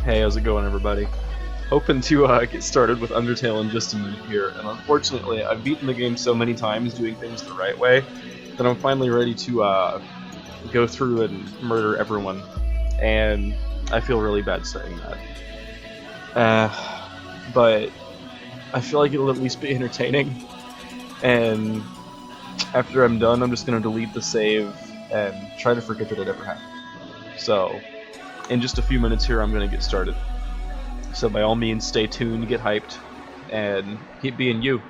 Hey, how's it going, everybody? Hoping to get started with Undertale in just a minute here, and unfortunately, I've beaten the game so many times doing things the right way that I'm finally ready to go through and murder everyone, and I feel really bad saying that. But I feel like it'll at least be entertaining, and after I'm done, I'm just gonna delete the save and try to forget that it ever happened. So, in just a few minutes here, I'm gonna get started. So by all means, stay tuned, get hyped, and keep being you.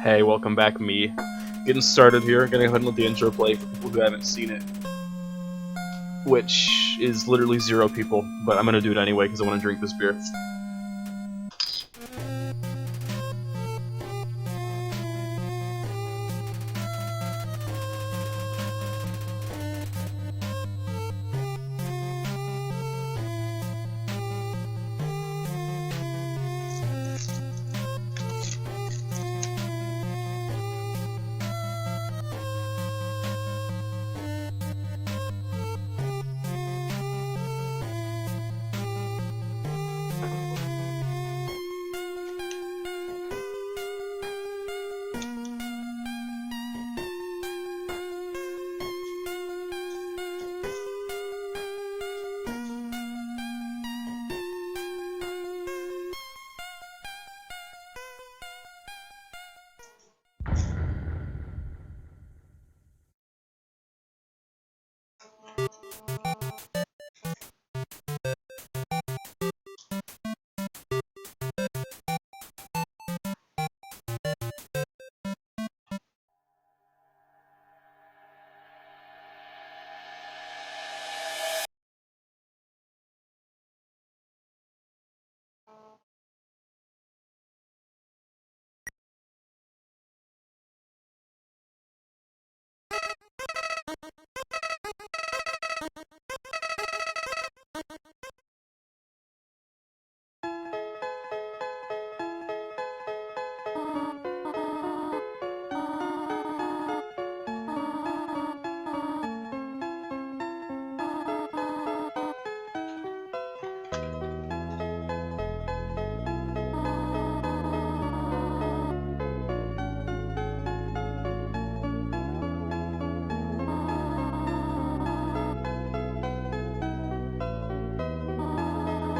Hey, welcome back, me. Getting started here. Gonna go ahead and let the intro play for people who haven't seen it, which is literally 0 people, but I'm gonna do it anyway because I want to drink this beer.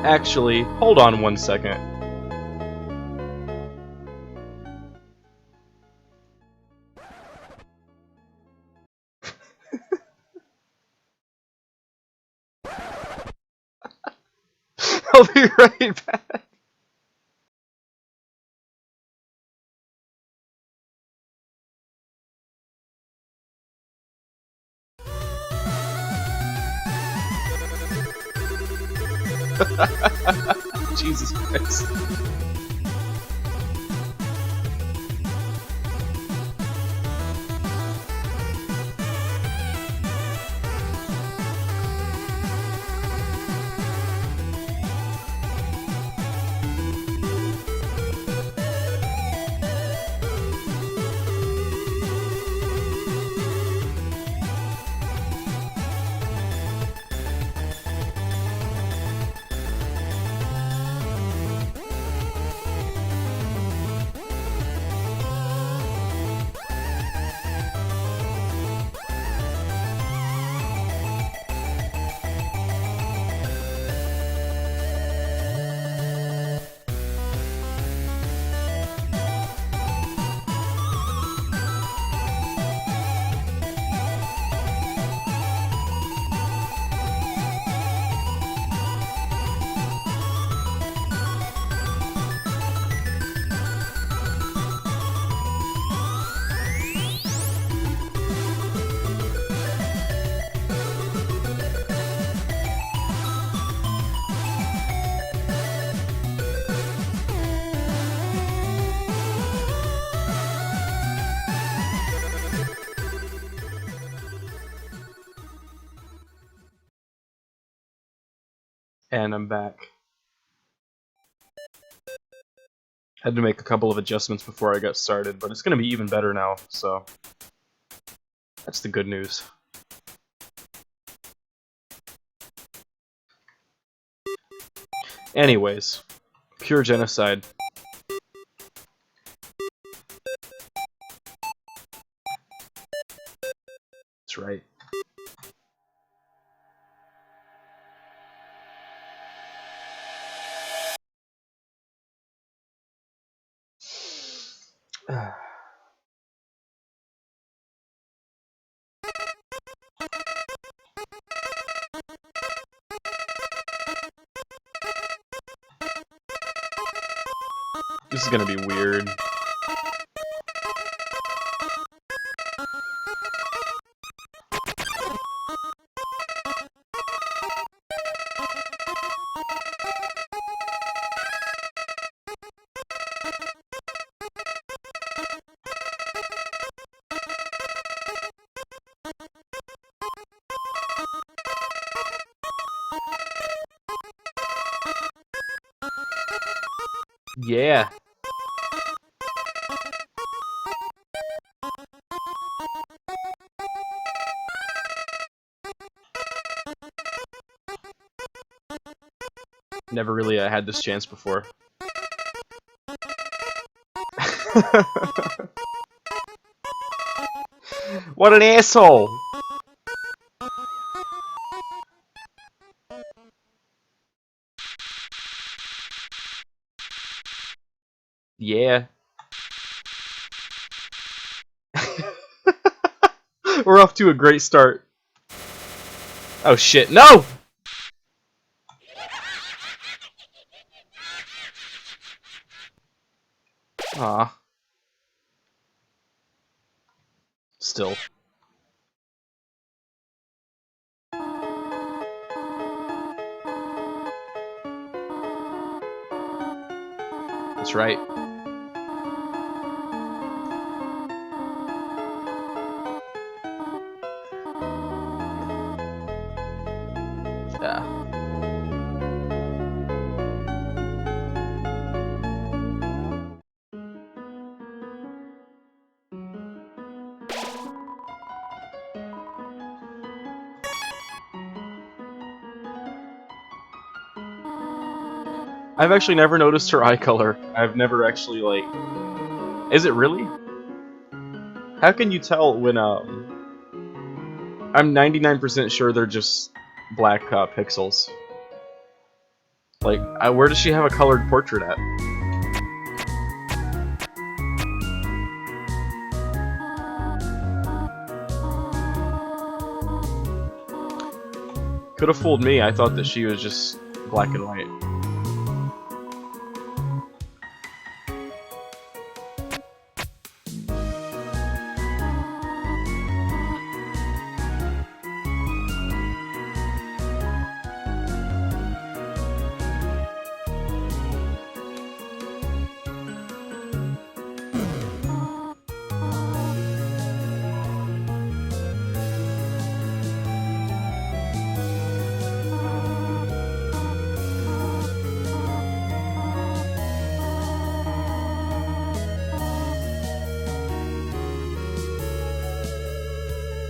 Actually, hold on 1 second. I'll be right back. Jesus Christ. And I'm back. Had to make a couple of adjustments before I got started, but it's gonna be even better now, so that's the good news. Anyways, pure genocide. That's right. This is gonna be weird. Yeah. Never really had this chance before. What an asshole! Yeah. We're off to a great start. Oh shit, no! Aw. Still. That's right. Yeah. I've actually never noticed her eye color. I've never actually, like... Is it really? How can you tell when, I'm 99% sure they're just black pixels. Like, where does she have a colored portrait at? Could have fooled me. I thought that she was just black and white.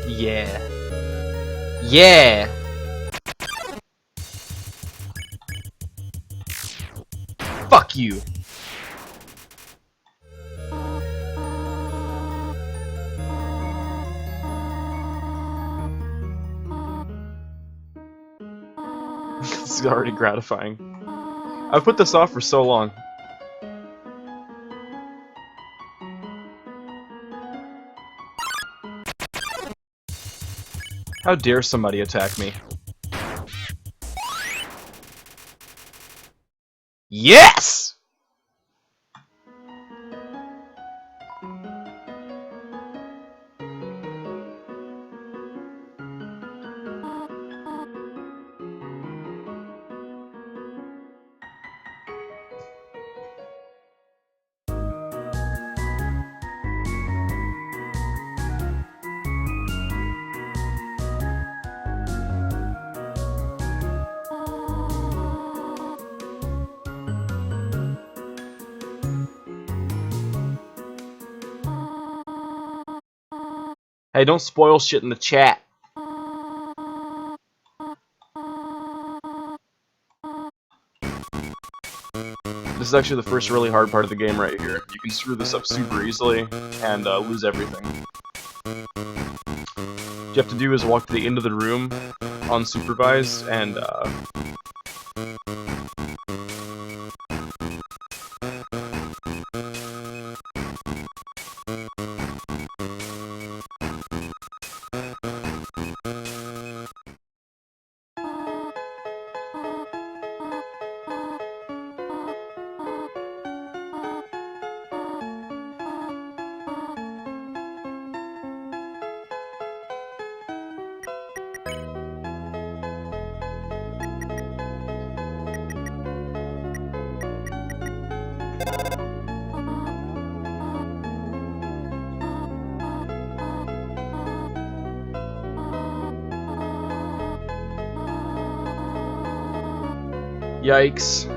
Yeah. Yeah! Fuck you! This is already gratifying. I've put this off for so long. How dare somebody attack me? Yes! Hey, don't spoil shit in the chat. This is actually the first really hard part of the game right here. You can screw this up super easily and lose everything. What you have to do is walk to the end of the room unsupervised and yikes.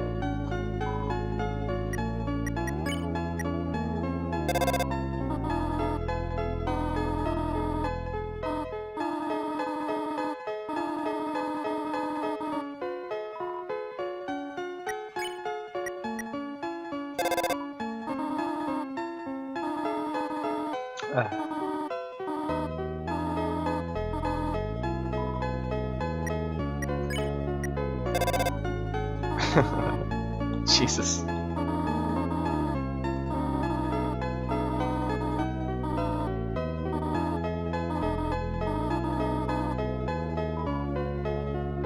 Jesus.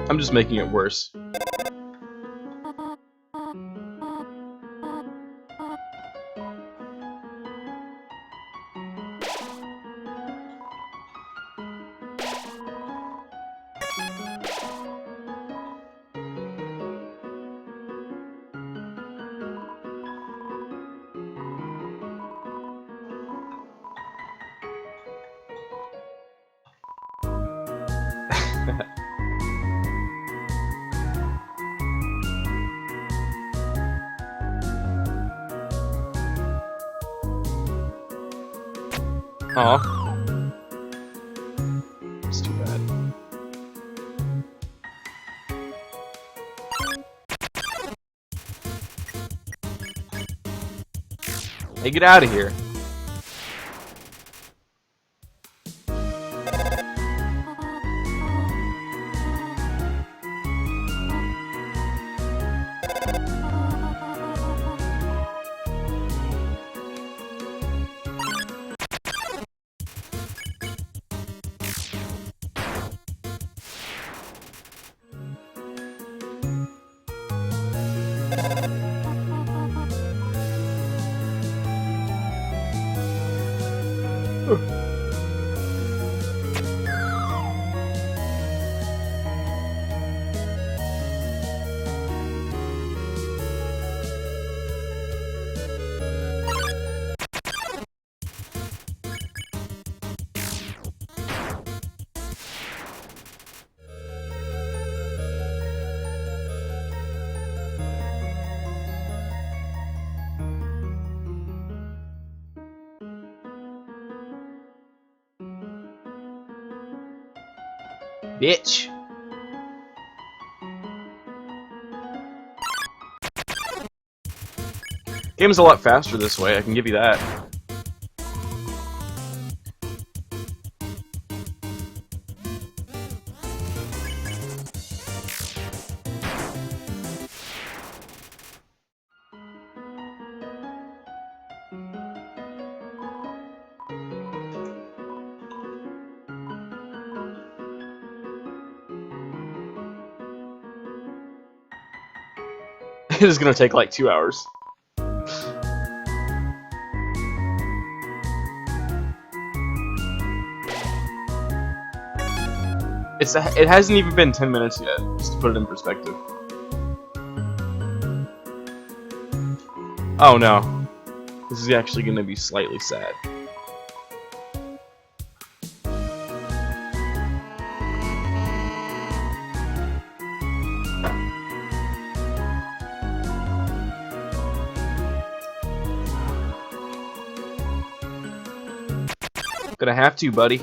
I'm just making it worse. Aw. It's too bad. Hey, get out of here. Bitch. Game's a lot faster this way, I can give you that. It is gonna take like 2 hours. It hasn't even been 10 minutes yet, just to put it in perspective. Oh no. This is actually gonna be slightly sad. Gonna have to, buddy.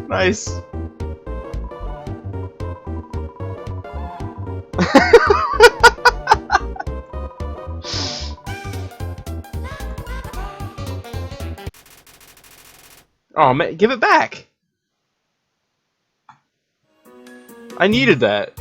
Nice. Oh man, give it back. I needed that.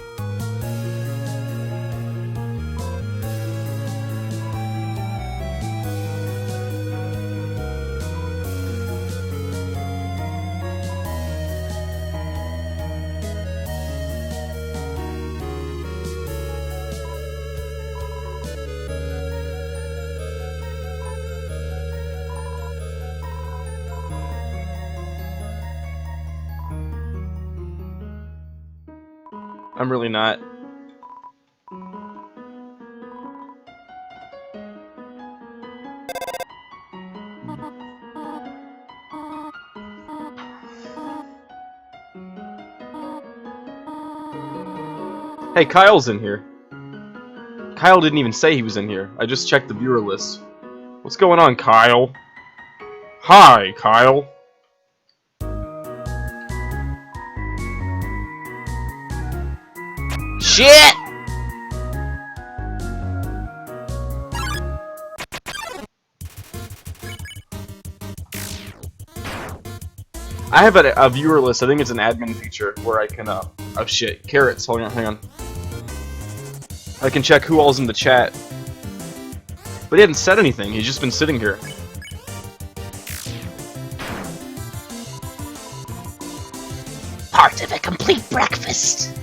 I'm really not. Hey, Kyle's in here. Kyle didn't even say he was in here. I just checked the viewer list. What's going on, Kyle? Hi, Kyle. Shit! I have a viewer list. I think it's an admin feature where I can, oh shit, carrots. Hold on, hang on. I can check who all's in the chat. But he hadn't said anything. He's just been sitting here. Part of a complete breakfast.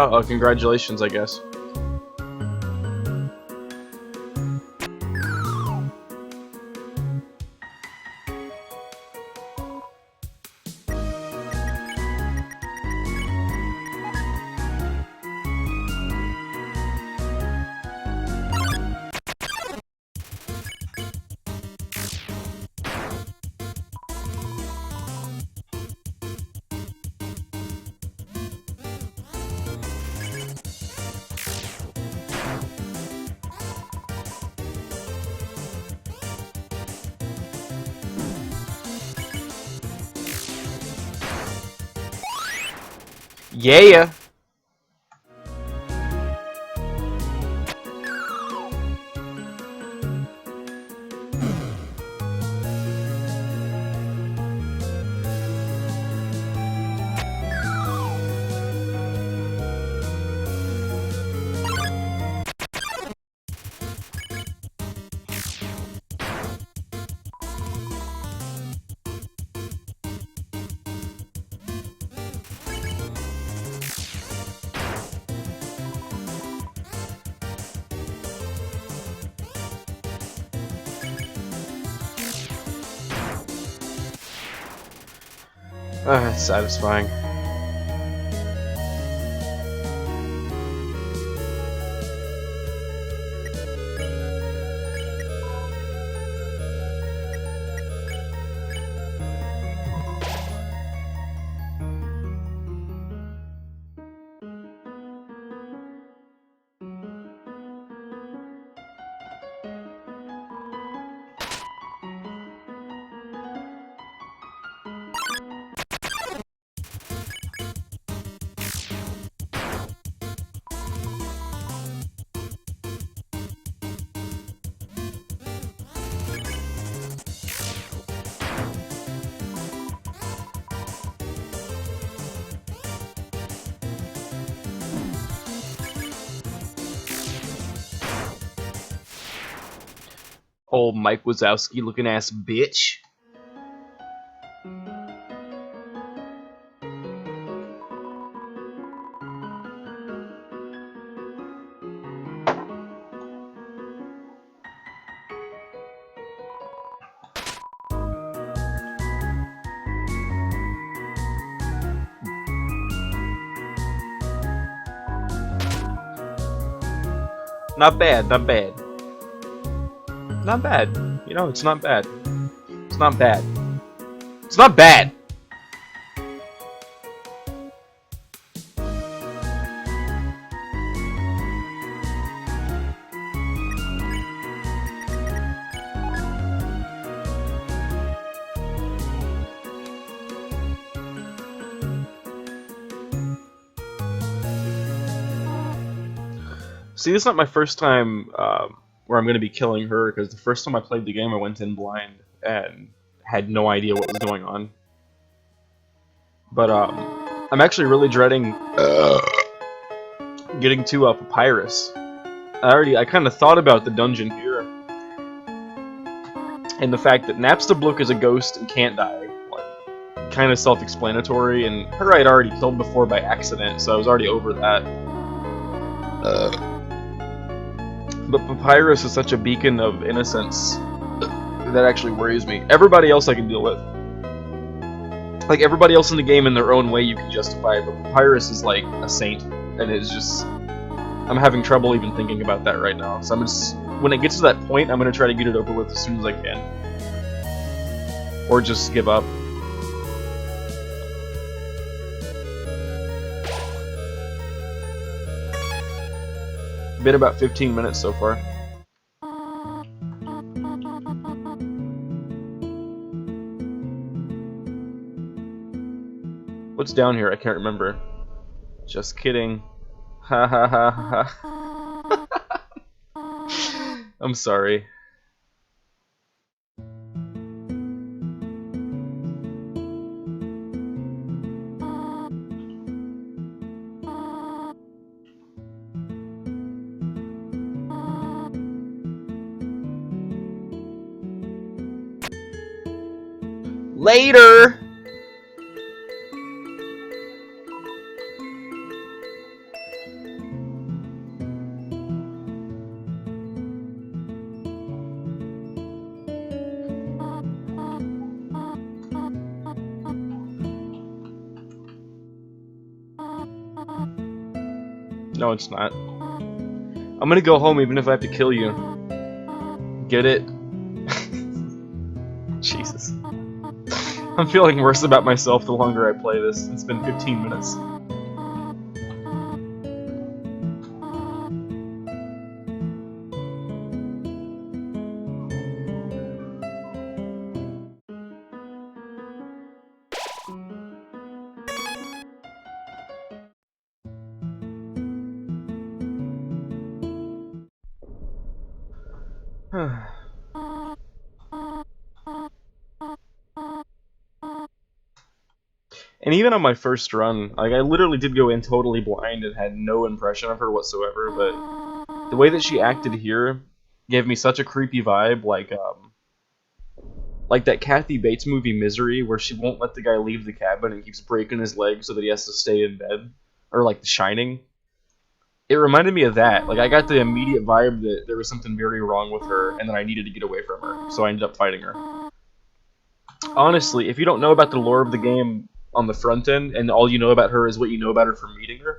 Oh, congratulations, I guess. Yeah. It's satisfying. Old Mike Wazowski looking ass bitch. Not bad, not bad. Not bad. You know, it's not bad. It's not bad. It's not bad! See, this is not my first time where I'm going to be killing her, because the first time I played the game I went in blind and had no idea what was going on. But I'm actually really dreading getting to Papyrus. I kind of thought about the dungeon here, and the fact that Napstablook is a ghost and can't die, like, kind of self-explanatory, and her I'd already killed before by accident, so I was already over that. But Papyrus is such a beacon of innocence that actually worries me. Everybody else I can deal with. Like, everybody else in the game in their own way you can justify, but Papyrus is like a saint, and it's just... I'm having trouble even thinking about that right now. So I'm just... When it gets to that point, I'm gonna try to get it over with as soon as I can. Or just give up. Been about 15 minutes so far. What's down here? I can't remember. Just kidding. Ha ha ha ha. I'm sorry. Later! No, it's not. I'm gonna go home even if I have to kill you. Get it? Jesus. I'm feeling worse about myself the longer I play this. It's been 15 minutes. And even on my first run, like, I literally did go in totally blind and had no impression of her whatsoever, but the way that she acted here gave me such a creepy vibe, like that Kathy Bates movie Misery, where she won't let the guy leave the cabin and keeps breaking his leg so that he has to stay in bed, or like The Shining. It reminded me of that. Like, I got the immediate vibe that there was something very wrong with her, and that I needed to get away from her, so I ended up fighting her. Honestly, if you don't know about the lore of the game, on the front end, and all you know about her is what you know about her from meeting her,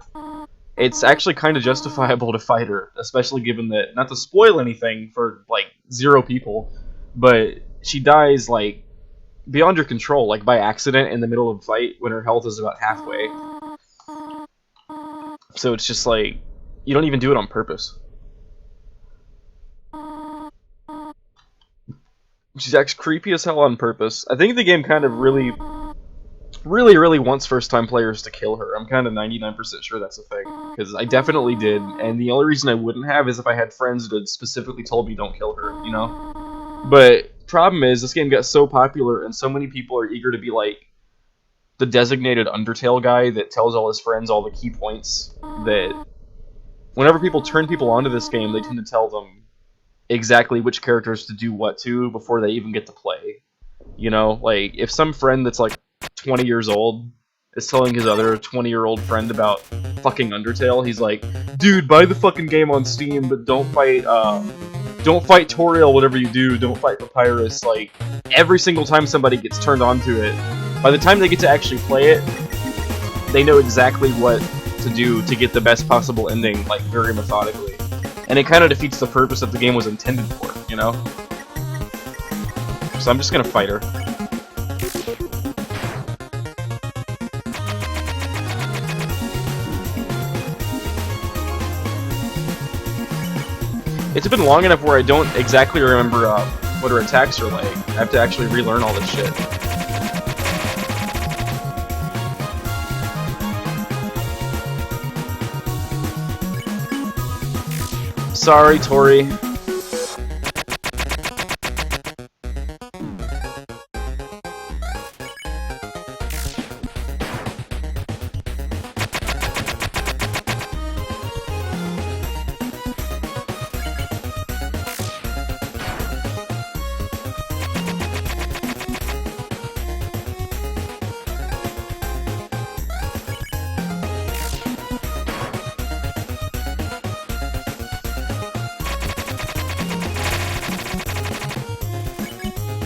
it's actually kind of justifiable to fight her, especially given that, not to spoil anything for, like, 0 people, but she dies, like, beyond your control, like, by accident in the middle of a fight when her health is about halfway. So it's just like, you don't even do it on purpose. She's actually creepy as hell on purpose. I think the game kind of really wants first-time players to kill her. I'm kind of 99% sure that's a thing, because I definitely did, and the only reason I wouldn't have is if I had friends that specifically told me don't kill her, you know? But problem is, this game got so popular, and so many people are eager to be like the designated Undertale guy that tells all his friends all the key points, that whenever people turn people onto this game, they tend to tell them exactly which characters to do what to before they even get to play. You know, like, if some friend that's like 20 years old is telling his other 20-year-old friend about fucking Undertale, he's like, dude, buy the fucking game on Steam, but don't fight Toriel, whatever you do, don't fight Papyrus. Like, every single time somebody gets turned onto it, by the time they get to actually play it, they know exactly what to do to get the best possible ending, like, very methodically. And it kind of defeats the purpose that the game was intended for, you know? So I'm just gonna fight her. It's been long enough where I don't exactly remember what her attacks are like. I have to actually relearn all this shit. Sorry, Tori.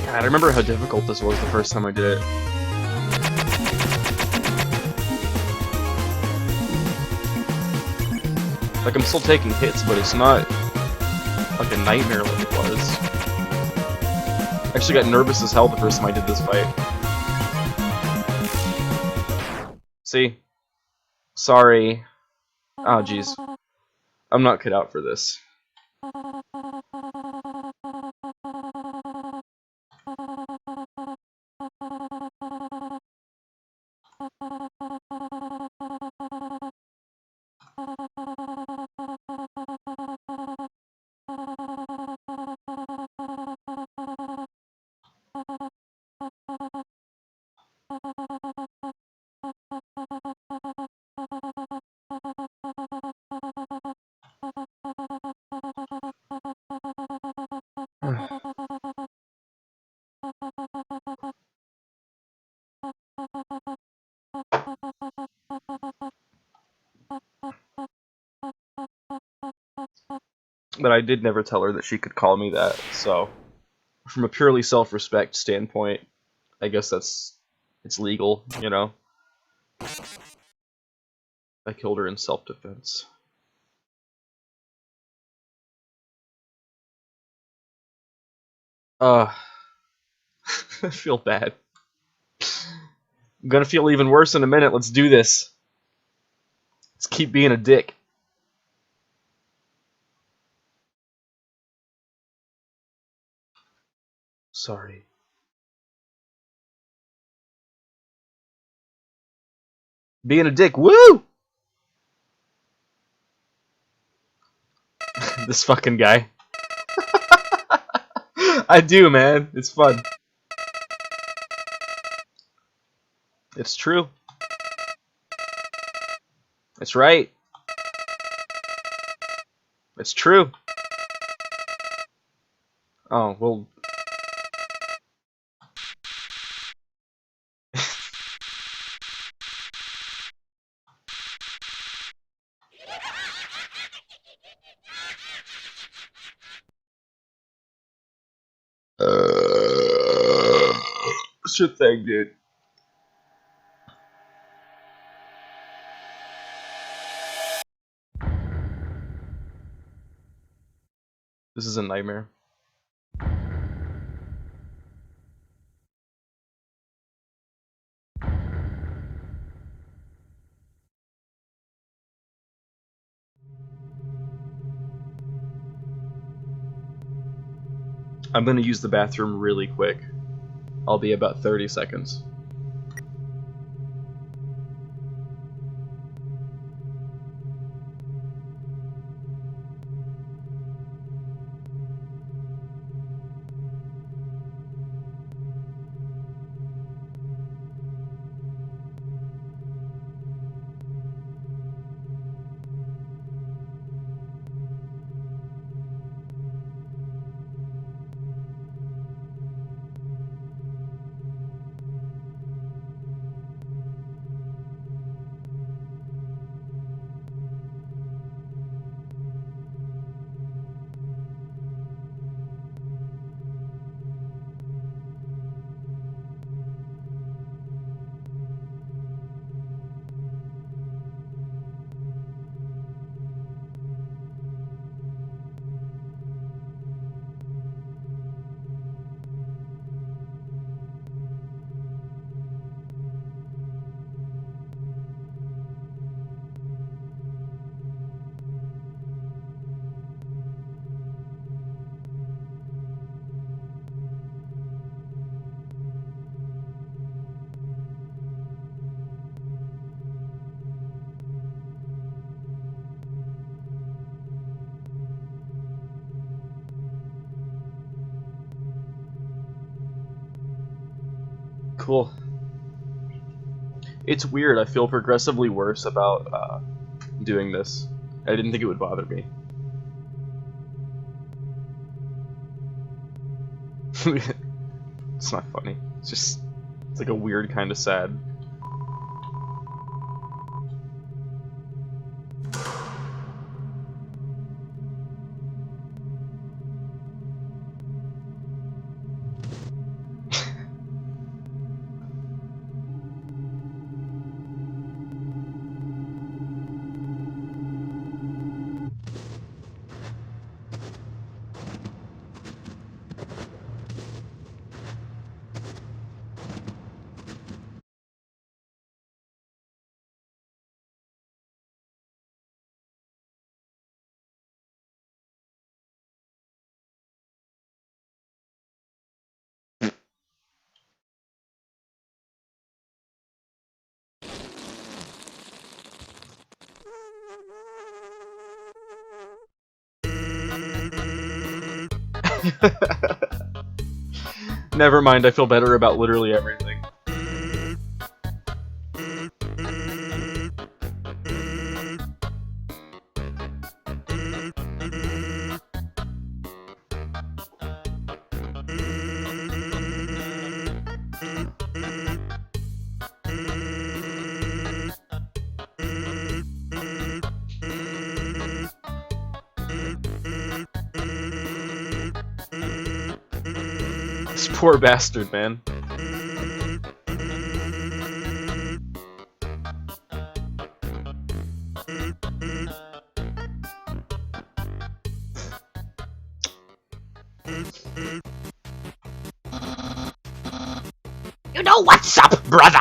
God, I remember how difficult this was the first time I did it. Like, I'm still taking hits, but it's not like a nightmare like it was. I actually got nervous as hell the first time I did this fight. See? Sorry. Oh, jeez. I'm not cut out for this. But I did never tell her that she could call me that, so from a purely self-respect standpoint, I guess it's legal, you know? I killed her in self-defense. I feel bad. I'm gonna feel even worse in a minute. Let's do this. Let's keep being a dick. Sorry. Being a dick, woo! This fucking guy. I do, man. It's fun. It's true. It's right. It's true. Oh, well. What's your thing, dude? This is a nightmare. I'm gonna use the bathroom really quick. I'll be about 30 seconds. Cool. It's weird, I feel progressively worse about doing this. I didn't think it would bother me. It's not funny. It's like a weird kind of sad. Never mind, I feel better about literally everything. This poor bastard, man. You know what's up, brother?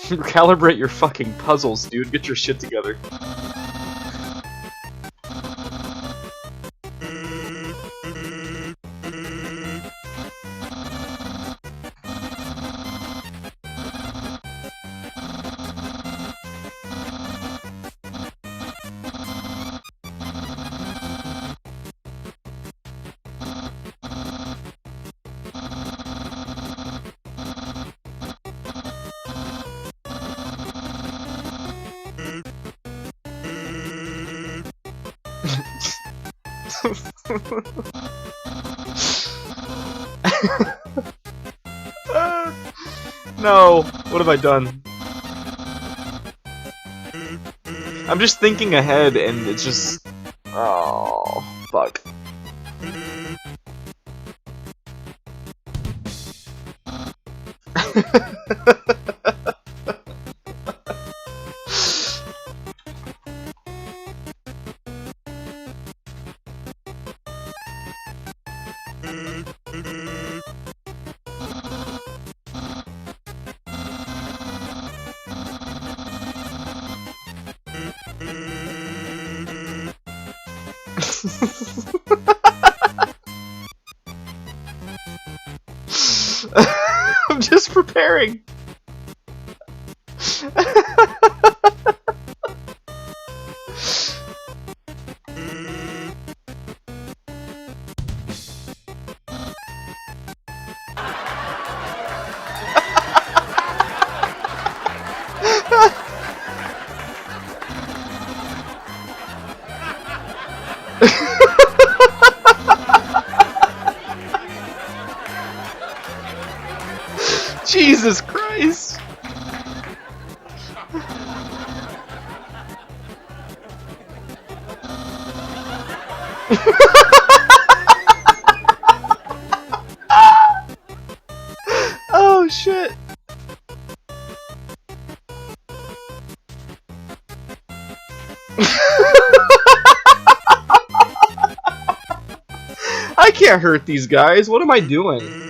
Calibrate your fucking puzzles, dude. Get your shit together. No, what have I done? I'm just thinking ahead and it's just... Oh, fuck. I'm just preparing. Jesus Christ! Oh shit! I can't hurt these guys. What am I doing?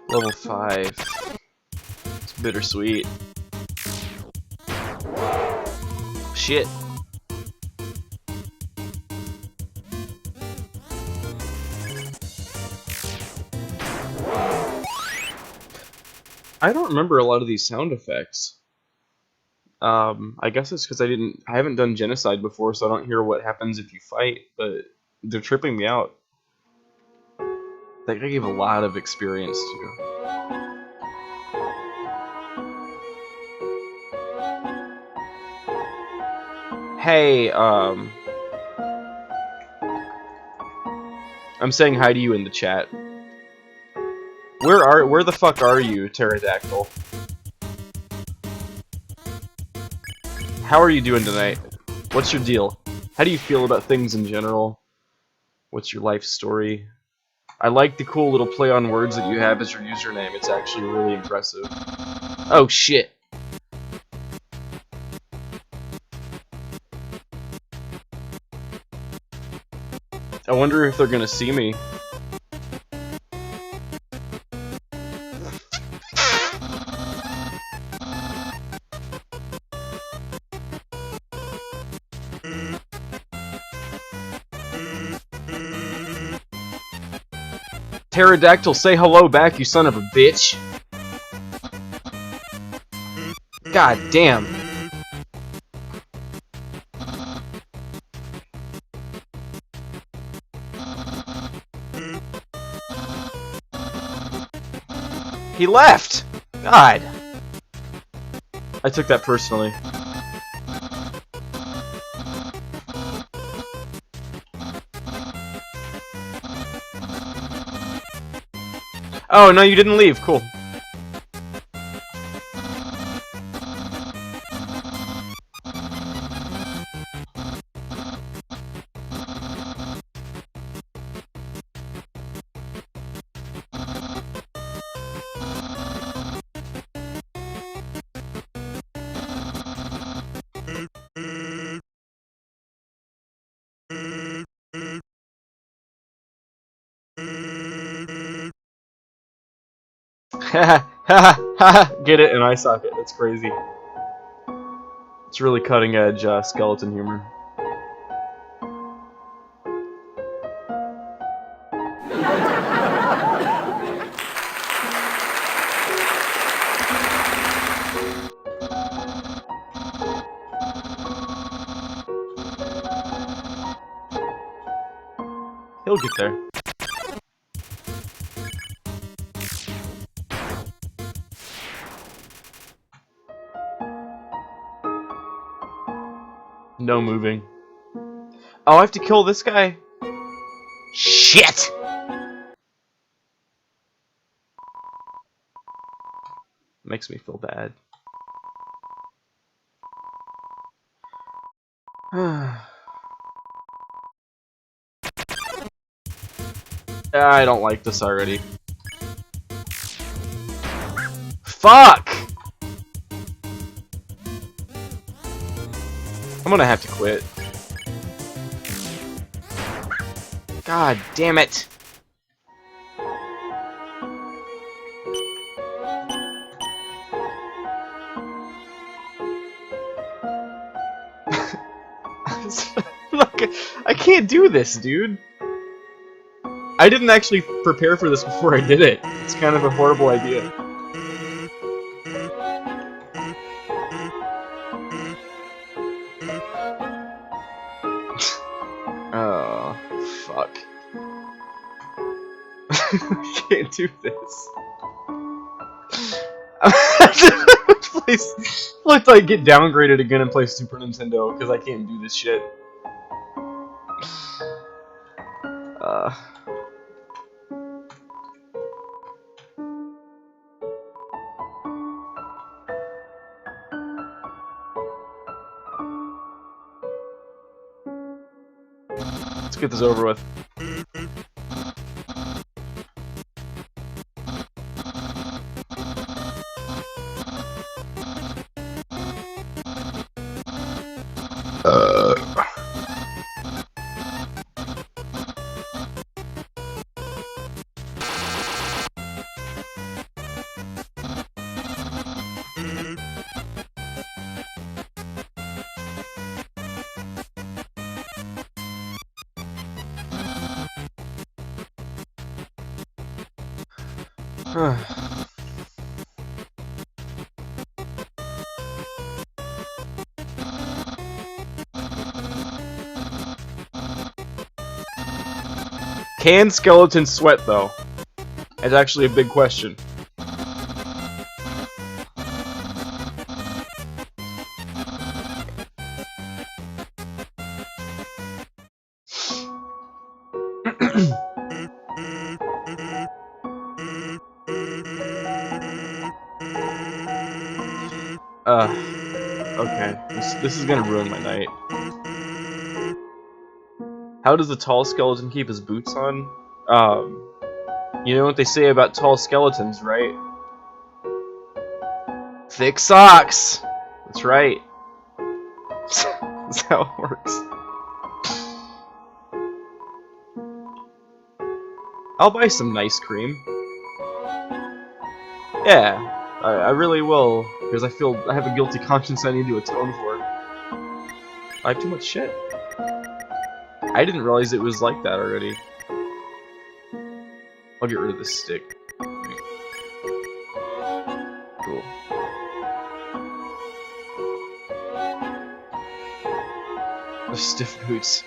Level 5. It's bittersweet. Shit. I don't remember a lot of these sound effects. I guess it's because I haven't done Genocide before, so I don't hear what happens if you fight, but they're tripping me out. That guy gave a lot of experience to. Hey, I'm saying hi to you in the chat. Where the fuck are you, Pterodactyl? How are you doing tonight? What's your deal? How do you feel about things in general? What's your life story? I like the cool little play on words that you have as your username. It's actually really impressive. Oh shit. I wonder if they're gonna see me. Pterodactyl, say hello back, you son of a bitch. God damn. He left! God. I took that personally. Oh, no, you didn't leave. Cool. Get it? An eye socket. That's crazy. It's really cutting edge skeleton humor. He'll get there. No moving. Oh, I have to kill this guy? Shit! Makes me feel bad. I don't like this already. Fuck! I'm gonna have to quit. God damn it! Look, I can't do this, dude. I didn't actually prepare for this before I did it. It's kind of a horrible idea. Oh, fuck. I can't do this. Please, let's like get downgraded again and play Super Nintendo because I can't do this shit. Let's get this over with. Can skeletons sweat, though? It's actually a big question. Okay. This is gonna ruin my night. How does the tall skeleton keep his boots on? You know what they say about tall skeletons, right? Thick socks! That's right. That's how it works. I'll buy some nice cream. Yeah, I really will, because I have a guilty conscience I need to atone for. I have too much shit. I didn't realize it was like that already. I'll get rid of this stick. Cool. The stiff boots.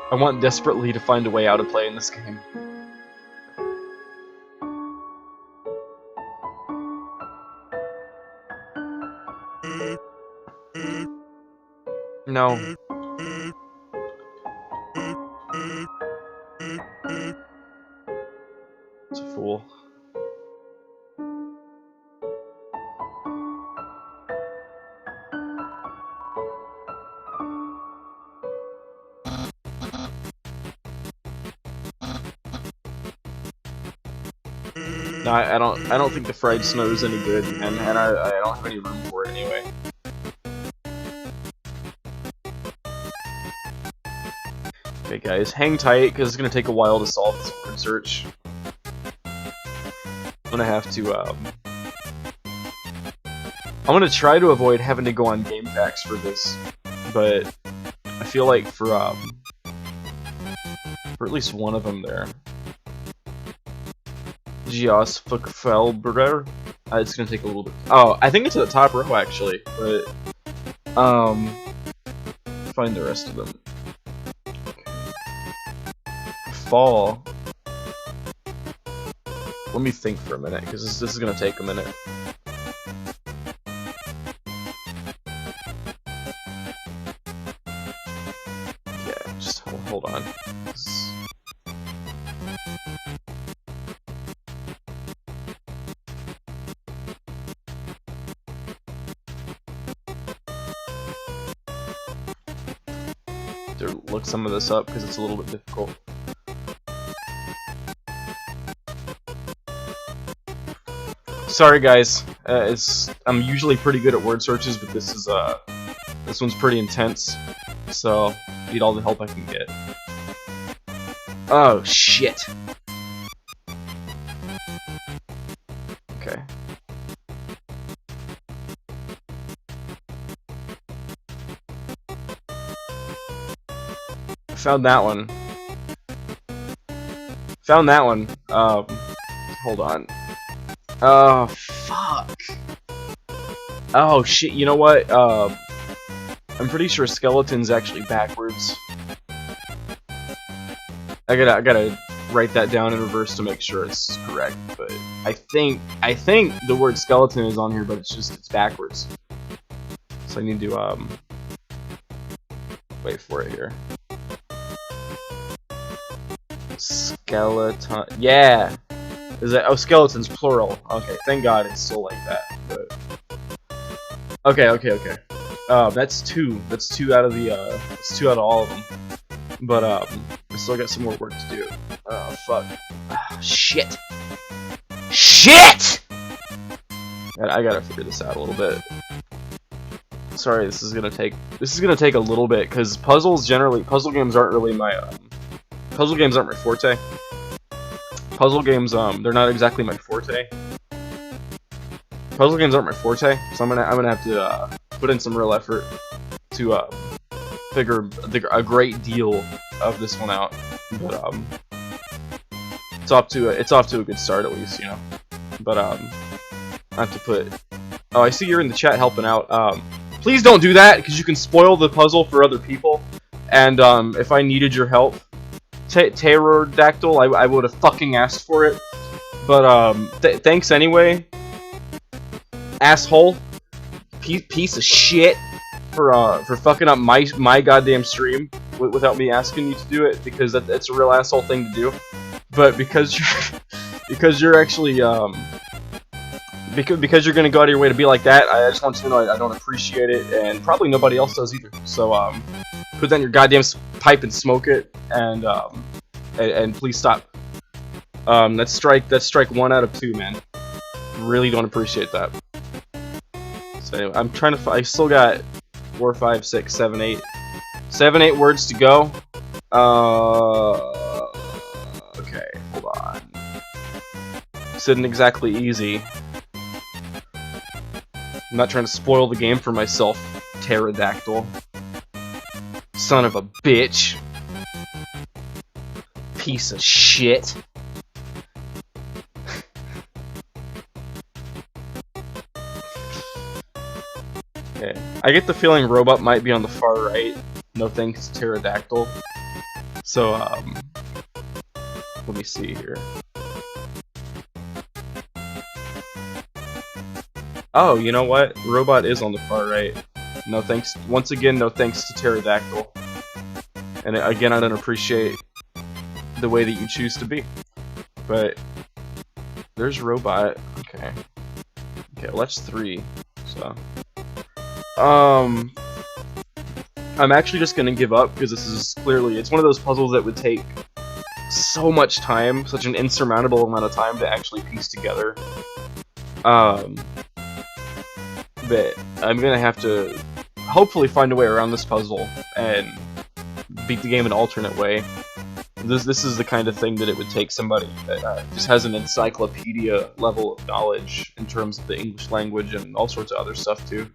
I want desperately to find a way out of play in this game. No. It's a fool. No, I don't think the fried snow is any good, and I don't have any room for it anyway. Okay, guys, hang tight because it's gonna take a while to solve this word search. I'm gonna have to I'm gonna try to avoid having to go on game packs for this, but I feel like for at least one of them there. Geosfukfelbrer. It's gonna take a little bit. Oh, I think it's at the top row actually, but find the rest of them. Okay. fall. Let me think for a minute, because this is gonna take a minute. Yeah, just hold on. To look some of this up because it's a little bit difficult. Sorry guys, I'm usually pretty good at word searches, but this one's pretty intense, so need all the help I can get. Oh shit. Okay. Found that one. Found that one. Hold on. Oh, fuck. Oh, shit, you know what? I'm pretty sure skeleton's actually backwards. I gotta write that down in reverse to make sure it's correct, but I think the word skeleton is on here, but it's backwards. So I need to, wait for it here. Skeleton. Yeah! Is that? Oh, skeleton's plural. Okay, thank God it's still like that. But okay. That's two. That's two out of the. That's two out of all of them. But I still got some more work to do. Oh fuck. Oh, shit. Shit. I gotta figure this out a little bit. Sorry, this is gonna take a little bit because puzzle games aren't really my puzzle games aren't my forte. Puzzle games, they're not exactly my forte. Puzzle games aren't my forte, so I'm gonna have to put in some real effort to figure a great deal of this one out. But it's off to a good start at least, you know. But I have to put. Oh, I see you're in the chat helping out. Please don't do that because you can spoil the puzzle for other people. And if I needed your help. Pterodactyl, I would have fucking asked for it, but thanks anyway, asshole, piece of shit, for fucking up my goddamn stream without me asking you to do it, because that's a real asshole thing to do. But because you're actually because you're gonna go out of your way to be like that, I just want you to know I don't appreciate it, and probably nobody else does either. So put down your goddamn pipe and smoke it, and please stop. That's strike 1 out of 2, man. Really don't appreciate that. So anyway, I'm trying to. I still got 4, 5, 6, 7, 8, 8 words to go. Okay, hold on. This isn't exactly easy. I'm not trying to spoil the game for myself, pterodactyl. Son of a bitch. Piece of shit. Okay. I get the feeling robot might be on the far right. No thanks, pterodactyl. So, let me see here. Oh, you know what? Robot is on the far right. No thanks. Once again, no thanks to pterodactyl. And again, I don't appreciate the way that you choose to be. But there's robot. Okay. Okay, well, that's 3. So I'm actually just gonna give up because this is clearly, it's one of those puzzles that would take so much time, such an insurmountable amount of time to actually piece together. That I'm gonna have to hopefully find a way around this puzzle and beat the game an alternate way. This is the kind of thing that it would take somebody that just has an encyclopedia level of knowledge in terms of the English language and all sorts of other stuff too.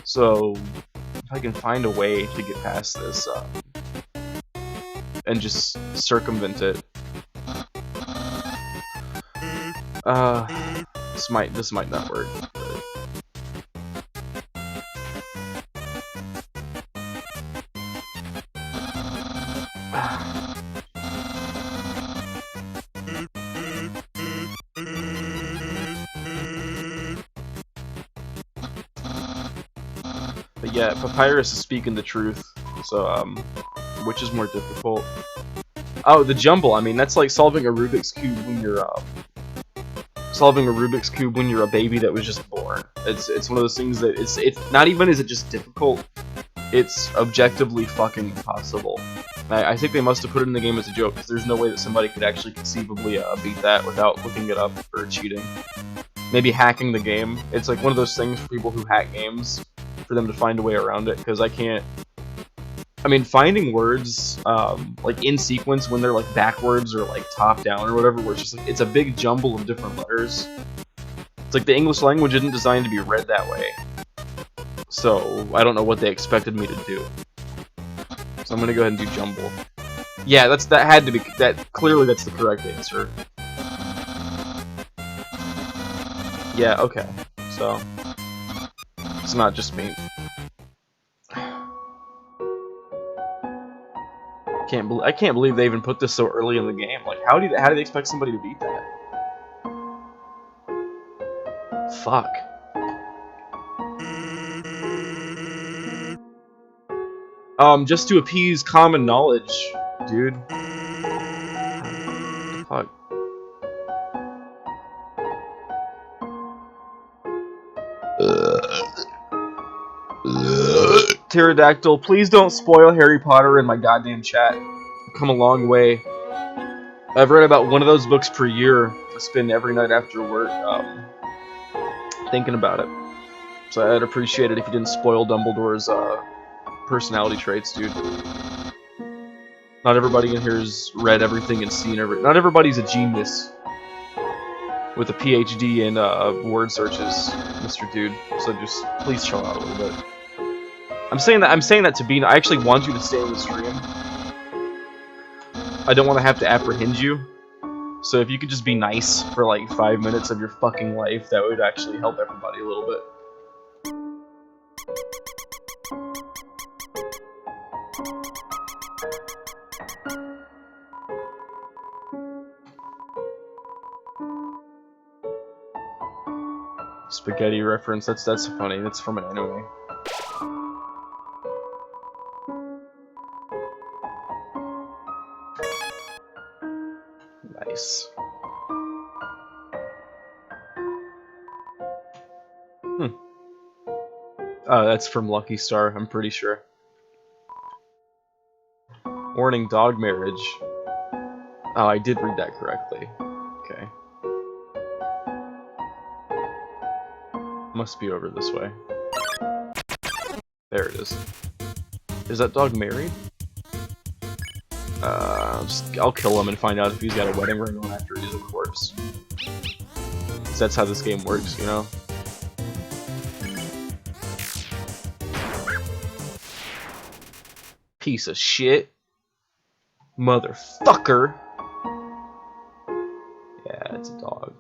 So if I can find a way to get past this and just circumvent it, this might not work. But yeah, Papyrus is speaking the truth. So, which is more difficult? Oh, the jumble. I mean, that's like solving a Rubik's Cube when you're, a baby that was just born. It's one of those things that it's not even is it just difficult, it's objectively fucking impossible. I think they must have put it in the game as a joke, because there's no way that somebody could actually conceivably beat that without looking it up or cheating. Maybe hacking the game. It's like one of those things for people who hack games, for them to find a way around it, because I can't... I mean, finding words, like, in sequence when they're, like, backwards or, like, top-down or whatever, where it's just, like, it's a big jumble of different letters. It's like the English language isn't designed to be read that way. So, I don't know what they expected me to do. So I'm gonna go ahead and do jumble. Yeah, clearly that's the correct answer. Yeah, okay. So, it's not just me. I can't believe they even put this so early in the game. Like, how do they expect somebody to beat that? Fuck. Just to appease common knowledge, dude. Fuck. Pterodactyl, please don't spoil Harry Potter in my goddamn chat. I've come a long way. I've read about one of those books per year. I spend every night after work thinking about it. So I'd appreciate it if you didn't spoil Dumbledore's personality traits, dude. Not everybody in here has read everything and seen everything. Not everybody's a genius with a PhD in word searches, Mr. Dude. So just please chill out a little bit. I'm saying that to be. I actually want you to stay in the stream. I don't want to have to apprehend you. So if you could just be nice for like 5 minutes of your fucking life, that would actually help everybody a little bit. Spaghetti reference. That's funny. That's from an anime. Nice. Oh, that's from Lucky Star, I'm pretty sure. Warning, dog marriage. Oh, I did read that correctly. Okay. Must be over this way. There it is. Is that dog married? I'll kill him and find out if he's got a wedding ring on after he's a corpse. 'Cause that's how this game works, you know? Piece of shit. Motherfucker! Yeah, it's a dog.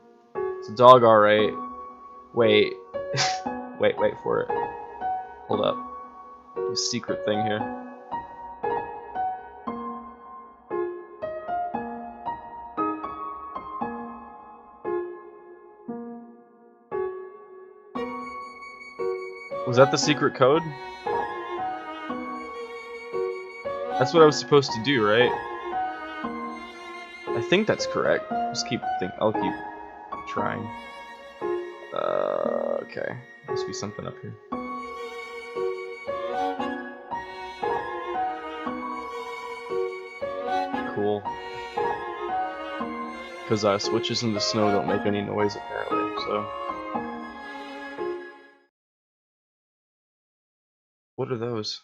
It's a dog, alright. Wait. wait for it. Hold up. There's a secret thing here. Was that the secret code? That's what I was supposed to do, right? I think that's correct. I'll keep trying. Okay. Must be something up here. Cool. Because switches in the snow don't make any noise apparently, so... What are those?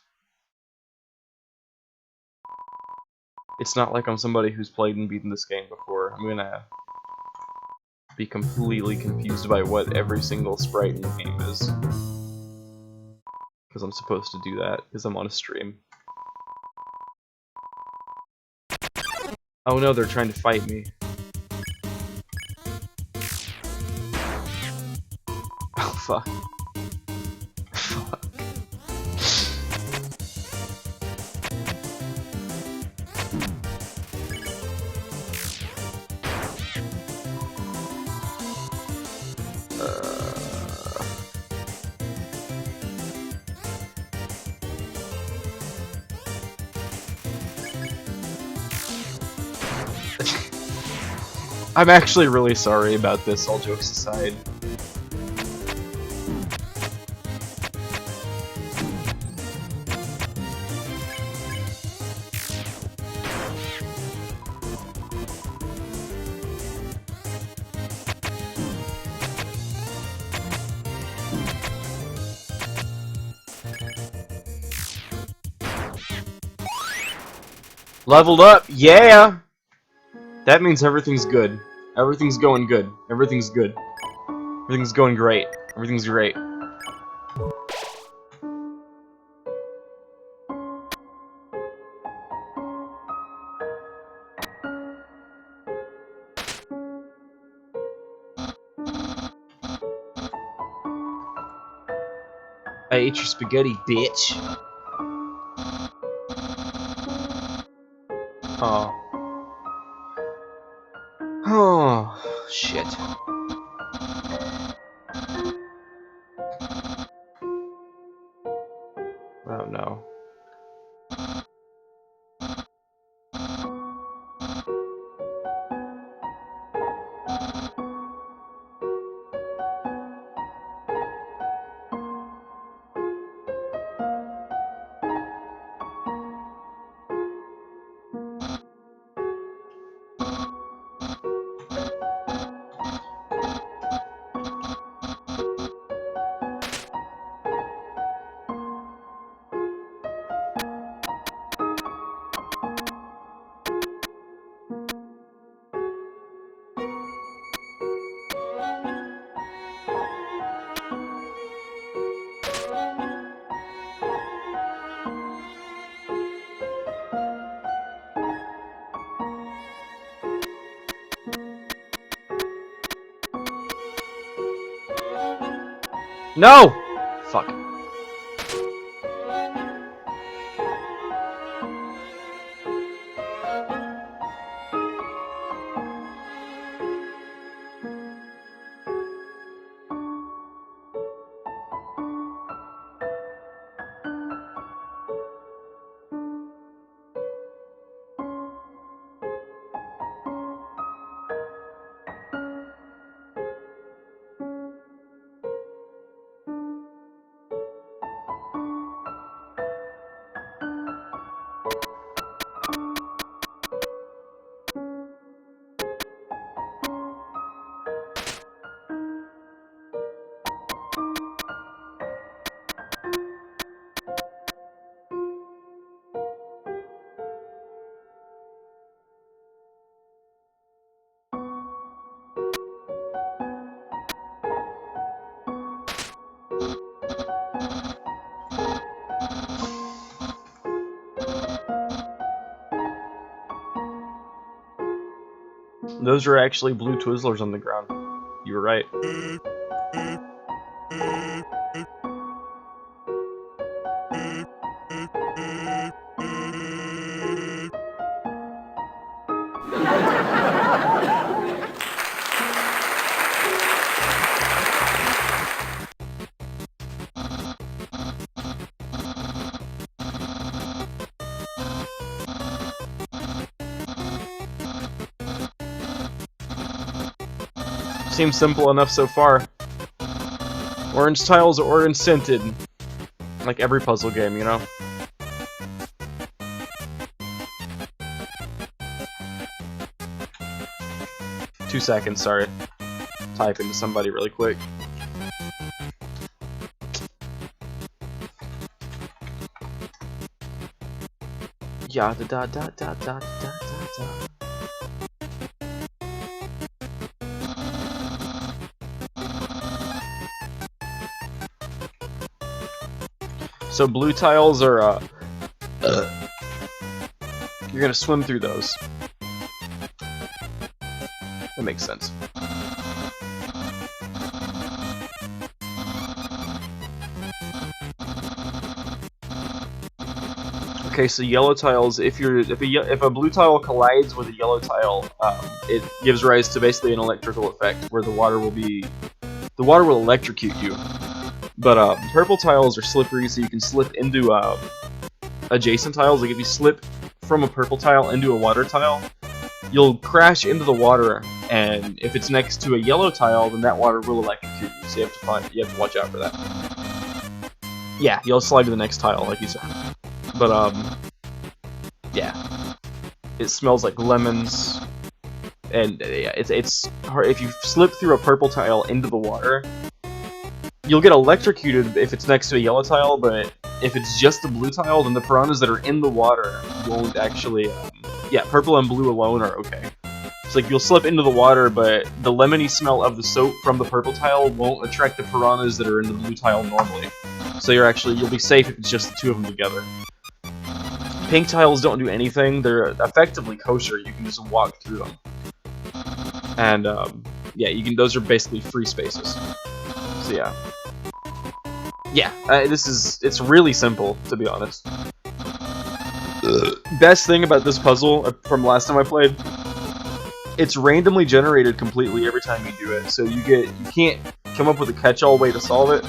It's not like I'm somebody who's played and beaten this game before. I'm gonna be completely confused by what every single sprite in the game is. Because I'm supposed to do that, because I'm on a stream. Oh no, they're trying to fight me. Oh fuck. Fuck. I'm actually really sorry about this, all jokes aside. Leveled up, yeah! That means everything's good. Everything's going good. Everything's good. Everything's going great. Everything's great. I ate your spaghetti, bitch. Oh. Oh, shit. Oh no. No! Fuck. Those are actually blue Twizzlers on the ground. You were right. Seems simple enough so far. Orange tiles are orange scented. Like every puzzle game, you know? Two seconds, sorry. Type into somebody really quick. Ya da da da da da da da da. So blue tiles are, you're gonna swim through those. That makes sense. Okay, so yellow tiles. If a blue tile collides with a yellow tile, it gives rise to basically an electrical effect where the water will electrocute you. But purple tiles are slippery, so you can slip into adjacent tiles. Like if you slip from a purple tile into a water tile, you'll crash into the water, and if it's next to a yellow tile, then that water will electrocute you. So you have to watch out for that. Yeah, you'll slide to the next tile, like you said. But yeah, it smells like lemons, and yeah, it's hard. If you slip through a purple tile into the water, you'll get electrocuted if it's next to a yellow tile, but if it's just the blue tile, then the piranhas that are in the water won't actually. Yeah, purple and blue alone are okay. It's like you'll slip into the water, but the lemony smell of the soap from the purple tile won't attract the piranhas that are in the blue tile normally. So you'll be safe if it's just the two of them together. Pink tiles don't do anything. They're effectively kosher. You can just walk through them. And yeah, those are basically free spaces. So yeah. Yeah, it's really simple, to be honest. Best thing about this puzzle from last time I played, it's randomly generated completely every time you do it. So you can't come up with a catch-all way to solve it.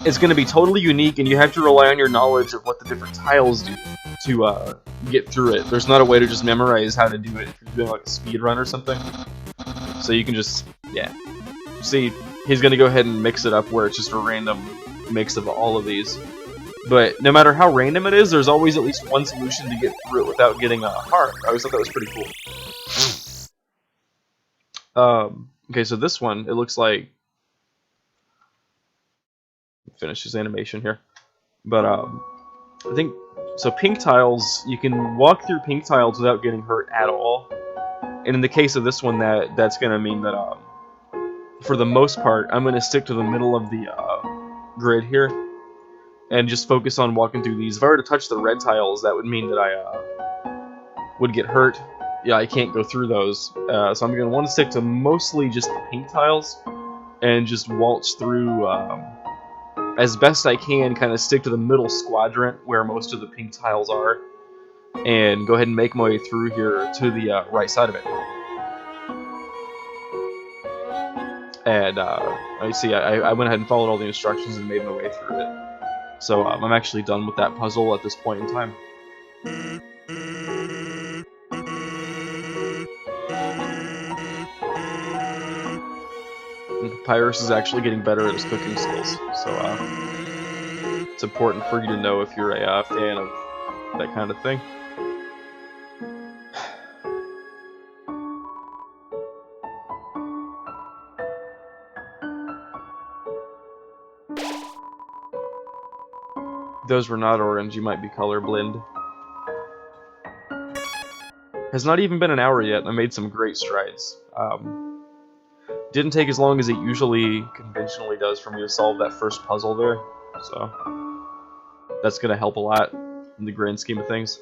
It's going to be totally unique, and you have to rely on your knowledge of what the different tiles do to get through it. There's not a way to just memorize how to do it if you're doing like a speed run or something. So you can just, yeah. See, he's going to go ahead and mix it up where it's just a random mix of all of these. But no matter how random it is, there's always at least one solution to get through it without getting harmed. I always thought that was pretty cool. Okay, so this one, it looks like... Finish his animation here. But, I think... So pink tiles, you can walk through pink tiles without getting hurt at all. And in the case of this one, that's going to mean that, for the most part, I'm going to stick to the middle of the grid here. And just focus on walking through these. If I were to touch the red tiles, that would mean that I would get hurt. Yeah, I can't go through those. So I'm going to want to stick to mostly just the pink tiles. And just waltz through as best I can, kind of stick to the middle squadron where most of the pink tiles are. And go ahead and make my way through here to the right side of it. And I see, I went ahead and followed all the instructions and made my way through it. So I'm actually done with that puzzle at this point in time. And Papyrus is actually getting better at his cooking skills, so it's important for you to know if you're a fan of that kind of thing. Those were not orange, you might be colorblind. Has not even been an hour yet, and I made some great strides. Didn't take as long as it usually conventionally does for me to solve that first puzzle there, so that's gonna help a lot in the grand scheme of things.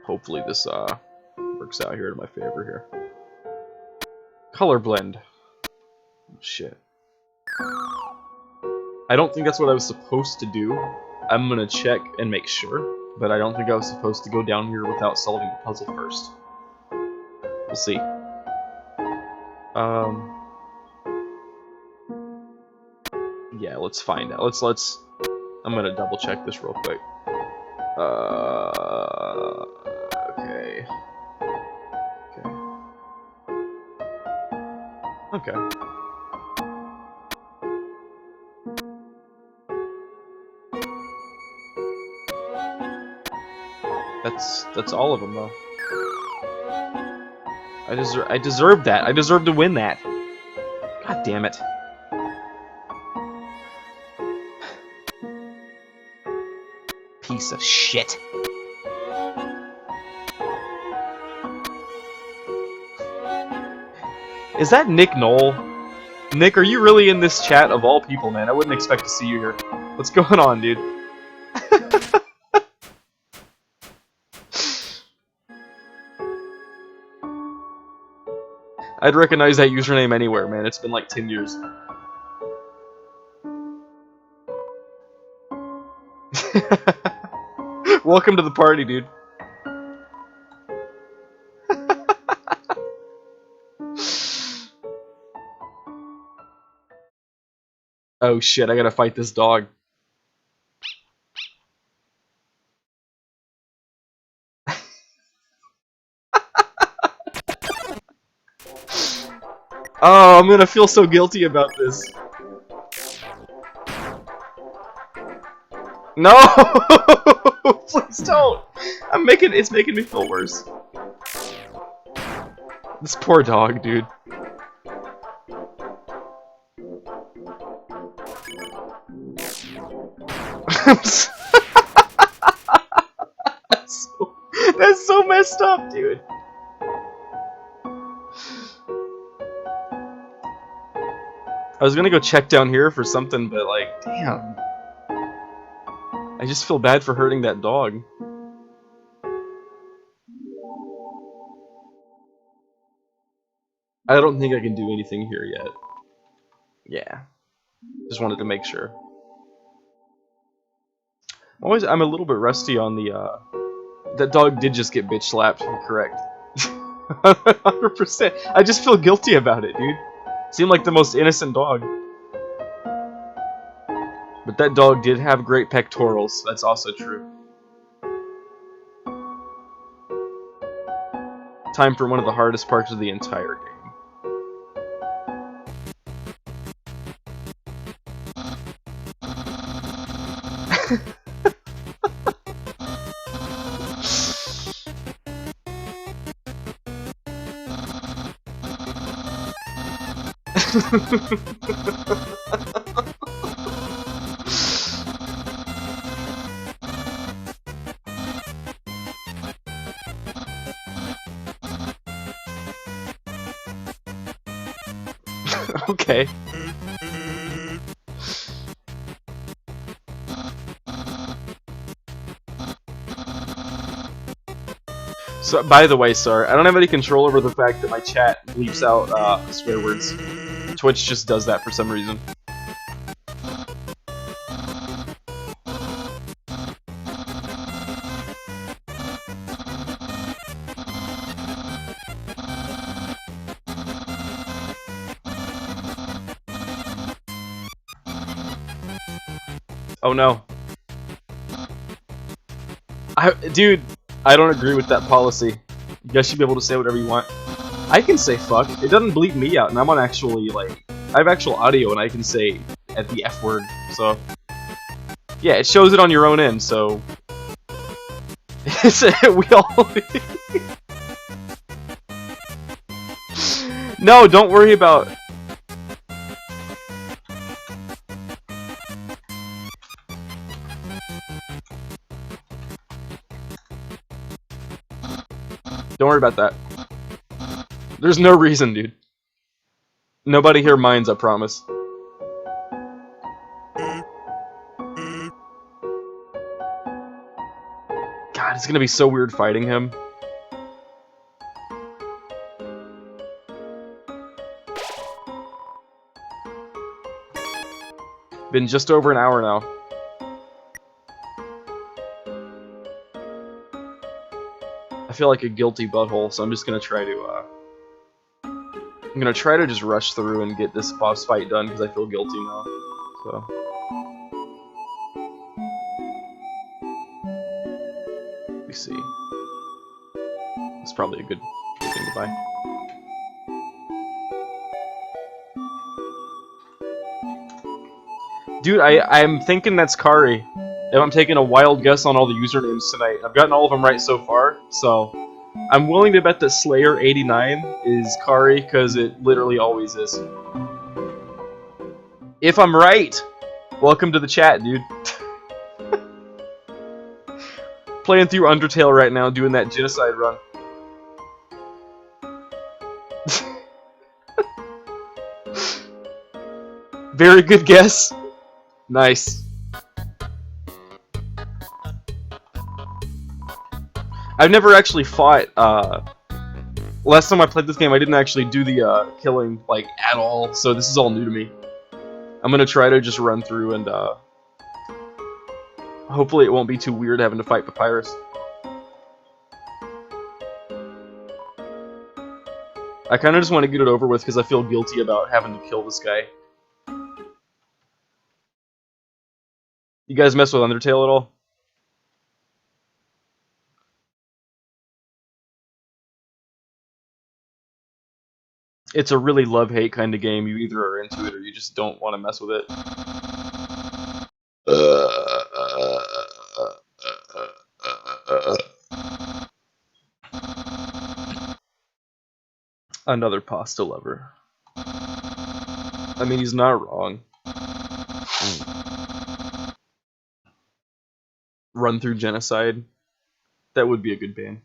Hopefully this works out here in my favor here. Color blend. Oh, shit. I don't think that's what I was supposed to do. I'm gonna check and make sure, but I don't think I was supposed to go down here without solving the puzzle first. We'll see. Yeah, let's find out. Let's. I'm gonna double check this real quick. Okay. Okay. That's all of them though. I deserved that. I deserve to win that. God damn it. Piece of shit. Is that Nick Knoll? Nick, are you really in this chat of all people, man? I wouldn't expect to see you here. What's going on, dude? I'd recognize that username anywhere, man. It's been like 10 years. Welcome to the party, dude. Oh shit, I gotta fight this dog. Oh, I'm gonna feel so guilty about this. No! Please don't! It's making me feel worse. This poor dog, dude. that's, that's so messed up, dude. I was gonna go check down here for something, but like, damn. I just feel bad for hurting that dog. I don't think I can do anything here yet. Yeah. Just wanted to make sure. I'm a little bit rusty on the, that dog did just get bitch slapped, correct. 100%. I just feel guilty about it, dude. Seemed like the most innocent dog. But that dog did have great pectorals, that's also true. Time for one of the hardest parts of the entire game. Okay. So, by the way, sir, I don't have any control over the fact that my chat bleeps out swear words. Twitch just does that for some reason. Oh no. Dude, I don't agree with that policy. You guys should be able to say whatever you want. I can say fuck. It doesn't bleep me out, and I'm on actually, like, I have actual audio, and I can say at the F word, so. Yeah, it shows it on your own end, so. We all. No, don't worry about. Don't worry about that. There's no reason, dude. Nobody here minds, I promise. God, it's gonna be so weird fighting him. Been just over an hour now. I feel like a guilty butthole, so I'm just gonna try to, I'm gonna try to just rush through and get this boss fight done, because I feel guilty now, so. Let me see. It's probably a good thing to buy. Dude, I'm thinking that's Kari. If I'm taking a wild guess on all the usernames tonight. I've gotten all of them right so far, so I'm willing to bet that Slayer89 is Kari, because it literally always is. If I'm right, welcome to the chat, dude. Playing through Undertale right now, doing that Genocide run. Very good guess. Nice. I've never actually fought, last time I played this game I didn't actually do the, killing, like, at all, so this is all new to me. I'm gonna try to just run through and, hopefully it won't be too weird having to fight Papyrus. I kinda just want to get it over with because I feel guilty about having to kill this guy. You guys mess with Undertale at all? It's a really love-hate kind of game. You either are into it or you just don't want to mess with it. Another pasta lover. I mean, he's not wrong. Run through Genocide. That would be a good band.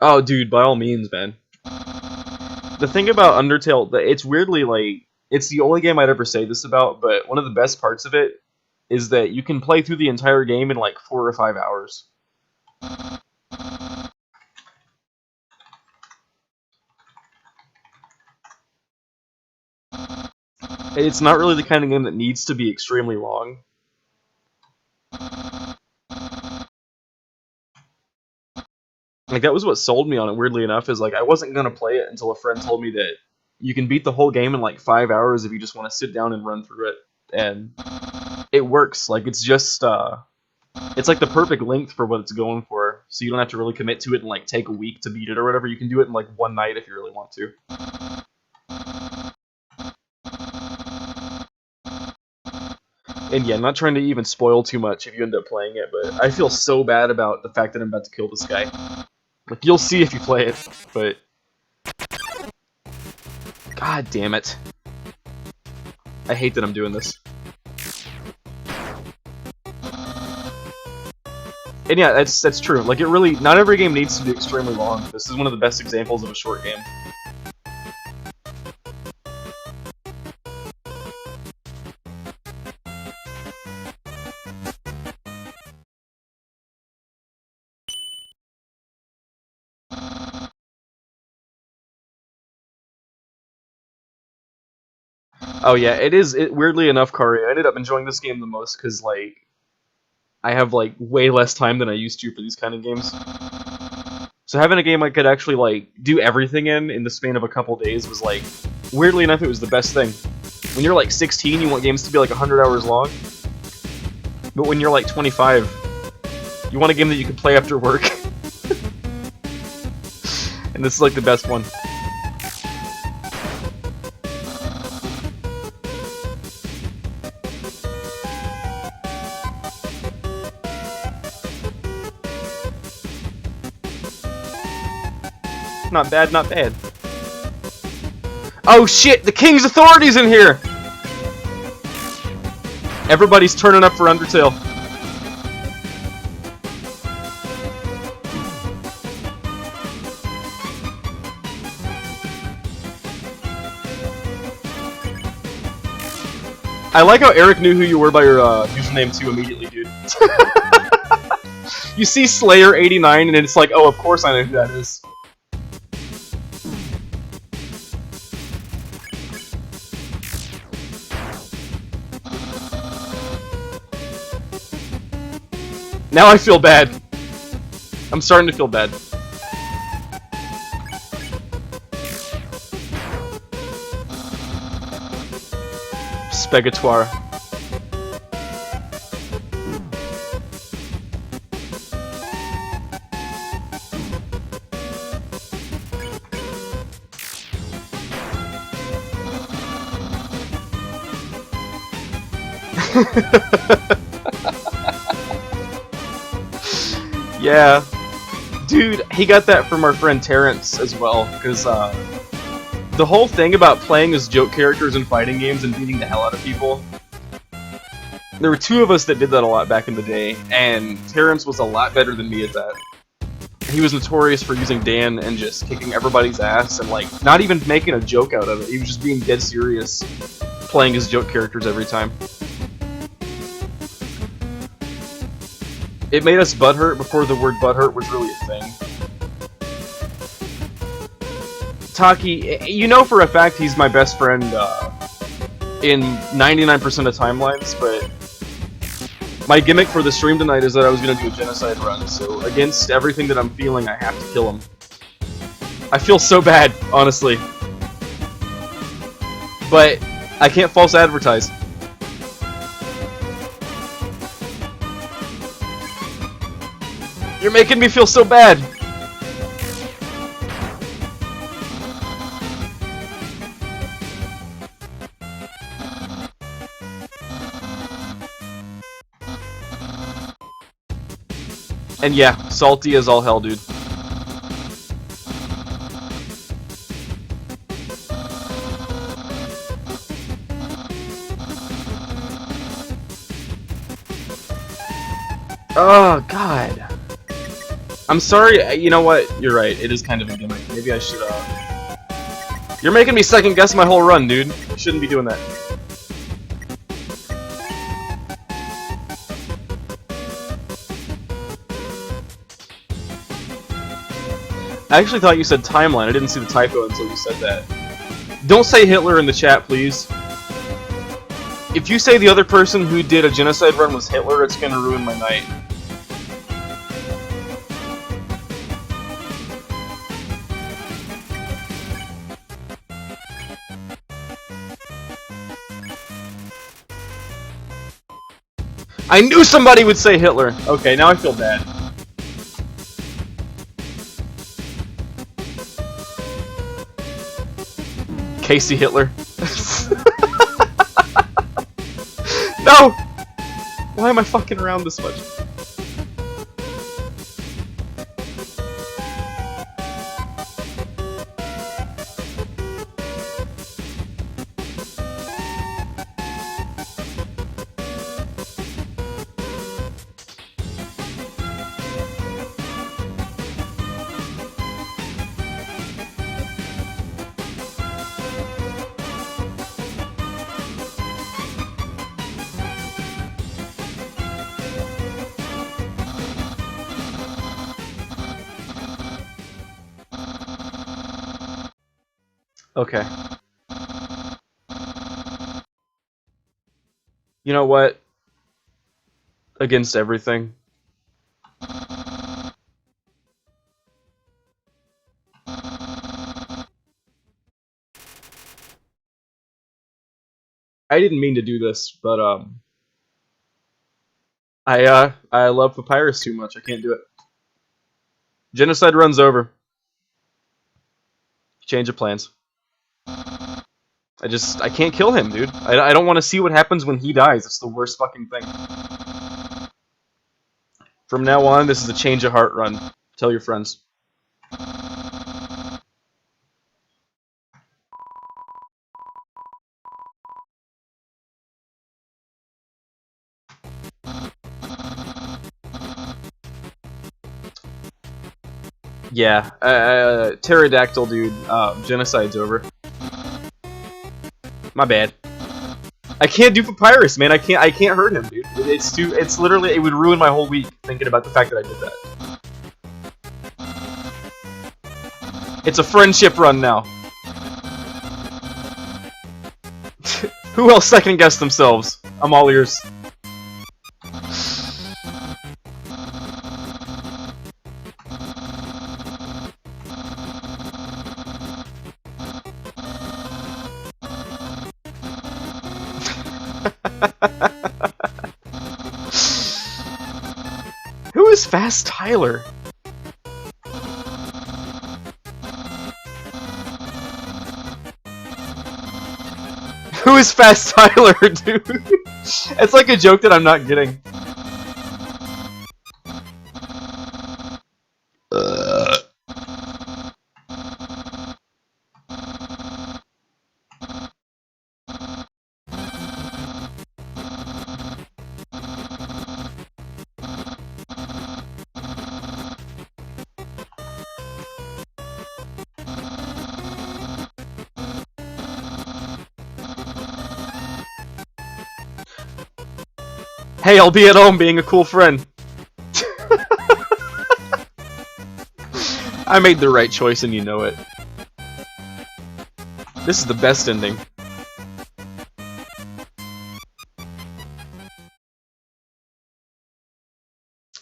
Oh, dude, by all means, man. The thing about Undertale, it's weirdly like, it's the only game I'd ever say this about, but one of the best parts of it is that you can play through the entire game in like 4 or 5 hours. It's not really the kind of game that needs to be extremely long. Like, that was what sold me on it, weirdly enough, is like, I wasn't going to play it until a friend told me that you can beat the whole game in like 5 hours if you just want to sit down and run through it. And it works. Like, it's just, it's like the perfect length for what it's going for. So you don't have to really commit to it and like take a week to beat it or whatever. You can do it in like one night if you really want to. And yeah, I'm not trying to even spoil too much if you end up playing it, but I feel so bad about the fact that I'm about to kill this guy. Like, you'll see if you play it, but... God damn it. I hate that I'm doing this. And yeah, that's true. Like, it really... Not every game needs to be extremely long. This is one of the best examples of a short game. Oh yeah, it is. Weirdly enough, Kari, I ended up enjoying this game the most because, like, I have, like, way less time than I used to for these kind of games. So having a game I could actually, like, do everything in the span of a couple days was, like, weirdly enough, it was the best thing. When you're, like, 16, you want games to be, like, 100 hours long. But when you're, like, 25, you want a game that you can play after work. And this is, like, the best one. Not bad, not bad. Oh shit, the King's Authority's in here! Everybody's turning up for Undertale. I like how Eric knew who you were by your username too immediately, dude. You see Slayer89 and it's like, oh, of course I know who that is. Now I feel bad. I'm starting to feel bad. Spegatoire. Yeah. Dude, he got that from our friend Terrence as well, because the whole thing about playing as joke characters in fighting games and beating the hell out of people, there were two of us that did that a lot back in the day, and Terrence was a lot better than me at that. He was notorious for using Dan and just kicking everybody's ass and, like, not even making a joke out of it. He was just being dead serious, playing as joke characters every time. It made us butthurt before the word butthurt was really a thing. Taki, you know for a fact he's my best friend in 99% of timelines, but my gimmick for the stream tonight is that I was going to do a genocide run, so against everything that I'm feeling, I have to kill him. I feel so bad, honestly. But I can't false advertise. You're making me feel so bad. And yeah, salty as all hell, dude. Oh, God. I'm sorry, you know what? You're right, it is kind of a gimmick. Maybe I should, You're making me second guess my whole run, dude. I shouldn't be doing that. I actually thought you said timeline. I didn't see the typo until you said that. Don't say Hitler in the chat, please. If you say the other person who did a genocide run was Hitler, it's gonna ruin my night. I knew somebody would say Hitler! Okay, now I feel bad. Casey Hitler. No! Why am I fucking around this much? Okay. You know what? Against everything. I didn't mean to do this, but I love Papyrus too much. I can't do it. Genocide runs over. Change of plans. I can't kill him, dude. I don't want to see what happens when he dies. It's the worst fucking thing. From now on, this is a change of heart run. Tell your friends. Yeah, pterodactyl dude, genocide's over. My bad. I can't do Papyrus, man. I can't hurt him, dude. It's literally, it would ruin my whole week thinking about the fact that I did that. It's a friendship run now. Who else second guessed themselves? I'm all ears. Who is Fast Tyler? Who is Fast Tyler, dude? It's like a joke that I'm not getting. Hey, I'll be at home being a cool friend. I made the right choice and you know it. This is the best ending.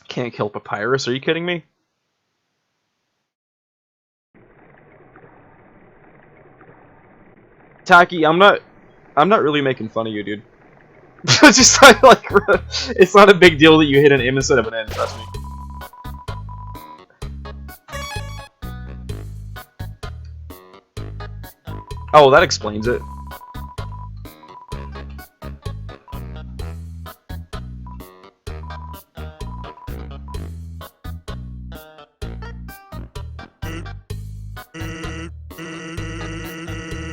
Can't kill Papyrus, are you kidding me? Taki, I'm not really making fun of you, dude. Just like, it's not a big deal that you hit an M instead of an N, trust me. Oh, well, that explains it.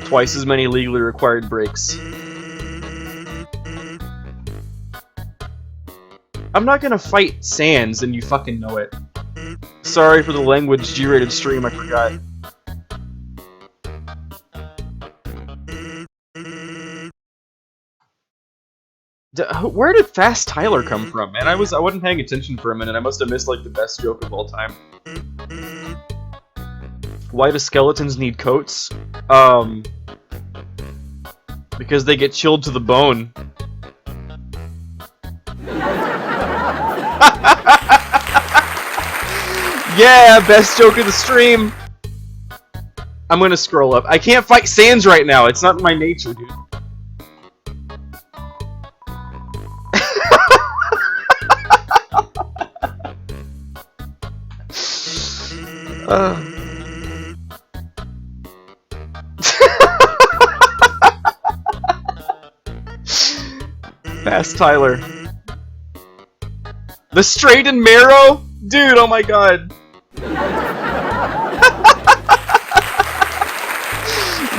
Twice as many legally required breaks. I'm not gonna fight Sans, and you fucking know it. Sorry for the language, G-rated stream, I forgot. Where did Fast Tyler come from, man? I wasn't paying attention for a minute. I must have missed like the best joke of all time. Why do skeletons need coats? Because they get chilled to the bone. Yeah, best joke of the stream. I'm gonna scroll up. I can't fight Sans right now. It's not in my nature, dude. Fast Tyler. The straight and marrow? Dude, oh my god.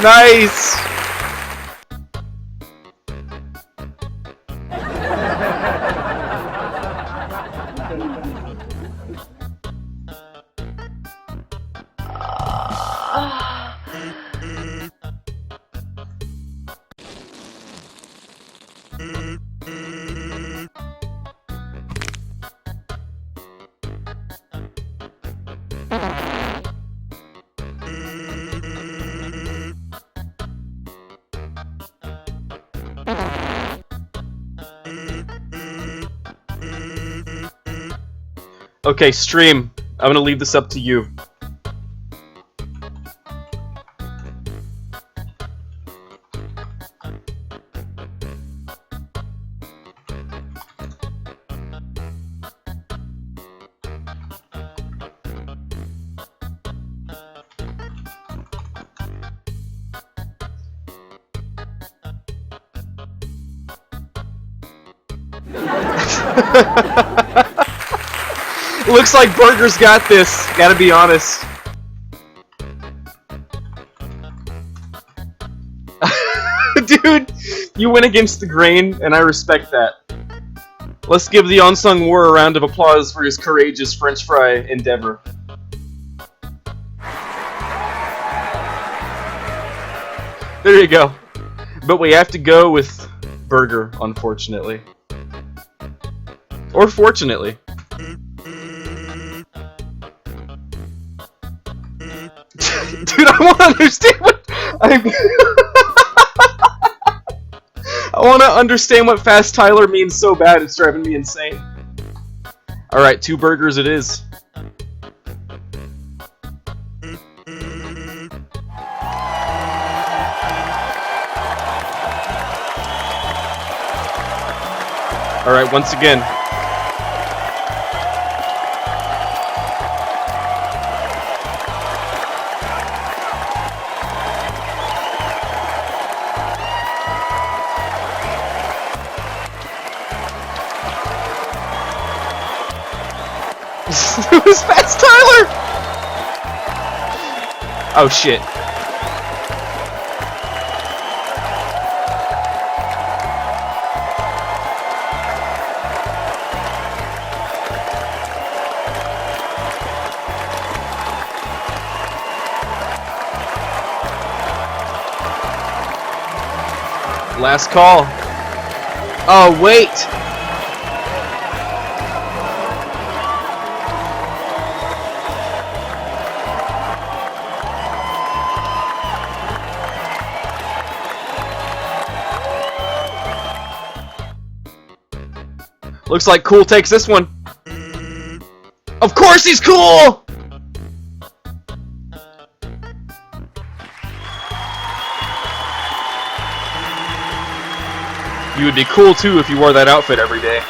Nice! Okay, stream. I'm gonna leave this up to you. Looks like Burger's got this, gotta be honest. Dude, you went against the grain, and I respect that. Let's give the Unsung War a round of applause for his courageous French fry endeavor. There you go. But we have to go with Burger, unfortunately. Or fortunately. Dude, I want to understand what I want to understand what Fast Tyler means so bad it's driving me insane. All right, 2 burgers it is. All right, once again. It was Fast Tyler! Oh shit. Last call. Oh, wait! Looks like Cool takes this one. Of course he's cool! You would be cool too if you wore that outfit every day.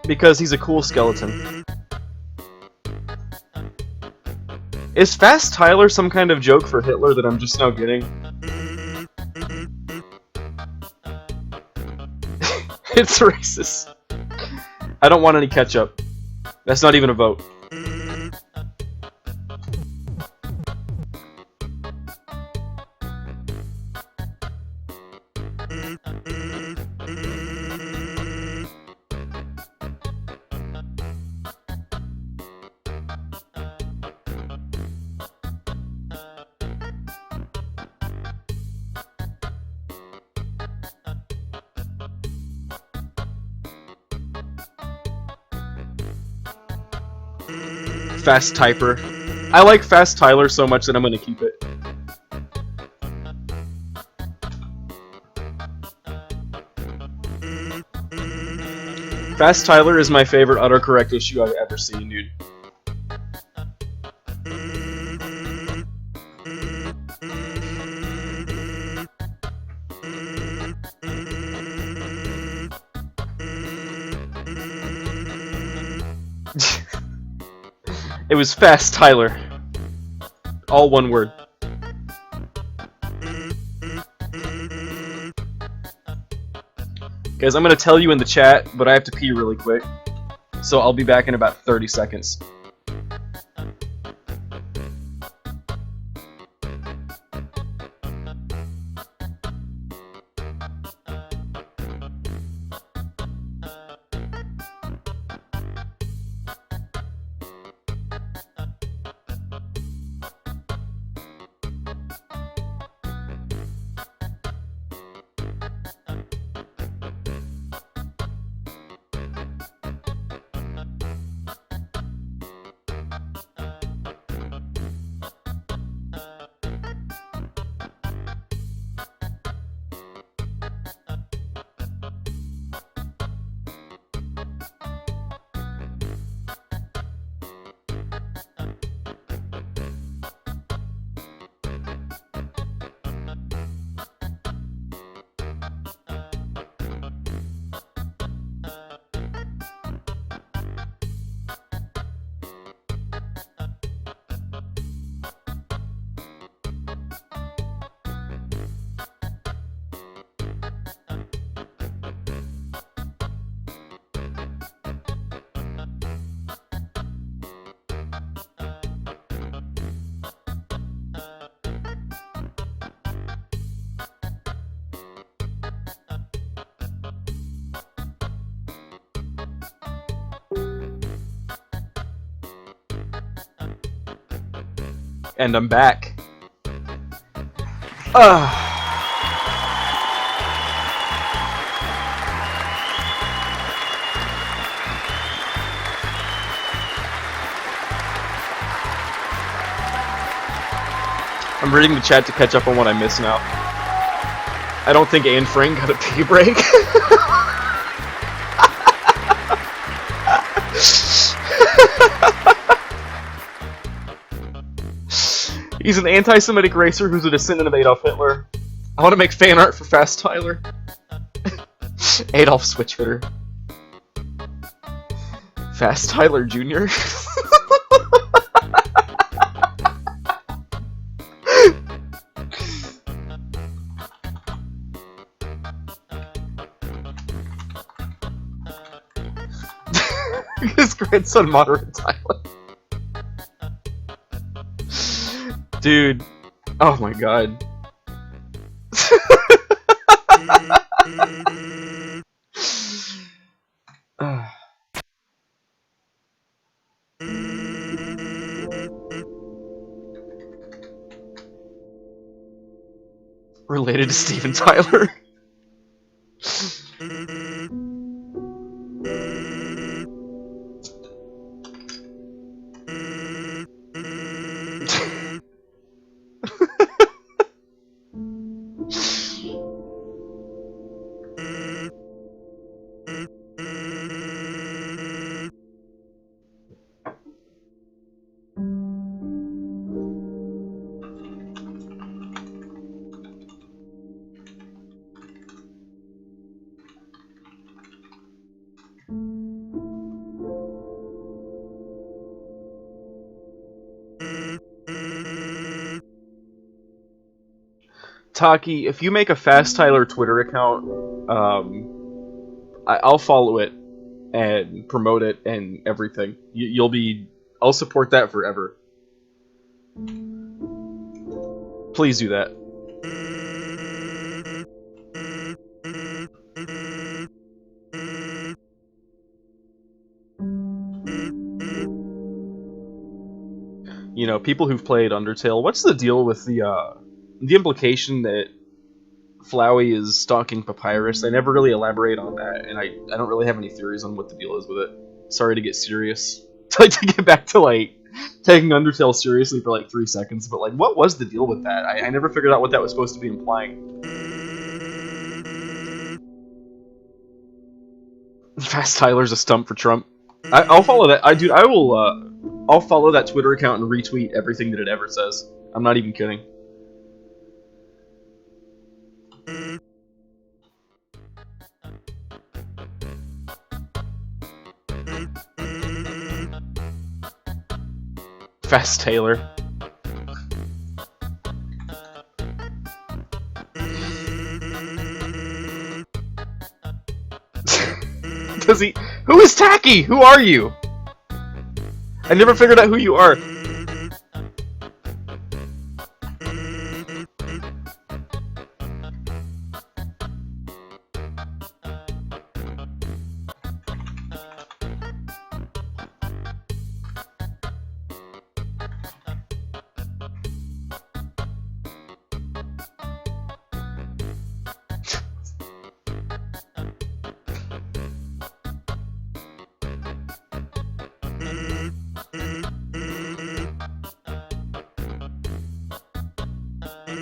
Because he's a cool skeleton. Is Fast Tyler some kind of joke for Hitler that I'm just now getting? It's racist. I don't want any ketchup. That's not even a vote. Fast Typer. I like Fast Tyler so much that I'm gonna keep it. Fast Tyler is my favorite autocorrect issue I've ever seen, dude. It was Fast Tyler. All one word. Guys, I'm gonna tell you in the chat, but I have to pee really quick. So I'll be back in about 30 seconds. And I'm back. I'm reading the chat to catch up on what I missed now. I don't think Anne Frank got a pee break. He's an anti-Semitic racer who's a descendant of Adolf Hitler. I want to make fan art for Fast Tyler. Adolf Switchhitter. Fast Tyler Jr. His grandson, Moderate Tyler. Dude. Oh my god. Related to Steven Tyler. Taki, if you make a Fast Tyler Twitter account, I'll follow it and promote it and everything. You'll be. I'll support that forever. Please do that. You know, people who've played Undertale, what's the deal with the implication that Flowey is stalking Papyrus? They never really elaborate on that, and I don't really have any theories on what the deal is with it. Sorry to get serious. To get back to, like, taking Undertale seriously for, like, 3 seconds, but, like, what was the deal with that? I never figured out what that was supposed to be implying. Fast Tyler's a stump for Trump. I'll follow that. I will, I'll follow that Twitter account and retweet everything that it ever says. I'm not even kidding. Fast Taylor. Does he? Who is Tacky? Who are you? I never figured out who you are.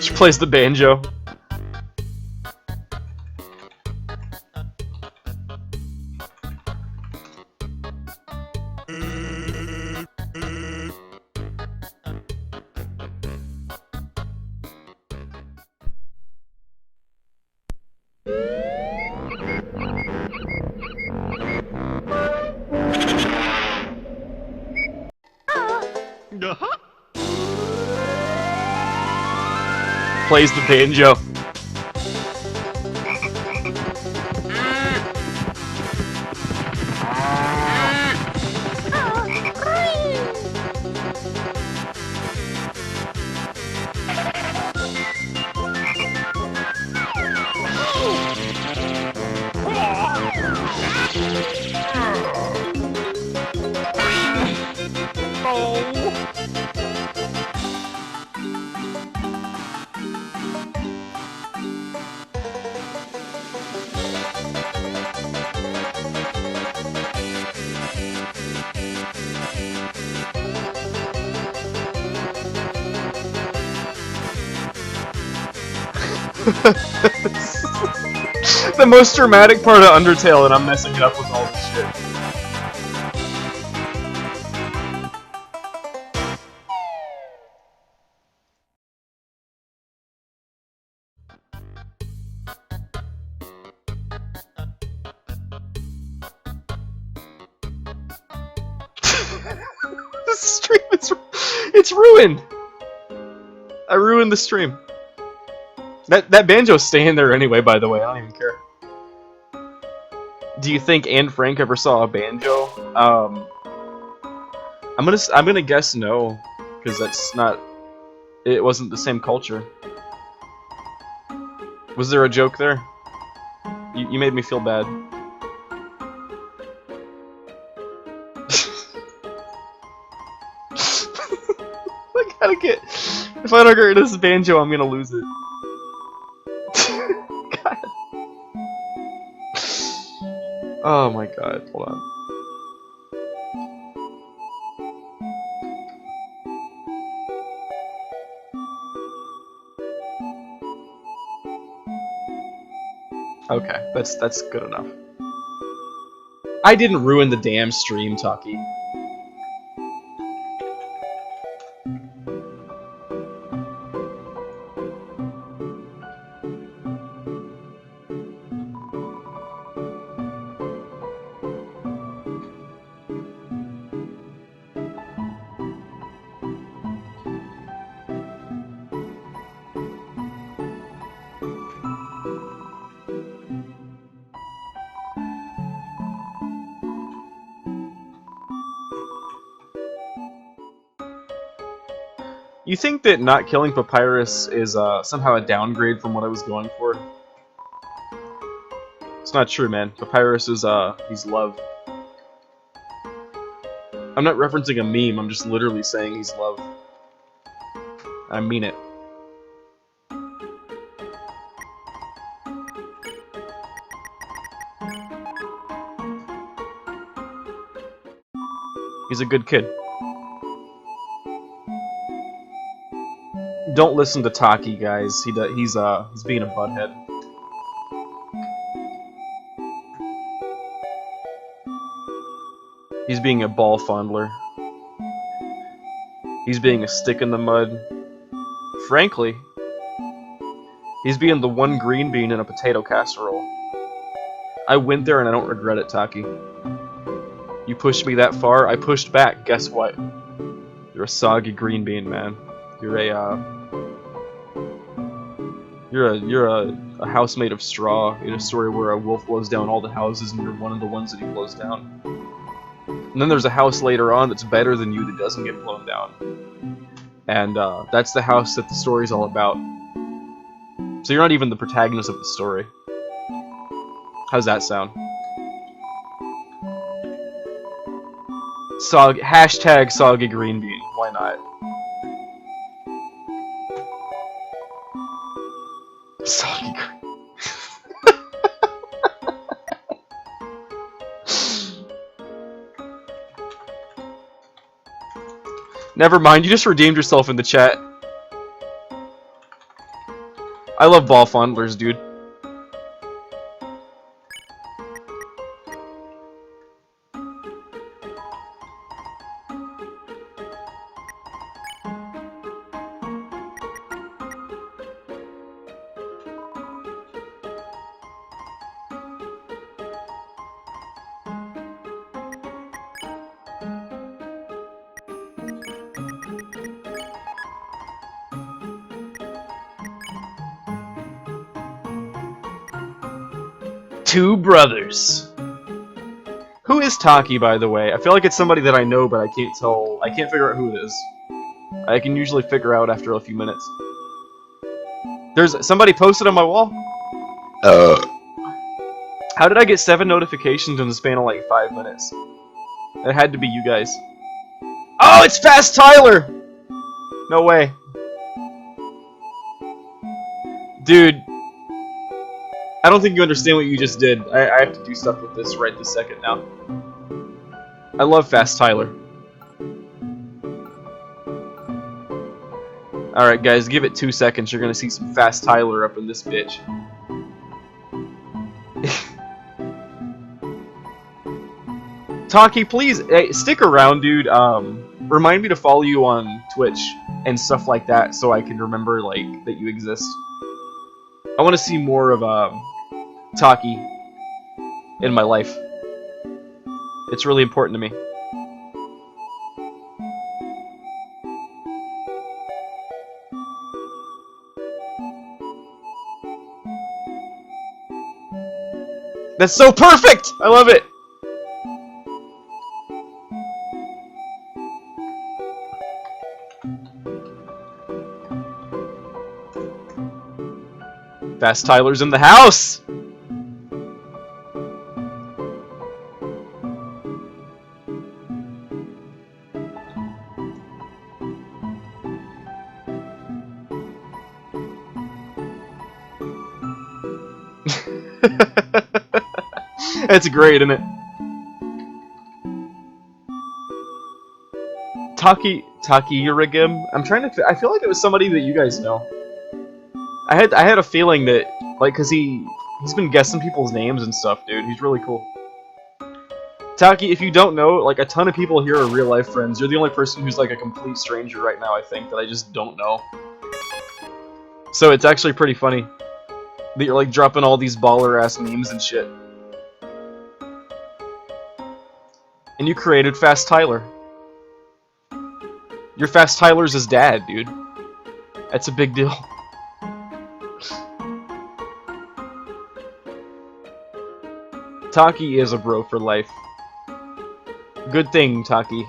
She plays the banjo. Plays the banjo. The most dramatic part of Undertale, and I'm messing it up with all this shit. This stream it's ruined. I ruined the stream. That banjo's staying there anyway, by the way, I don't even care. Do you think Anne Frank ever saw a banjo? I'm gonna guess no, because that's not. It wasn't the same culture. Was there a joke there? You made me feel bad. I gotta get. If I don't get rid of this banjo, I'm gonna lose it. Oh my god, hold on. Okay, that's good enough. I didn't ruin the damn stream, Taki. You think that not killing Papyrus is somehow a downgrade from what I was going for? It's not true, man. Papyrus is, he's love. I'm not referencing a meme, I'm just literally saying he's love. I mean it. He's a good kid. Don't listen to Taki, guys. He's being a butthead. He's being a ball fondler. He's being a stick in the mud. Frankly, he's being the one green bean in a potato casserole. I went there and I don't regret it, Taki. You pushed me that far, I pushed back. Guess what? You're a soggy green bean, man. You're a house made of straw in a story where a wolf blows down all the houses and you're one of the ones that he blows down. And then there's a house later on that's better than you that doesn't get blown down. And that's the house that the story's all about. So you're not even the protagonist of the story. How's that sound? Hashtag soggy green bean. Why not? Soggy green. Never mind, you just redeemed yourself in the chat. I love ball fondlers, dude. Two brothers. Who is Taki, by the way? I feel like it's somebody that I know, but I can't tell. I can't figure out who it is. I can usually figure out after a few minutes. There's somebody posted on my wall. How did I get 7 notifications in the span of like 5 minutes? It had to be you guys. Oh, it's Fast Tyler! No way. Dude. I don't think you understand what you just did. I have to do stuff with this right this second now. I love Fast Tyler. Alright guys, give it 2 seconds. You're gonna see some Fast Tyler up in this bitch. Taki, please, hey, stick around, dude. Remind me to follow you on Twitch and stuff like that so I can remember, like, that you exist. I want to see more of, Taki in my life. It's really important to me. That's so perfect! I love it! Fast Tyler's in the house! That's great, isn't it? Takirigim. I'm trying to. I feel like it was somebody that you guys know. I had a feeling that, like, cause he's been guessing people's names and stuff, dude. He's really cool. Taki, if you don't know, like, a ton of people here are real life friends. You're the only person who's like a complete stranger right now, I think, that I just don't know. So it's actually pretty funny that you're like dropping all these baller ass memes and shit. And you created Fast Tyler. You're Fast Tyler's his dad, dude. That's a big deal. Taki is a bro for life. Good thing, Taki.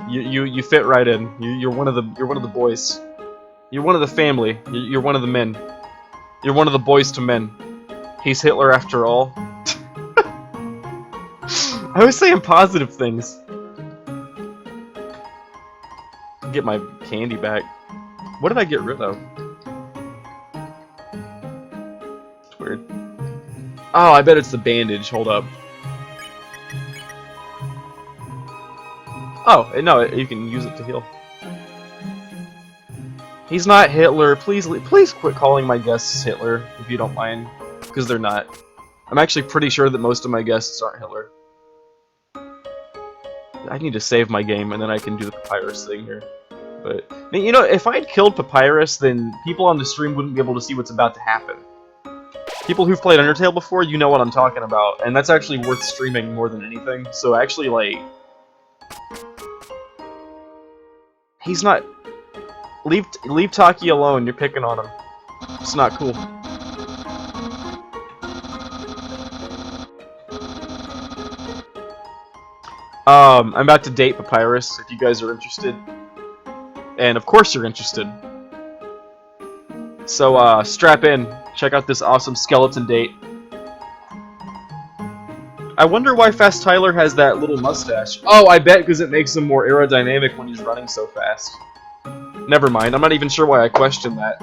You fit right in. You're one of the boys. You're one of the family. You're one of the men. You're one of the boys to men. He's Hitler after all. I was saying positive things. Get my candy back. What did I get rid of? It's weird. Oh, I bet it's the bandage. Hold up. Oh, no, you can use it to heal. He's not Hitler. Please quit calling my guests Hitler, if you don't mind. Because they're not. I'm actually pretty sure that most of my guests aren't Hitler. I need to save my game, and then I can do the Papyrus thing here. But, you know, if I had killed Papyrus, then people on the stream wouldn't be able to see what's about to happen. People who've played Undertale before, you know what I'm talking about, and that's actually worth streaming more than anything. So actually, like... He's not... Leave Taki alone, you're picking on him. It's not cool. I'm about to date Papyrus, if you guys are interested. And of course you're interested. So, strap in. Check out this awesome skeleton date. I wonder why Fast Tyler has that little mustache. Oh, I bet because it makes him more aerodynamic when he's running so fast. Never mind, I'm not even sure why I questioned that.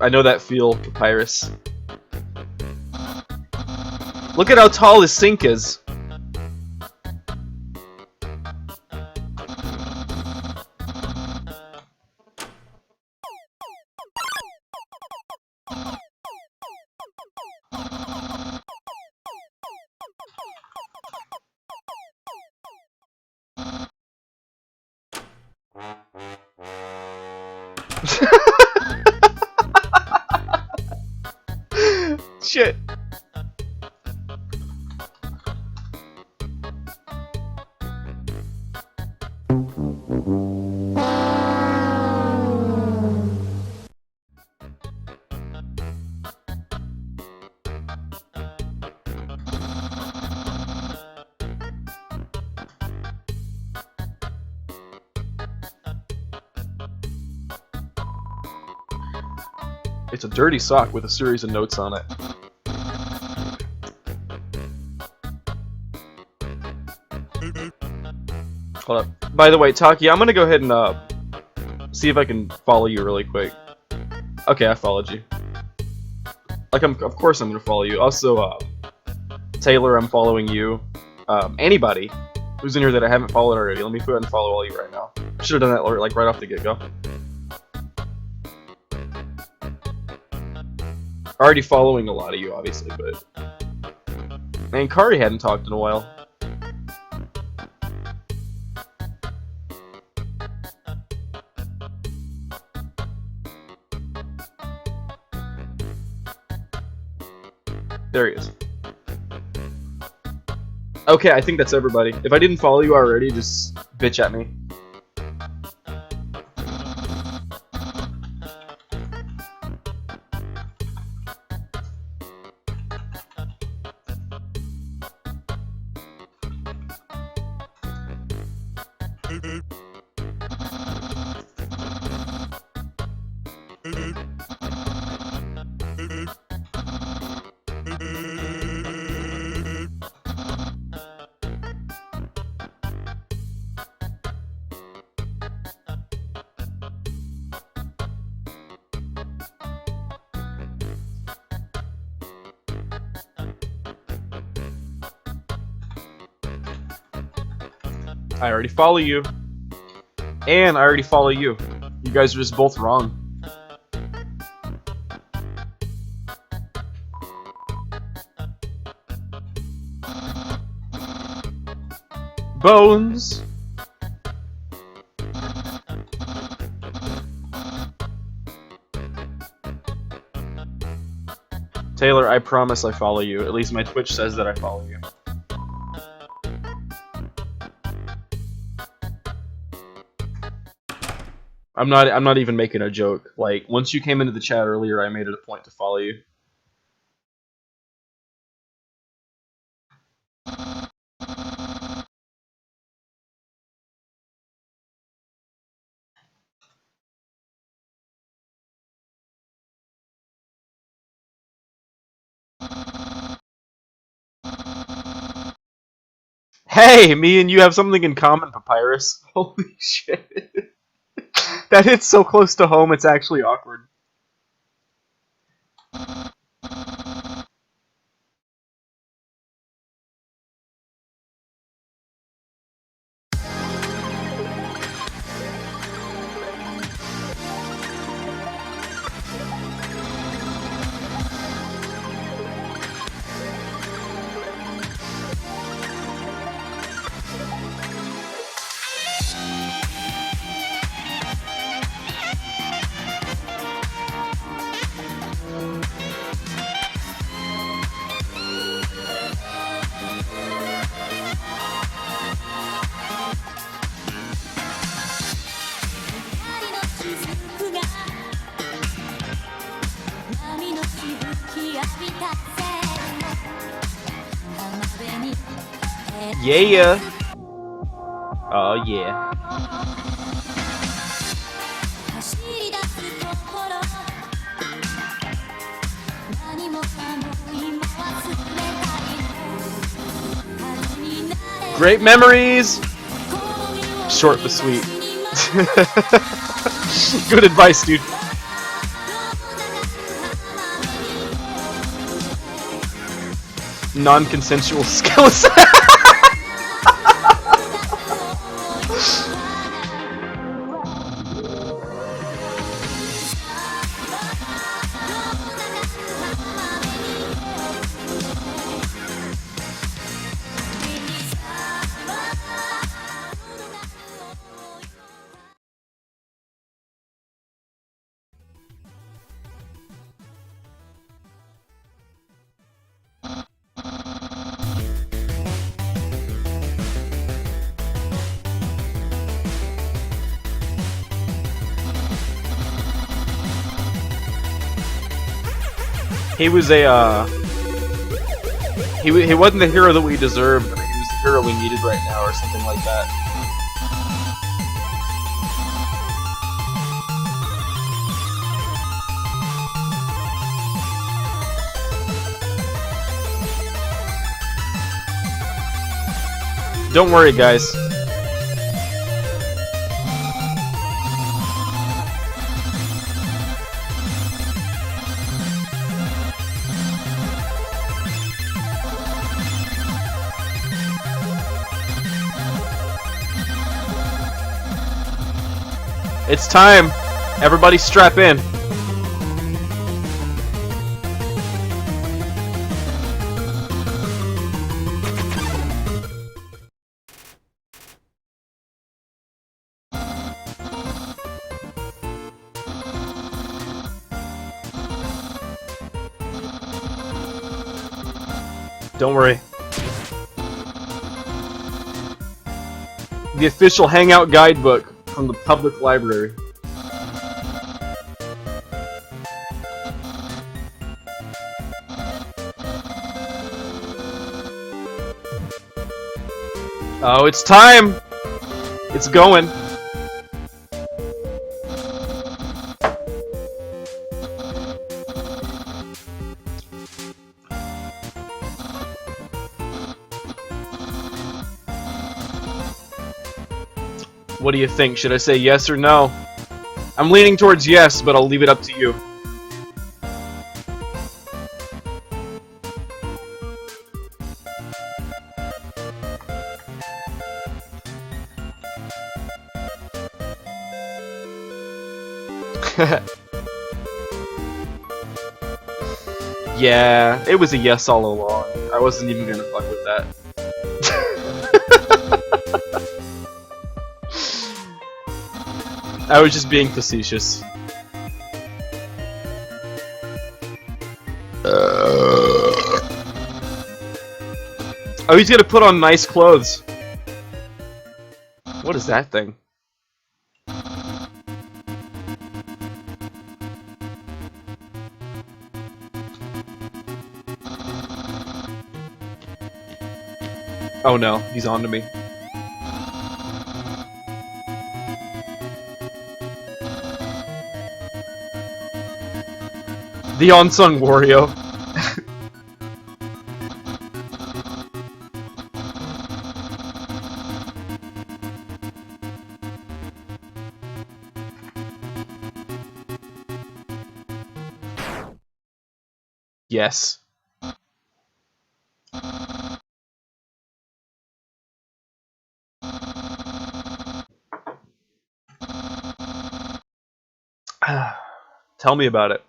I know that feel, Papyrus. Look at how tall his sink is. Shit. It's a dirty sock with a series of notes on it. Hold up. By the way, Taki, I'm gonna go ahead and see if I can follow you really quick. Okay, I followed you. Like, of course I'm gonna follow you. Also, Taylor, I'm following you. Anybody who's in here that I haven't followed already, let me go ahead and follow all you right now. Should have done that like right off the get-go. Already following a lot of you, obviously, but... Man, Kari hadn't talked in a while. There he is. Okay, I think that's everybody. If I didn't follow you already, just bitch at me. I already follow you. And I already follow you. You guys are just both wrong. Bones! Taylor, I promise I follow you. At least my Twitch says that I follow you. I'm not even making a joke. Like, once you came into the chat earlier, I made it a point to follow you. Hey, me and you have something in common, Papyrus. Holy shit. That hits so close to home, it's actually awkward. Yeah. Oh yeah. Great memories. Short but sweet. Good advice, dude. Non-consensual skills. He was a, he wasn't the hero that we deserved, but he was the hero we needed right now, or something like that. Don't worry, guys. It's time! Everybody strap in! Don't worry. The official Hangout guidebook from the public library. Oh, it's time! It's going. What do you think? Should I say yes or no? I'm leaning towards yes, but I'll leave it up to you. Yeah, it was a yes all along. I wasn't even gonna fuck with that. I was just being facetious. Oh, he's gonna put on nice clothes. What is that thing? Oh no, he's on to me. The unsung Wario. Yes. Tell me about it.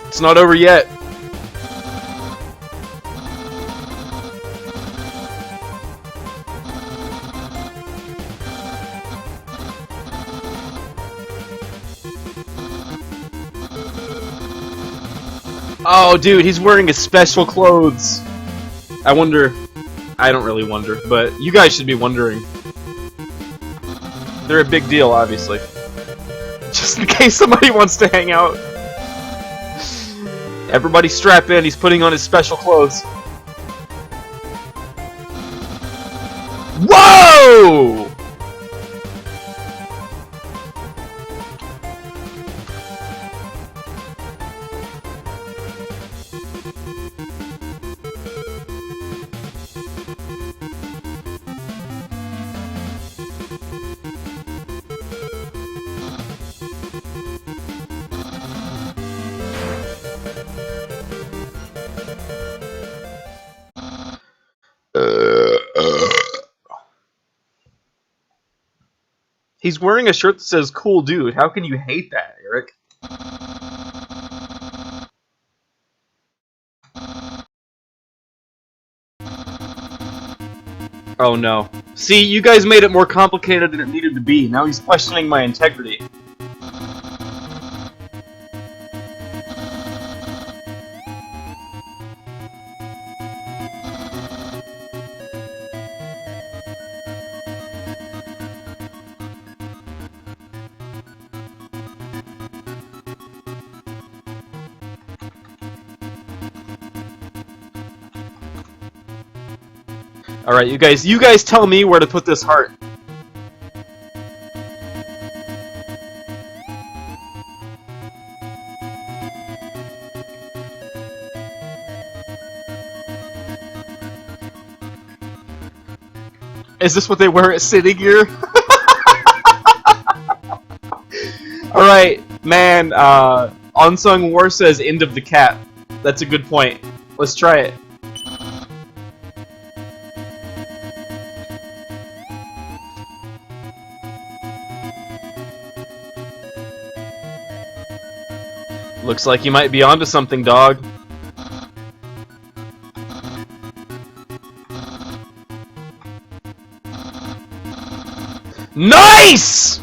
It's not over yet. Oh, dude, he's wearing his special clothes. I wonder... I don't really wonder, but you guys should be wondering. They're a big deal, obviously. Just in case somebody wants to hang out. Everybody strap in, he's putting on his special clothes. Whoa! He's wearing a shirt that says "Cool Dude." How can you hate that, Eric? Oh no. See, you guys made it more complicated than it needed to be. Now he's questioning my integrity. Alright, you guys tell me where to put this heart. Is this what they wear at City Gear? Alright, man, Unsung War says end of the cat. That's a good point. Let's try it. Looks like you might be onto something, dog. Nice!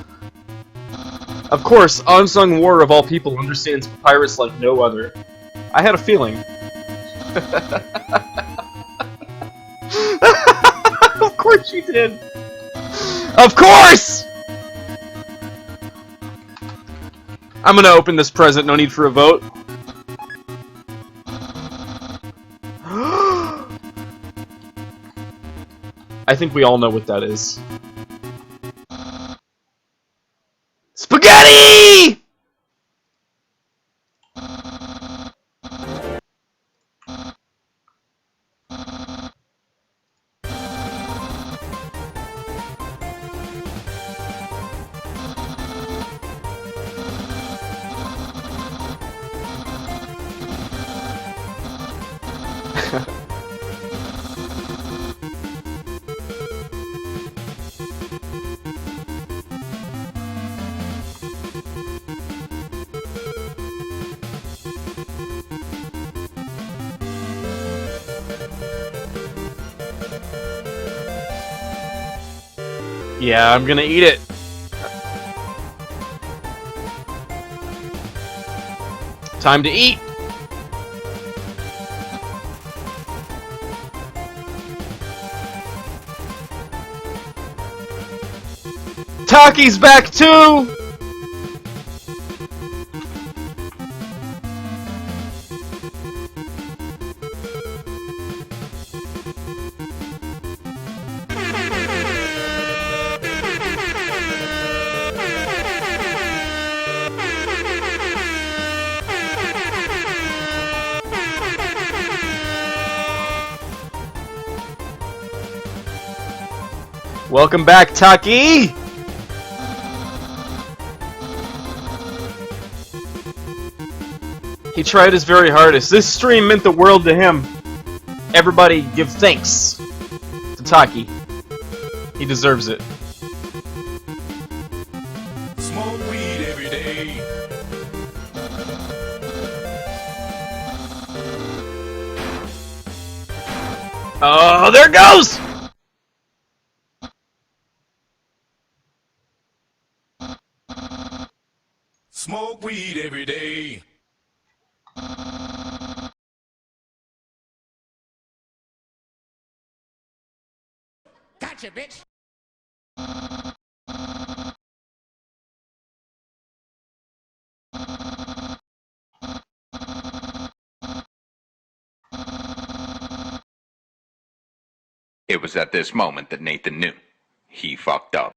Of course, Unsung War of all people understands Papyrus like no other. I had a feeling. Of course you did. Of course! I'm gonna open this present, no need for a vote. I think we all know what that is. Spaghetti! Yeah, I'm gonna eat it. Time to eat. Taki's back too! Welcome back, Taki! He tried his very hardest. This stream meant the world to him. Everybody give thanks to Taki. He deserves it. Smoke weed every day. Oh, there it goes! Smoke weed every day. Gotcha, bitch. It was at this moment that Nathan knew. He fucked up.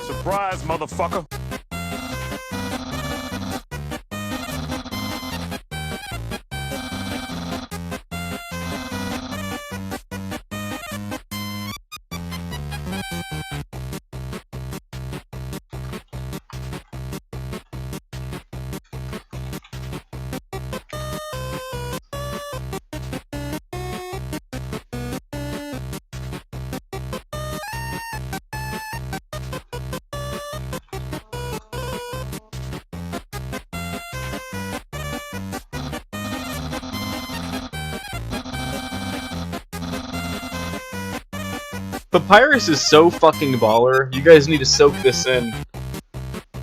Surprise, motherfucker. Papyrus is so fucking baller. You guys need to soak this in.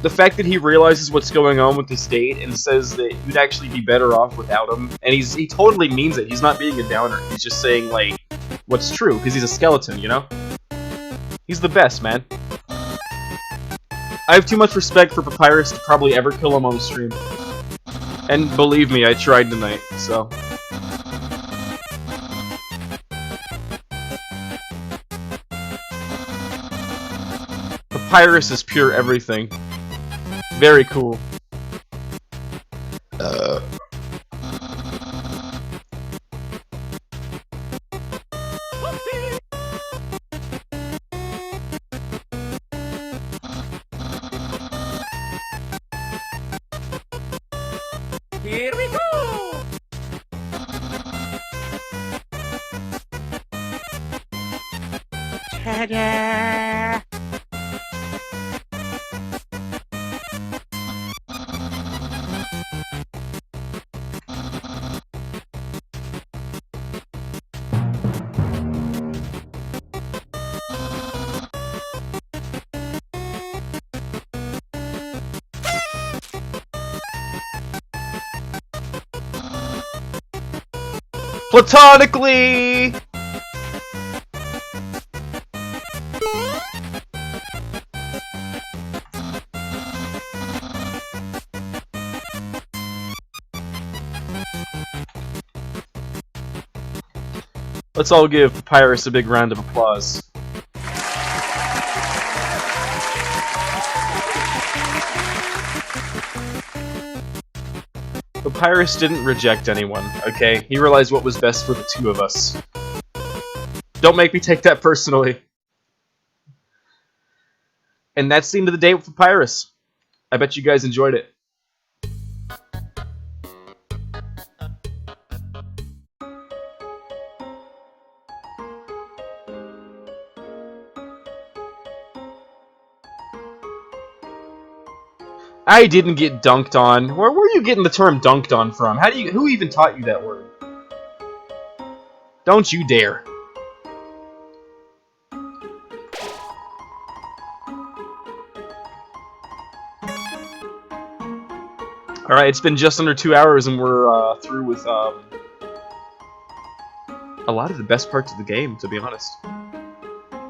The fact that he realizes what's going on with his date and says that you'd actually be better off without him, and he totally means it. He's not being a downer. He's just saying, like, what's true, because he's a skeleton, you know? He's the best, man. I have too much respect for Papyrus to probably ever kill him on the stream. And believe me, I tried tonight, so... Papyrus is pure everything. Very cool. Here we go. Ta-da! Platonically! Let's all give Papyrus a big round of applause. Papyrus didn't reject anyone, okay? He realized what was best for the two of us. Don't make me take that personally. And that's the end of the day with Papyrus. I bet you guys enjoyed it. I didn't get dunked on. Where were you getting the term dunked on from? Who even taught you that word? Don't you dare. Alright, it's been just under 2 hours and we're through with a lot of the best parts of the game, to be honest.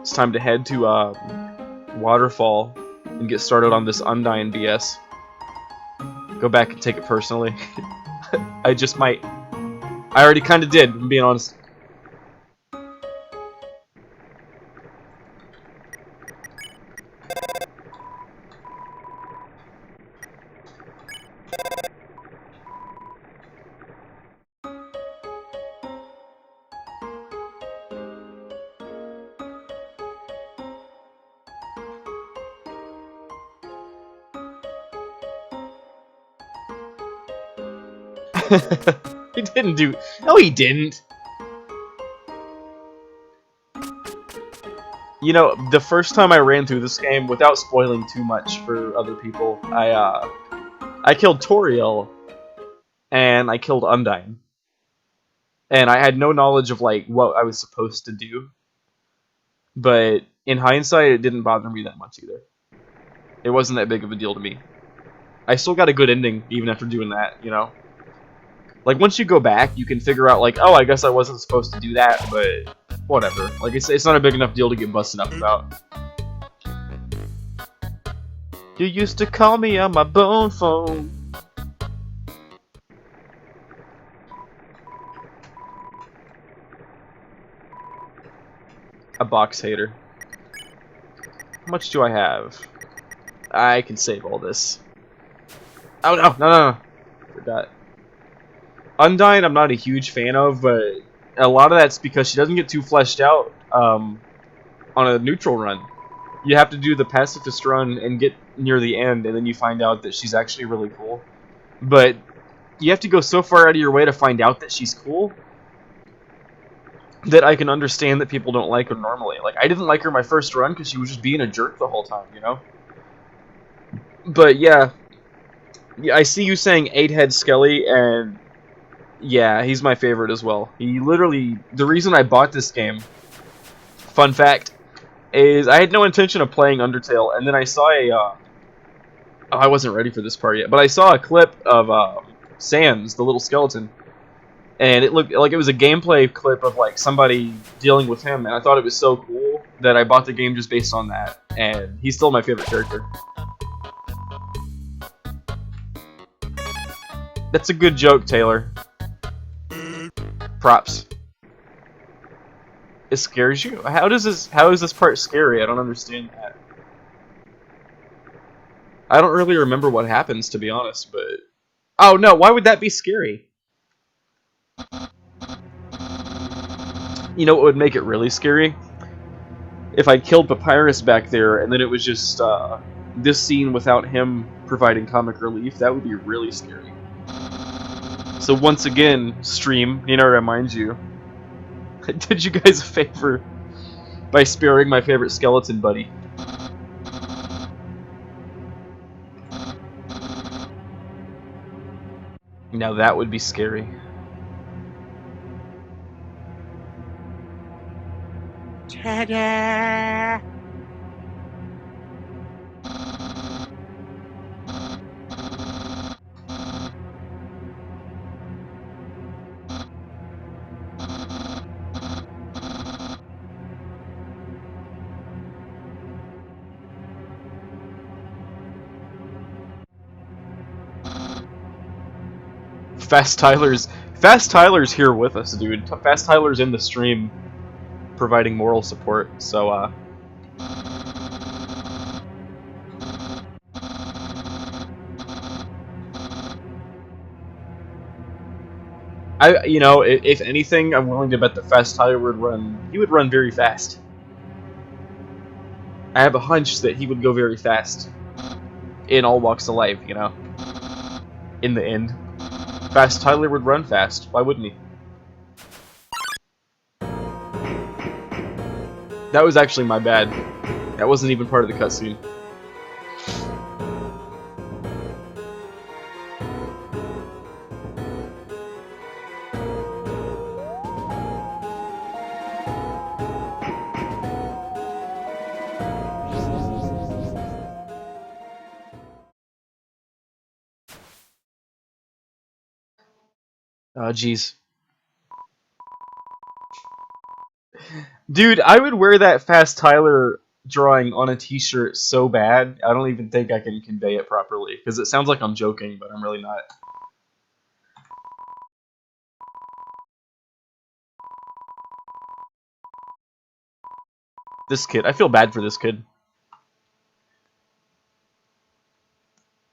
It's time to head to Waterfall and get started on this Undying BS. Go back and take it personally. I just might. I already kind of did, I'm being honest. He didn't do. No, he didn't. You know, the first time I ran through this game, without spoiling too much for other people, I killed Toriel, and I killed Undyne. And I had no knowledge of, like, what I was supposed to do. But in hindsight, it didn't bother me that much either. It wasn't that big of a deal to me. I still got a good ending, even after doing that, you know? Like, once you go back, you can figure out, like, oh, I guess I wasn't supposed to do that, but whatever. Like, it's not a big enough deal to get busted up about. You used to call me on my bone phone. A box hater. How much do I have? I can save all this. Oh, no. Forgot. Undyne I'm not a huge fan of, but a lot of that's because she doesn't get too fleshed out on a neutral run. You have to do the pacifist run and get near the end, and then you find out that she's actually really cool. But you have to go so far out of your way to find out that she's cool that I can understand that people don't like her normally. Like, I didn't like her my first run because she was just being a jerk the whole time, you know? But yeah, I see you saying 8-Head Skelly, and yeah, he's my favorite as well. He literally, the reason I bought this game, fun fact, is I had no intention of playing Undertale, and then I saw a, oh, I wasn't ready for this part yet, but I saw a clip of Sans, the little skeleton, and it looked like it was a gameplay clip of, like, somebody dealing with him, and I thought it was so cool that I bought the game just based on that, and he's still my favorite character. That's a good joke, Taylor. Props. It scares you? How is this part scary? I don't understand that. I don't really remember what happens, to be honest, but... Oh, no, why would that be scary? You know what would make it really scary? If I killed Papyrus back there, and then it was just, this scene without him providing comic relief, that would be really scary. So once again, stream, you know, remind you, I did you guys a favor by sparing my favorite skeleton buddy. Now that would be scary. Ta-da! Fast Tyler's here with us, dude. Fast Tyler's in the stream, providing moral support. So if anything, I'm willing to bet that Fast Tyler would run. He would run very fast. I have a hunch that he would go very fast in all walks of life. In the end, Fast Tyler would run fast. Why wouldn't he? That was actually my bad. That wasn't even part of the cutscene. Oh, jeez. Dude, I would wear that Fast Tyler drawing on a t-shirt so bad, I don't even think I can convey it properly. Because it sounds like I'm joking, but I'm really not. This kid, I feel bad for this kid.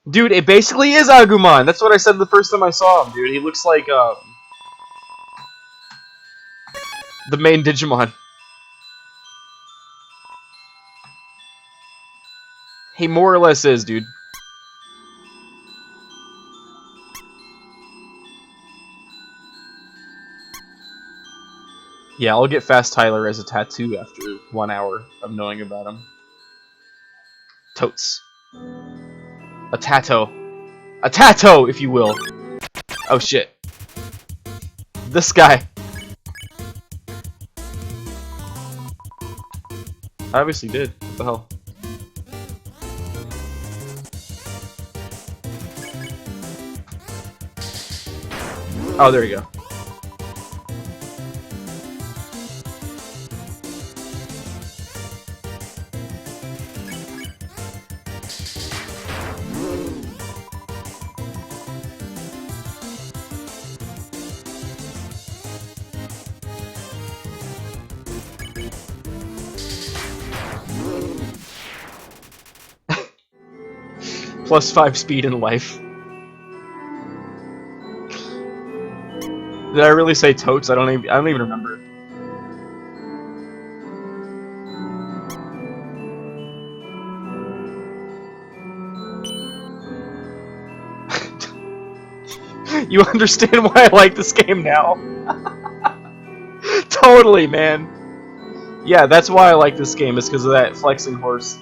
Dude, it basically is Agumon! That's what I said the first time I saw him, dude. He looks like, the main Digimon. He more or less is, dude. Yeah, I'll get Fast Tyler as a tattoo after 1 hour of knowing about him. Totes. A tatto. A tatto, if you will. Oh shit. This guy. I obviously did. What the hell? Oh, there you go. +5 speed in life. Did I really say totes? I don't even remember. You understand why I like this game now? Totally, man. Yeah, that's why I like this game, is because of that flexing horse.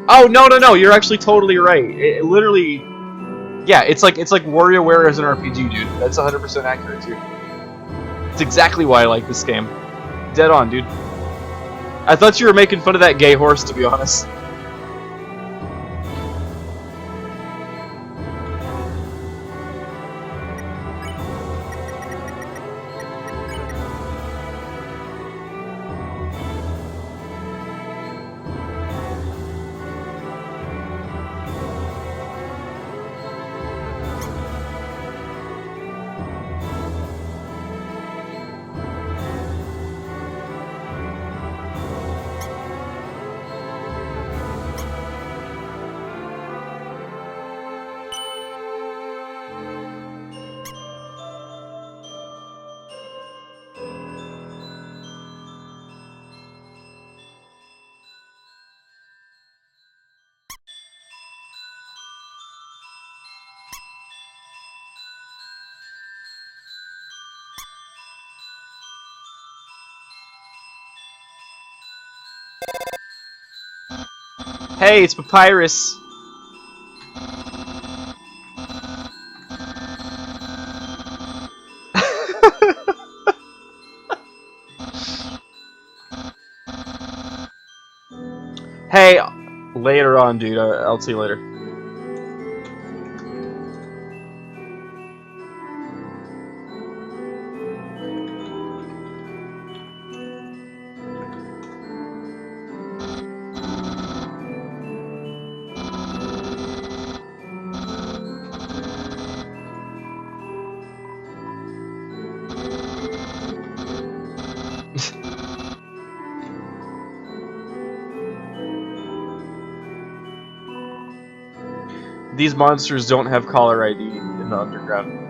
Oh, no, you're actually totally right. It literally... Yeah, it's like WarioWare as an RPG, dude. That's 100% accurate, too. It's exactly why I like this game. Dead on, dude. I thought you were making fun of that gay horse, to be honest. Hey, it's Papyrus. Hey, later on, dude. I'll see you later. These monsters don't have caller ID in the underground.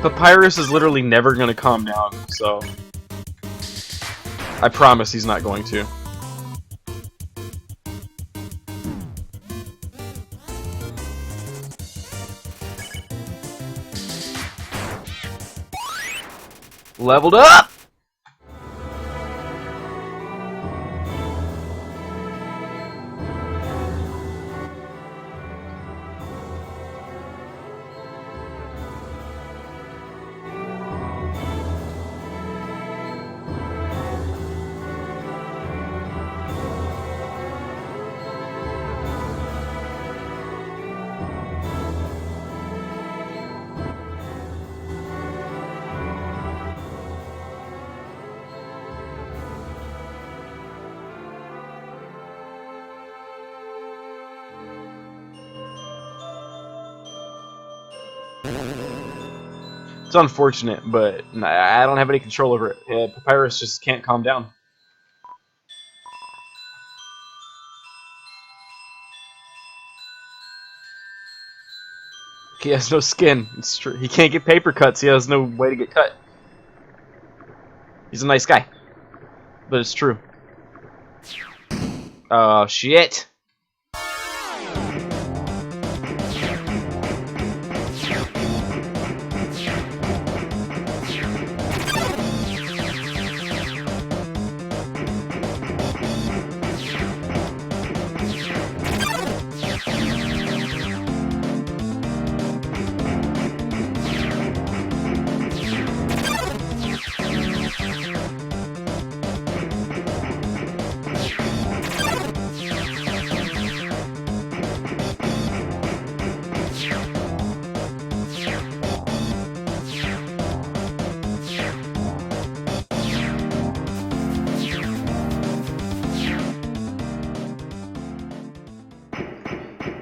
Papyrus is literally never gonna calm down, so I promise he's not going to. Leveled up! It's unfortunate, but I don't have any control over it. Yeah, Papyrus just can't calm down. He has no skin. It's true. He can't get paper cuts. He has no way to get cut. He's a nice guy. But it's true. Oh, shit.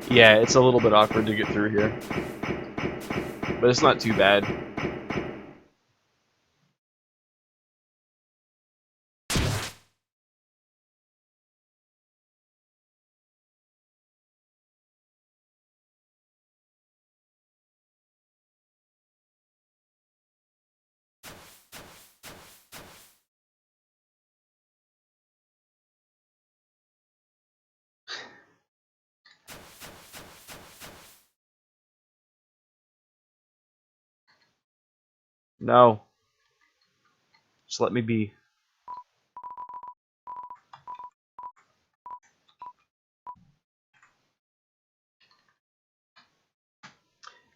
Yeah, it's a little bit awkward to get through here. But it's not too bad. No. Just let me be.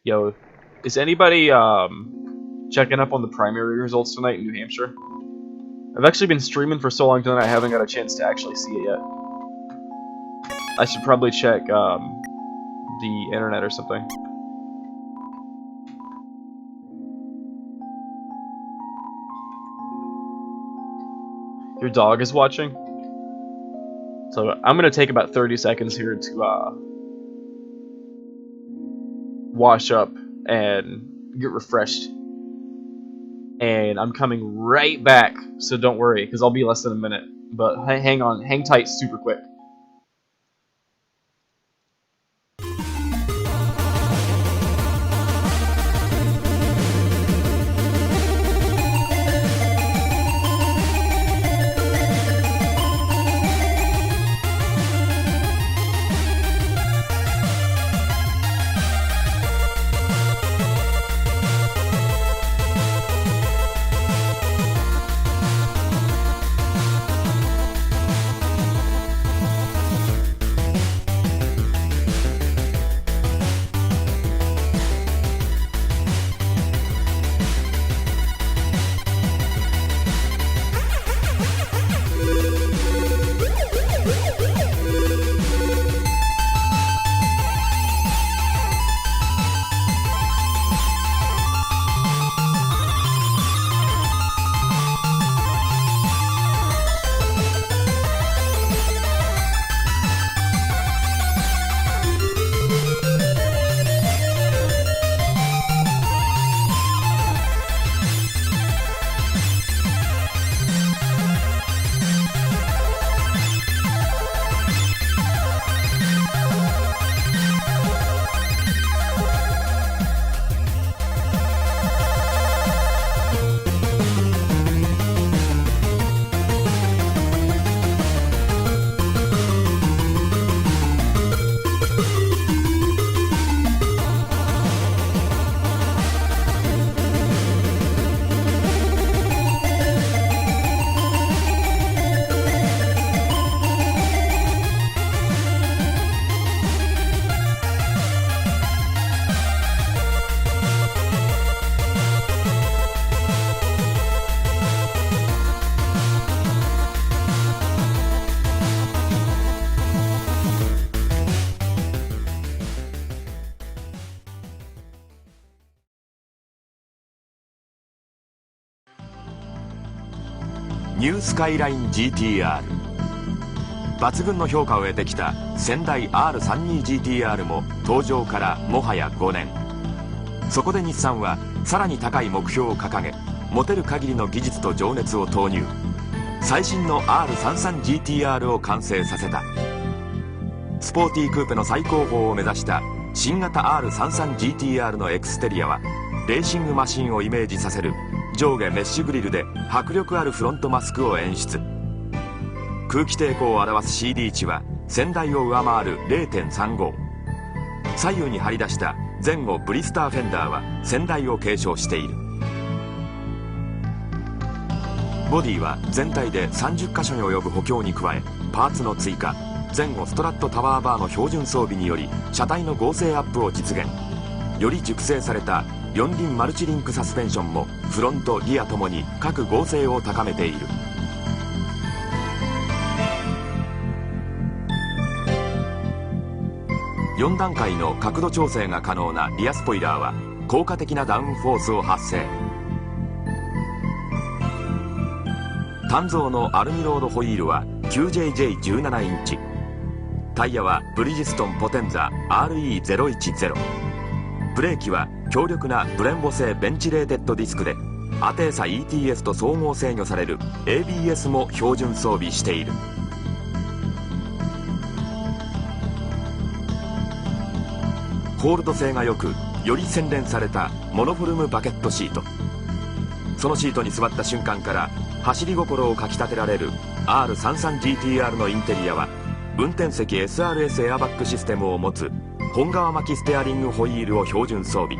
Yo, is anybody checking up on the primary results tonight in New Hampshire? I've actually been streaming for so long tonight I haven't got a chance to actually see it yet. I should probably check the internet or something. Your dog is watching? So I'm gonna take about 30 seconds here to wash up and get refreshed. And I'm coming right back, so don't worry, because I'll be less than a minute. But hang on, hang tight super quick. ニュースカイライン GTR。 抜群の評価を得てきた先代 R32GTR も登場からもはや5年。そこで日産はさらに高い目標を掲げ、持てる限りの技術と情熱を投入。最新の R33GTR を完成させた。スポーティークーペの最高峰を目指した新型 R33GTR のエクステリアは、レーシングマシンをイメージさせる上下メッシュグリルで迫力あるフロントマスクを演出。空気抵抗を表す CD 値は先代を上回る 0.35。 左右に張り出した前後ブリスターフェンダーは先代を継承している。ボディは全体で30箇所に及ぶ補強に加え、パーツの追加、前後ストラットタワーバーの標準装備により車体の剛性アップを実現。より熟成された4輪マルチリンクサスペンションもフロントリアともに各剛性を高めている。4段階の角度調整が可能なリアスポイラーは効果的なダウンフォースを発生。単造のアルミロードホイールは 9JJ17 インチ。タイヤはブリヂストンポテンザ RE010。ブレーキは強力なブレンボ製ベンチレーテッドディスクで、アテーサ ETS と総合制御される ABS も標準装備している。ホールド性が良く、より洗練されたモノフォルムバケットシート。そのシートに座った瞬間から走り心をかきたてられる R33GTR のインテリアは、運転席 SRS エアバッグシステムを持つ本革巻きステアリングホイールを標準装備。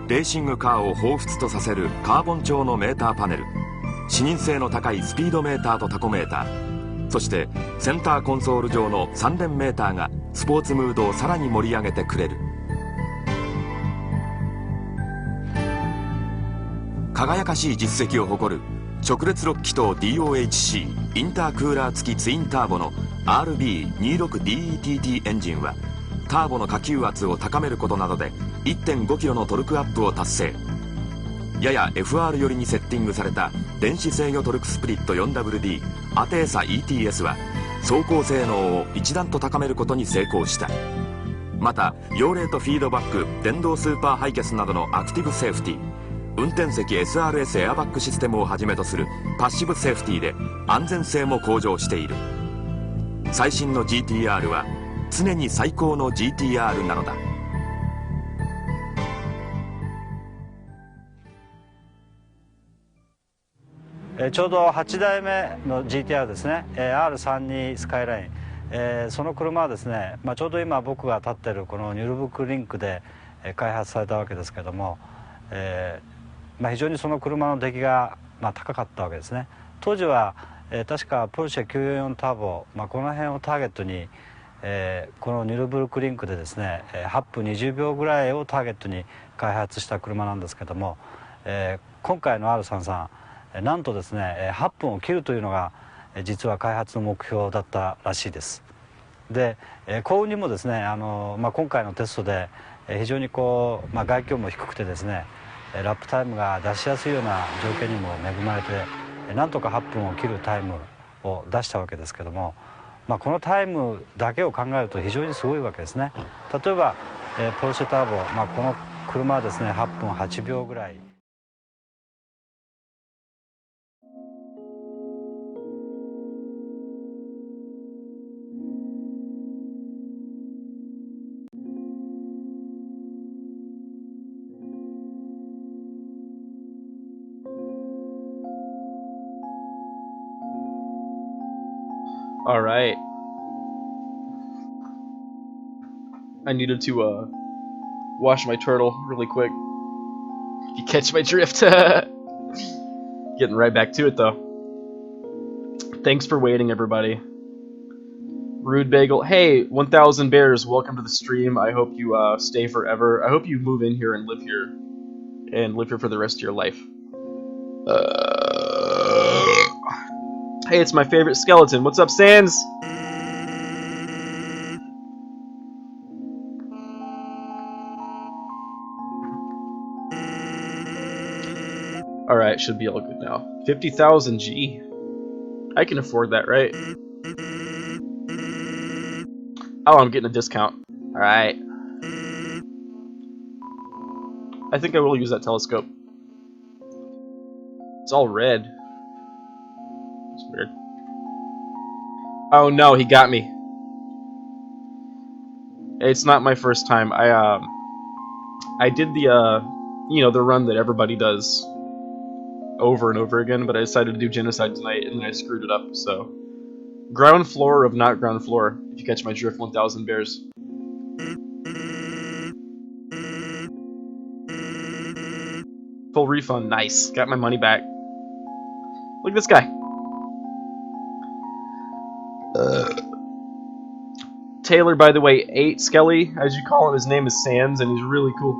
レーシングカーを彷彿とさせるカーボン調のメーターパネル、視認性の高いスピードメーターとタコメーター、そしてセンターコンソール上の3連メーターがスポーツムードをさらに盛り上げてくれる。輝かしい実績を誇る直列6気筒 DOHC インタークーラー付きツインターボの RB26DETT エンジンは、ターボの下給圧を高めることなどで 1.5 キロのトルクアップを達成。やや FR 寄りにセッティングされた電子制御トルクスプリット 4WD アテーサ ETS は走行性能を一段と高めることに成功した。また揚レートフィードバック電動スーパーハイキャスなどのアクティブセーフティー、運転席 SRS エアバッグシステムをはじめとするパッシブセーフティーで安全性も向上している。最新の GTR は常に最高の GTR なのだ。ちょうど8代目の GTR ですね、R32 スカイライン、その車はですね、ちょうど今僕が立ってるこのニュルブクリンクで開発されたわけですけども、非常にその車の出来が高かったわけですね。当時は確かポルシェ944ターボ、この辺をターゲットに、このニュルブルクリンクでですね8分20秒ぐらいをターゲットに開発した車なんですけども、今回の R33なんとですね8分を切るというのが実は開発の目標だったらしいです。で幸運にもですね今回のテストで非常に外気温も低くてですねラップタイムが出しやすいような条件にも恵まれて、なんとか8分を切るタイムを出したわけですけども、このタイムだけを考えると非常にすごいわけですね。例えばポルシェターボ、この車はですね8分8秒ぐらい。All right. I needed to wash my turtle really quick. If you catch my drift. Getting right back to it though. Thanks for waiting, everybody. Rude Bagel. Hey, 1000 Bears, welcome to the stream. I hope you stay forever. I hope you move in here and live here. And live here for the rest of your life. Hey, it's my favorite skeleton. What's up, Sans? Alright, should be all good now. 50,000 G. I can afford that, right? Oh, I'm getting a discount. Alright. I think I will use that telescope. It's all red. It's weird. Oh no, he got me. It's not my first time. I did the you know, the run that everybody does over and over again, but I decided to do Genocide tonight and then I screwed it up, so ground floor of not ground floor, if you catch my drift. 1000 bears. Full refund, nice. Got my money back. Look at this guy. Taylor, by the way, 8 Skelly, as you call him, his name is Sands, and he's really cool.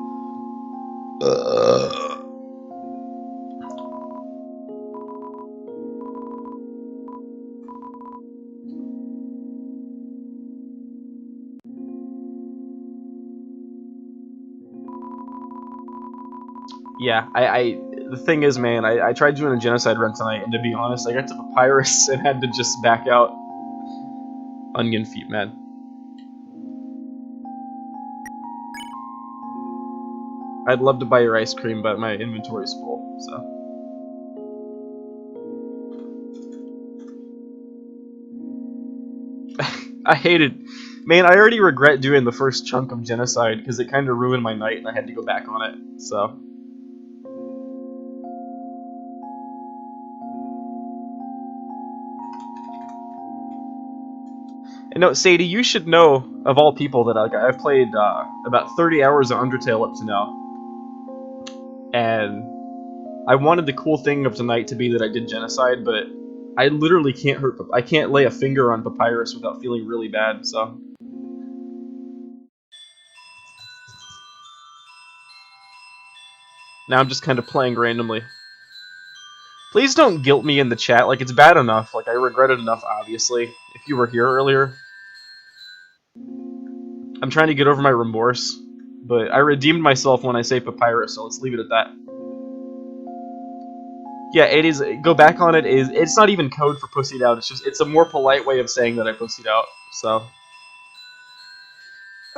Yeah, the thing is, man, I tried doing a Genocide run tonight, and to be honest, I got to Papyrus and had to just back out. Onion feet, man. I'd love to buy your ice cream, but my inventory's full, so. I hate it. Man, I already regret doing the first chunk of Genocide, because it kind of ruined my night, and I had to go back on it, so. And no, Sadie, you should know, of all people, that I've played about 30 hours of Undertale up to now. And I wanted the cool thing of tonight to be that I did Genocide, but I literally I can't lay a finger on Papyrus without feeling really bad, so. Now I'm just kind of playing randomly. Please don't guilt me in the chat, like, it's bad enough, like, I regret it enough, obviously, if you were here earlier. I'm trying to get over my remorse, but I redeemed myself when I say Papyrus, so let's leave it at that. Yeah, it is, go back on it, it's not even code for pussied out, it's a more polite way of saying that I pussied out, so.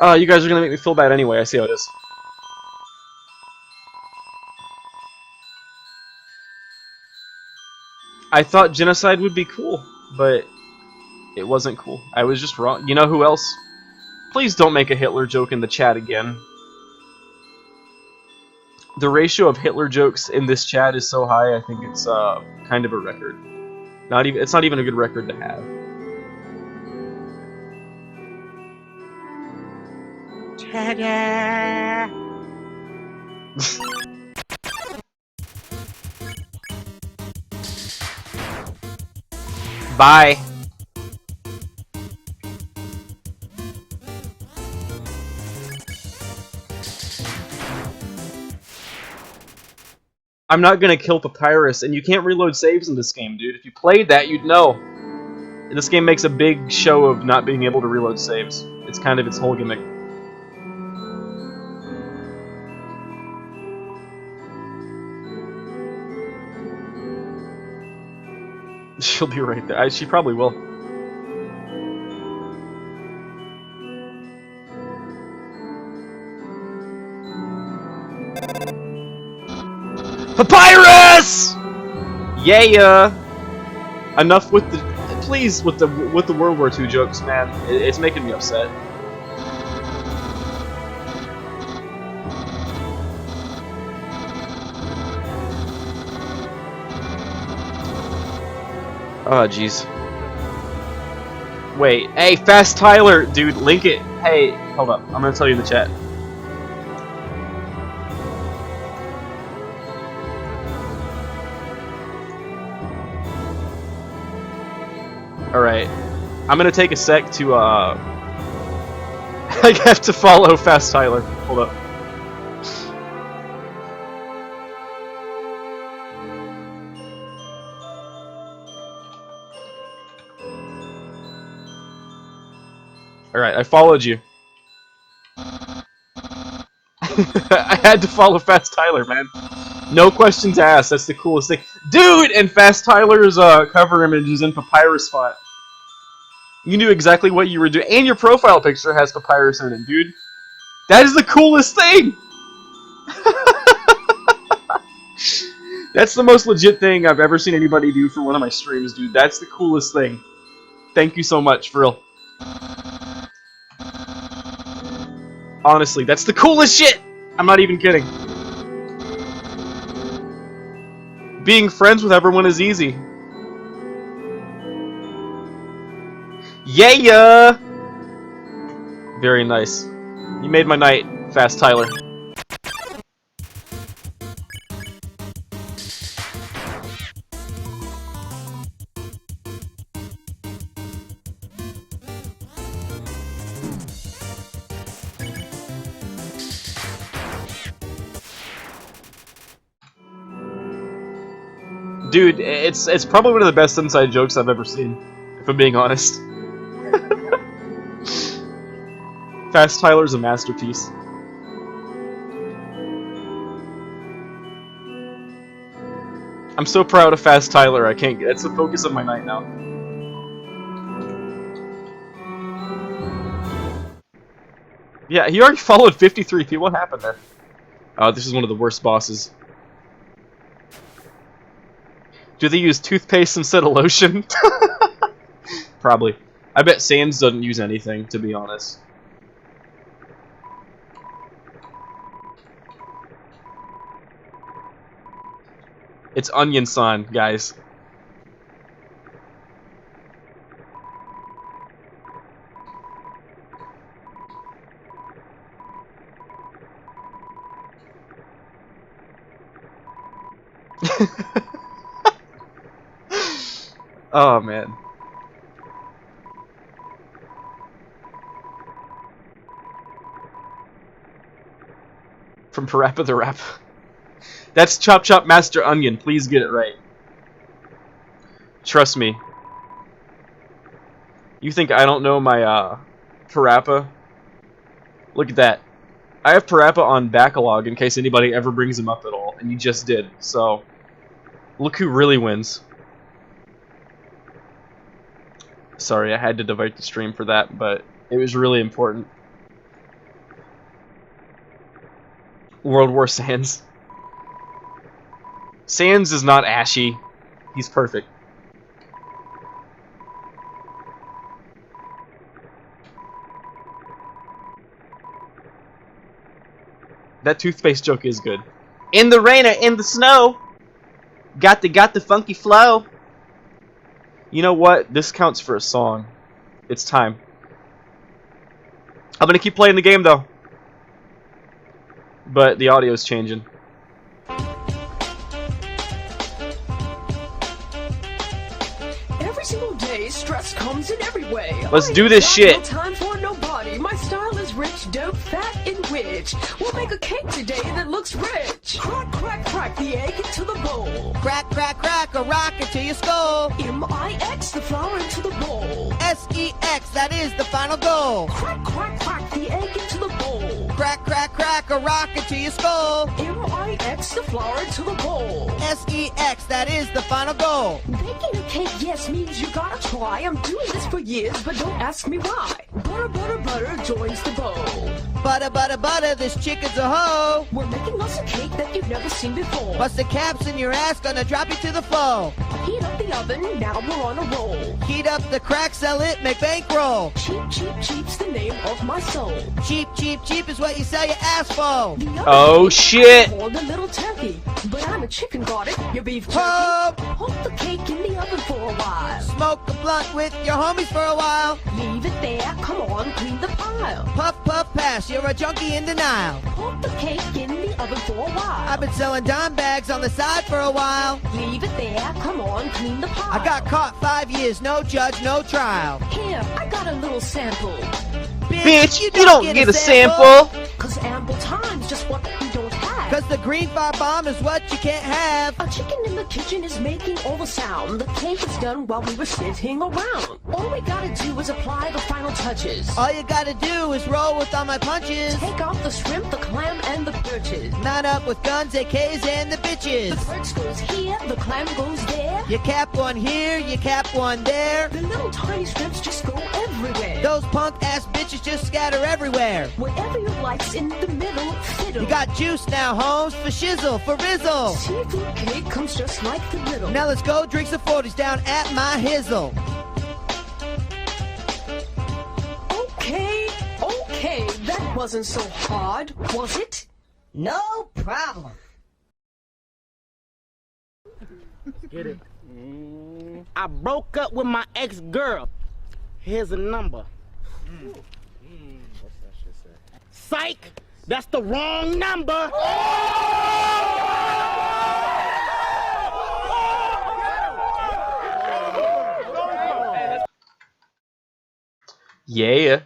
You guys are gonna make me feel bad anyway, I see how it is. I thought Genocide would be cool, but it wasn't cool. I was just wrong. You know who else? Please don't make a Hitler joke in the chat again. The ratio of Hitler jokes in this chat is so high, I think it's kind of a record. It's not even a good record to have. Ta-da! Bye. I'm not gonna kill Papyrus, and you can't reload saves in this game, dude. If you played that, you'd know. This game makes a big show of not being able to reload saves. It's kind of its whole gimmick. She'll be right there. She probably will. Papyrus! Yeah. Enough with the, please, with the World War II jokes, man. It's making me upset. Oh, jeez. Wait, hey, Fast Tyler, dude, link it. Hey, hold up, I'm gonna tell you in the chat. Alright, I'm gonna take a sec to, I have to follow Fast Tyler. Hold up. Alright, I followed you. I had to follow Fast Tyler, man. No questions asked. That's the coolest thing, dude. And Fast Tyler's cover image is in papyrus font. You knew exactly what you were doing, and your profile picture has papyrus in it, dude. That is the coolest thing. That's the most legit thing I've ever seen anybody do for one of my streams, dude. That's the coolest thing. Thank you so much, for real. Honestly, that's the coolest shit! I'm not even kidding. Being friends with everyone is easy. Yeah! Very nice. You made my night, Fast Tyler. Dude, it's probably one of the best inside jokes I've ever seen, if I'm being honest. Fast Tyler's a masterpiece. I'm so proud of Fast Tyler, I can't get it's the focus of my night now. Yeah, he already followed 53 people. What happened there? Oh, this is one of the worst bosses. Do they use toothpaste instead of lotion? Probably. I bet Sans doesn't use anything, to be honest. It's Onion San, guys. Oh, man. From Parappa the Rap. That's Chop Chop Master Onion. Please get it right. Trust me. You think I don't know my Parappa? Look at that. I have Parappa on backlog in case anybody ever brings him up at all, and you just did. So, look who really wins. Sorry, I had to divert the stream for that, but it was really important. World War Sans. Sans is not ashy. He's perfect. That toothpaste joke is good. In the rain or in the snow. Got the funky flow. You know what? This counts for a song. It's time. I'm gonna keep playing the game though. But the audio's changing. Every single day, stress comes in every way. Let's do this shit. No time for nobody. My style is rich, dope, fat, and rich. We'll make a cake today that looks rich. Crack, crack, crack the egg into the bowl. Crack, crack, crack a rock into your skull. M-I-X, the flour into the bowl. S-E-X, that is the final goal. Crack, crack, crack the egg into the bowl. Crack, crack, crack a rock into your skull. M-I-X, the flour into the bowl. S-E-X, that is the final goal. Baking a cake, yes, means you gotta try. I'm doing this for years, but don't ask me why. Butter, butter, butter joins the bowl. Butter, butter, butter, this chicken's a hoe. We're making us a cake that you've never seen before. Bust the caps in your ass, gonna drop you to the floor. Heat up the oven, now we're on a roll. Heat up the crack, sell it, make bankroll. Cheap, cheap, cheap's the name of my soul. Cheap, cheap, cheap is what you sell your ass for. The other Oh cake shit! I called a little turkey, but I'm a chicken, got it? Your beef turkey. Ho! Hold the cake in the oven for a while. Smoke a blunt with your homies for a while. Leave it there, come on, clean the pile. Puff, puff, pass, you're a junkie in denial. Hold the cake in the oven for a while. I've been selling dime bags on the side for a while. Leave it there, come on, clean the pile. I got caught 5 years, no judge, no trial. Here, I got a little sample. Bitch, you don't get a sample! Cause ample time's just what we don't have. Cause the green fire bomb is what you can't have. A chicken in the kitchen is making all the sound. The cake is done while we were sitting around. All we gotta do is apply the final touches. All you gotta do is roll with all my punches. Take off the shrimp, the clam, and the perches. Mount up with guns, AKs, and the bitches. The perch goes here, the clam goes there. You cap one here, you cap one there. The little tiny strips just go everywhere. Those punk ass bitches just scatter everywhere. Wherever your light's in the middle, fiddle. You got juice now, Holmes, for shizzle, for rizzle. Seafood cake comes just like the riddle. Now let's go drink some 40s down at my hizzle. Okay, that wasn't so hard, was it? No problem. Get it. I broke up with my ex-girl. Here's a number. What's that shit say? Psych! That's the wrong number! Yeah.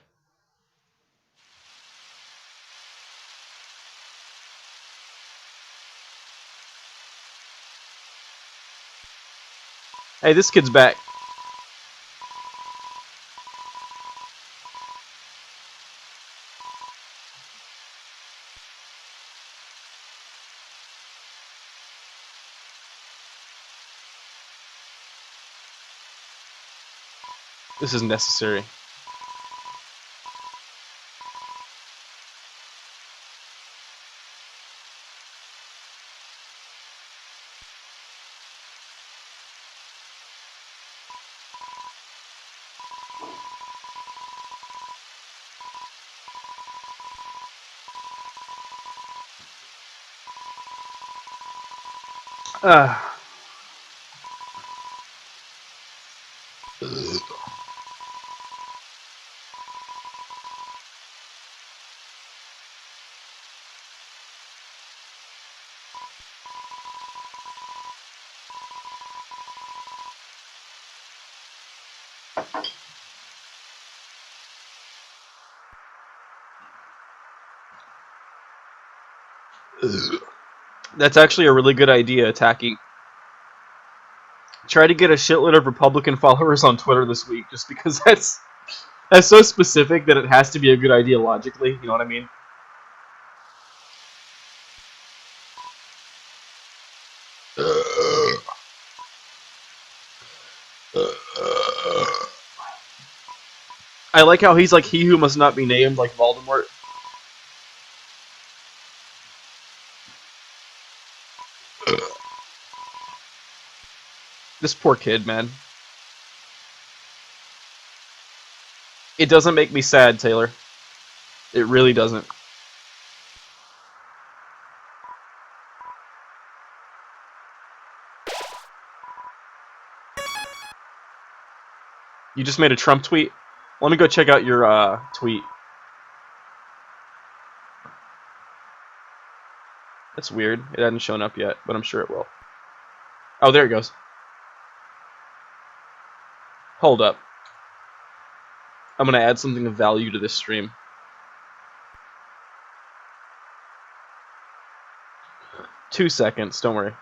Hey, this kid's back. This is necessary. That's actually a really good idea, Tacky. Try to get a shitload of Republican followers on Twitter this week, just because that's so specific that it has to be a good idea logically, you know what I mean? I like how he's like, he who must not be named, like Voldemort. This poor kid, man. It doesn't make me sad, Taylor. It really doesn't. You just made a Trump tweet? Let me go check out your tweet. That's weird. It hasn't shown up yet, but I'm sure it will. Oh, there it goes. Hold up. I'm gonna add something of value to this stream. Two seconds, don't worry.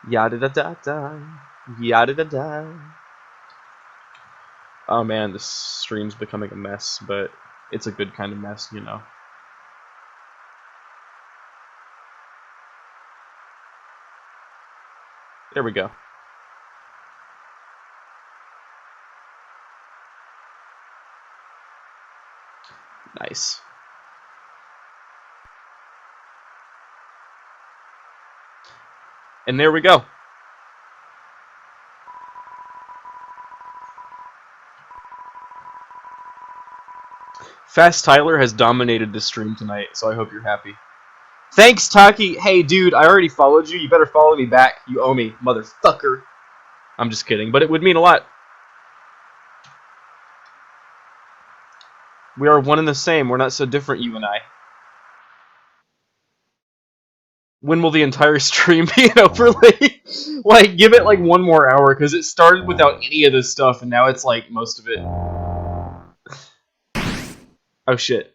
Yada da da da. Yada da da. Oh man, this stream's becoming a mess, but it's a good kind of mess, you know. There we go. Nice. And there we go. Fast Tyler has dominated this stream tonight, so I hope you're happy. Thanks, Taki. Hey, dude, I already followed you. You better follow me back. You owe me, motherfucker. I'm just kidding, but it would mean a lot. We are one and the same. We're not so different, you and I. When will the entire stream be an overlay? Like, give it like one more hour, because it started without any of this stuff, and now it's like most of it. Oh shit.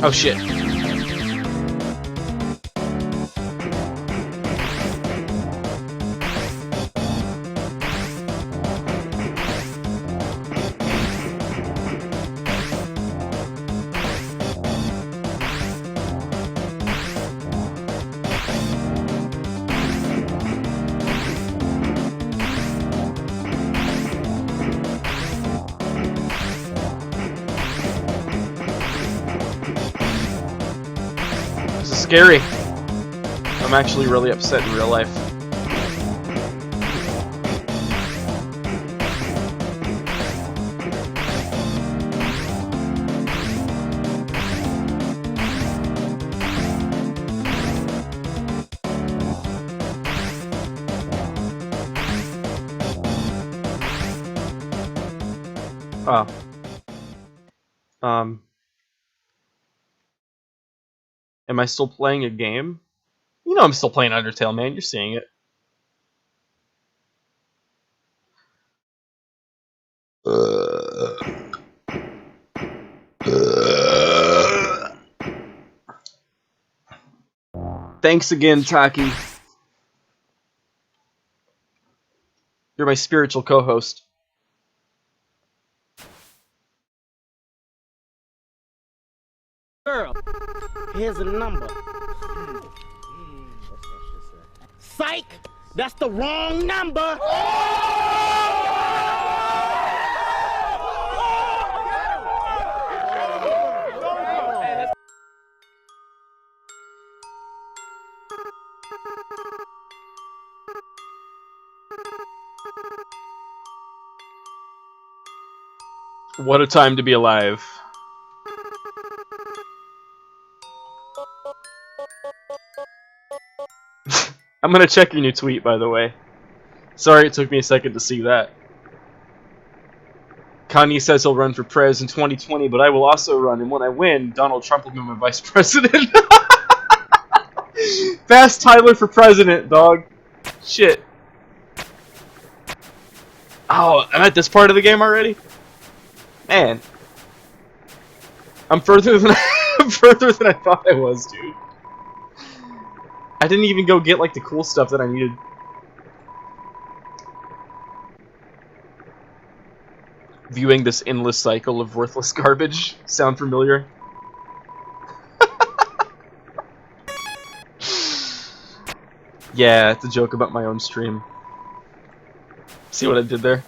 Oh shit. This is scary. I'm actually really upset in real life. Oh. Am I still playing a game? You know I'm still playing Undertale, man. You're seeing it. Thanks again, Taki. You're my spiritual co-host. Girl, here's a number. Psych! That's the wrong number! What a time to be alive. I'm gonna check your new tweet, by the way. Sorry it took me a second to see that. Kanye says he'll run for prez in 2020, but I will also run, and when I win, Donald Trump will be my vice president. Fast Tyler for president, dog. Shit. Oh, I'm at this part of the game already? Man. I'm further than I'm further than I thought I was, dude. I didn't even go get like the cool stuff that I needed. Viewing this endless cycle of worthless garbage. Sound familiar? Yeah, it's a joke about my own stream. See what I did there?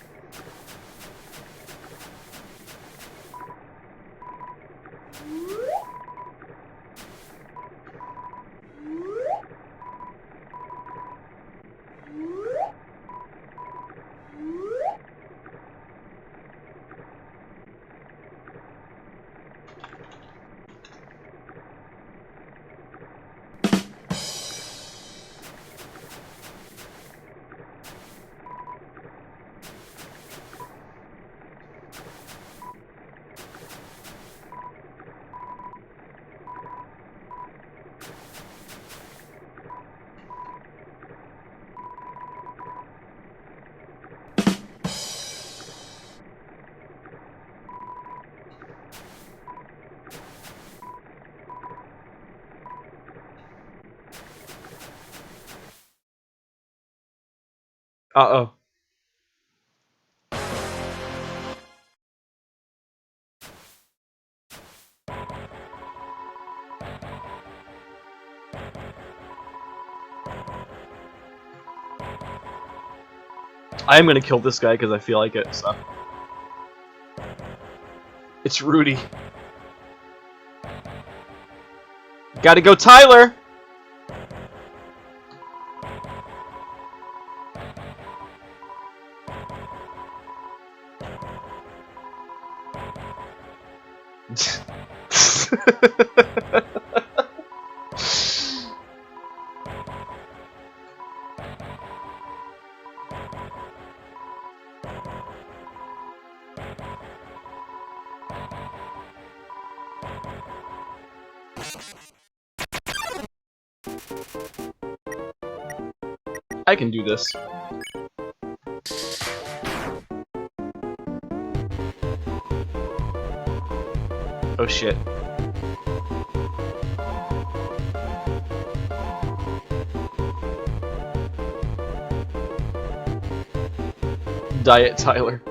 Uh-oh. I am gonna kill this guy because I feel like it, so. It's Rudy. Gotta go, Tyler! I can do this. Oh shit. Diet Tyler.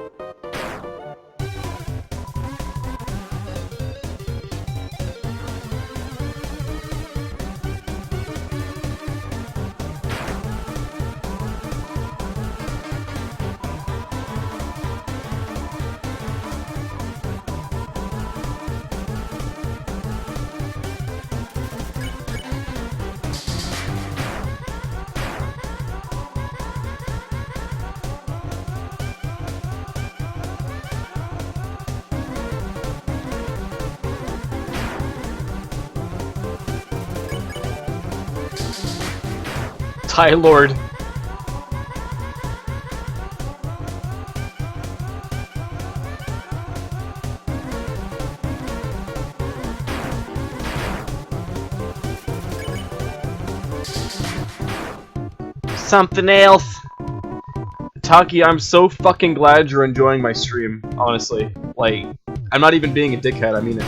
Ty Lord. Something else. Taki, I'm so fucking glad you're enjoying my stream, honestly. Like, I'm not even being a dickhead, I mean it.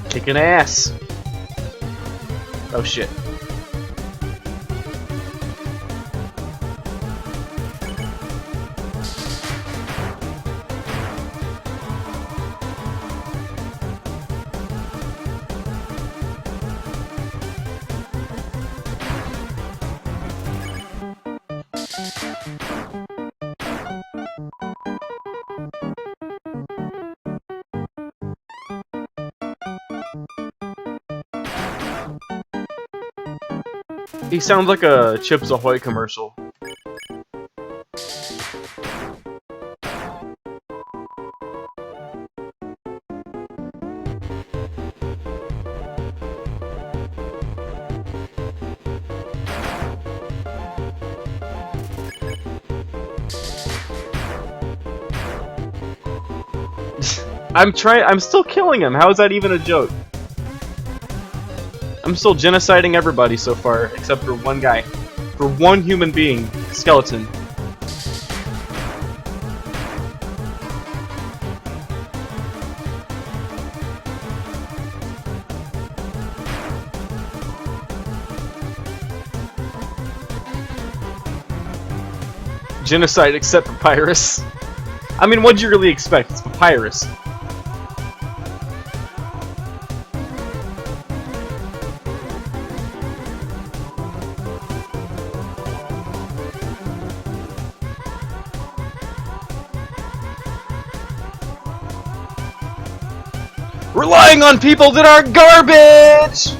Kicking ass. Oh shit. He sounds like a Chips Ahoy commercial. I'm still killing him. How is that even a joke? I'm still genociding everybody so far, except for one guy. For one human being. Skeleton. Genocide except Papyrus. I mean, what'd you really expect? It's Papyrus. Relying on people that are garbage!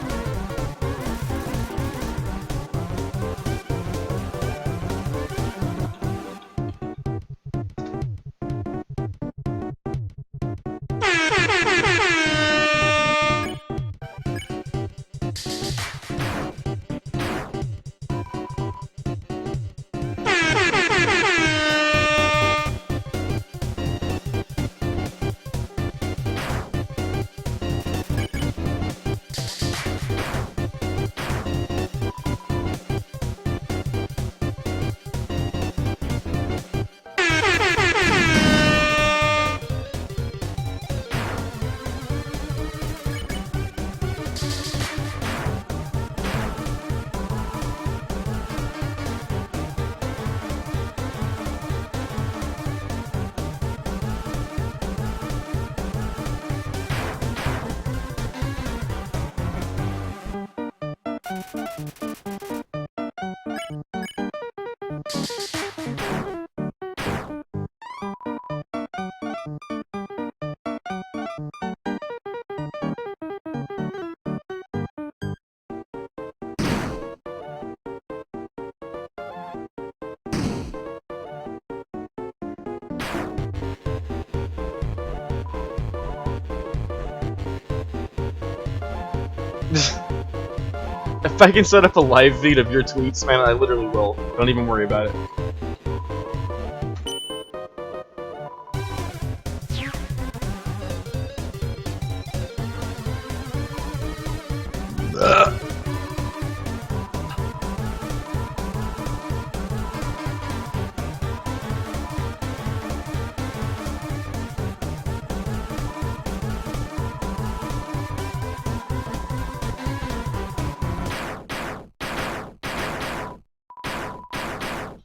If I can set up a live feed of your tweets, man, I literally will. Don't even worry about it.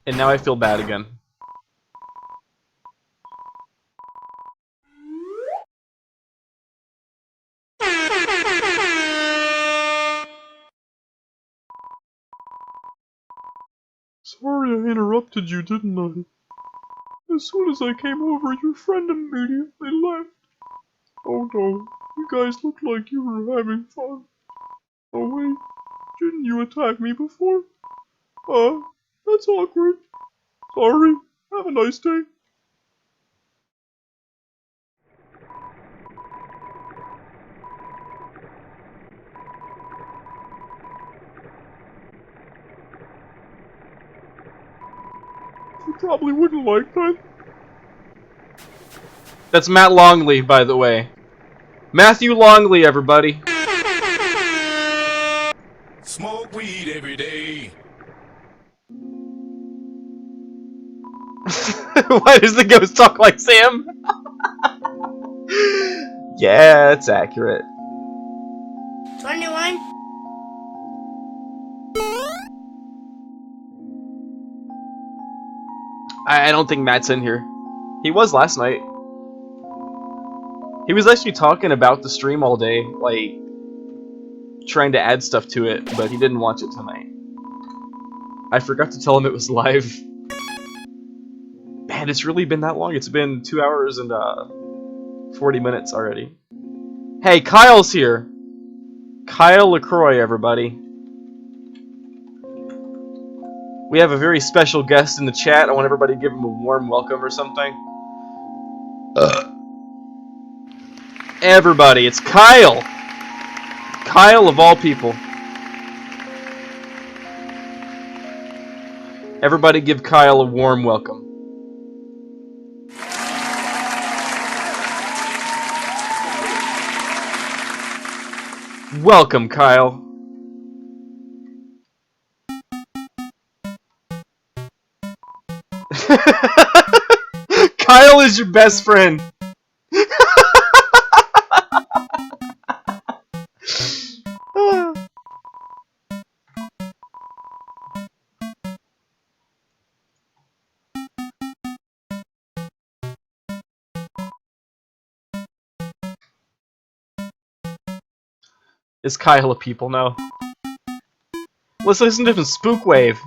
And now I feel bad again. Sorry I interrupted you, didn't I? As soon as I came over, your friend immediately left. Oh no, you guys looked like you were having fun. Oh wait, didn't you attack me before? That's awkward. Sorry, have a nice day. You probably wouldn't like that. That's Matt Longley, by the way. Matthew Longley, everybody. Smoke weed every day. Why does the ghost talk like Sam? Yeah, it's accurate. 21. I don't think Matt's in here. He was last night. He was actually talking about the stream all day, like, trying to add stuff to it, but he didn't watch it tonight. I forgot to tell him it was live. Man, it's really been that long. It's been 2 hours and 40 minutes already. Hey, Kyle's here! Kyle LaCroix, everybody. We have a very special guest in the chat. I want everybody to give him a warm welcome or something. Everybody, it's Kyle! Kyle of all people. Everybody give Kyle a warm welcome. Welcome, Kyle. Kyle is your best friend. Is Kyle a people now? Let's listen to some Spook Wave.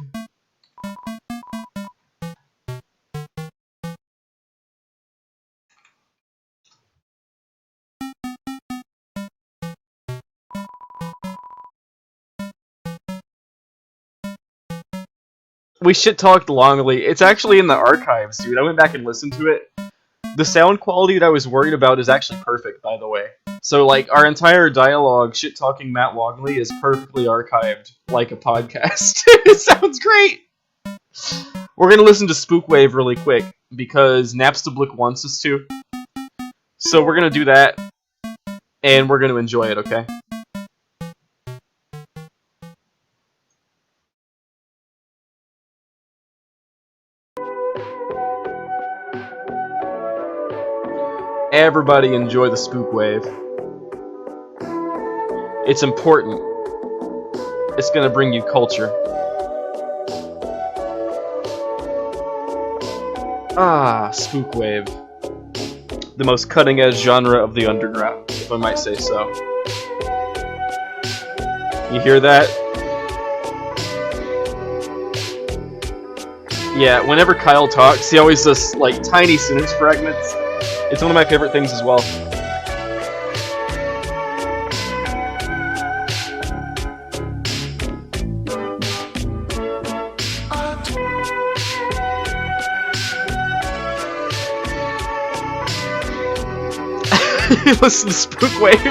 We shit talked Longley. It's actually in the archives, dude. I went back and listened to it. The sound quality that I was worried about is actually perfect, by the way. So, like, our entire dialogue, shit-talking Matt Longley, is perfectly archived like a podcast. It sounds great! We're gonna listen to Spook Wave really quick, because Napstablik wants us to. So we're gonna do that, and we're gonna enjoy it, okay? Everybody enjoy the Spook Wave. It's important. It's gonna bring you culture. Ah, Spook Wave. The most cutting-edge genre of the underground, if I might say so. You hear that? Yeah, whenever Kyle talks, he always does, like, tiny sentence fragments. It's one of my favorite things as well. Listen to Spook Wave.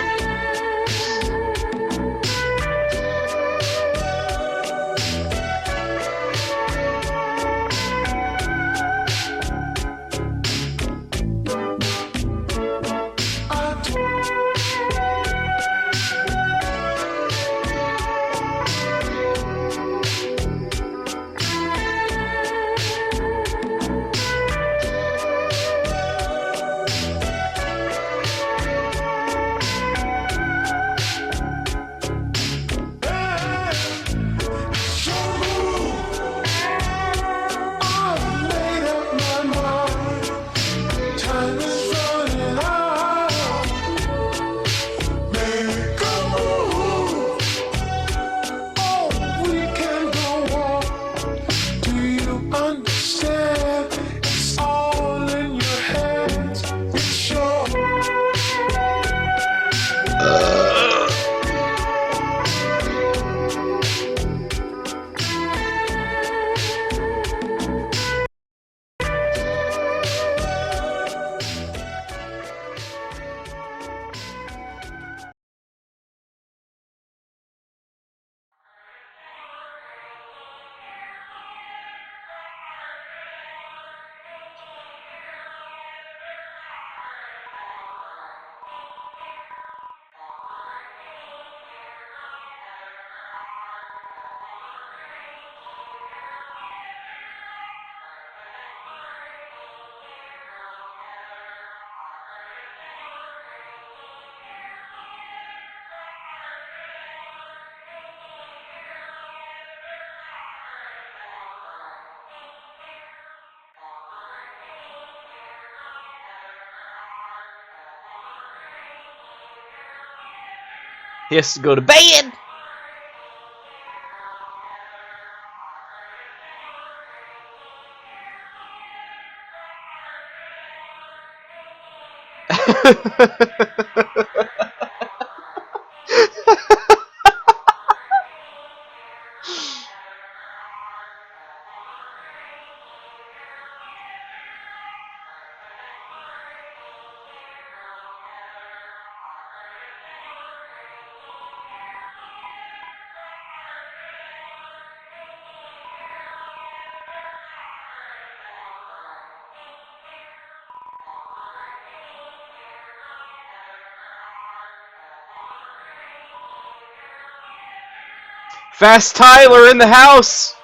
He has to go to bed! Fast Tyler in the house!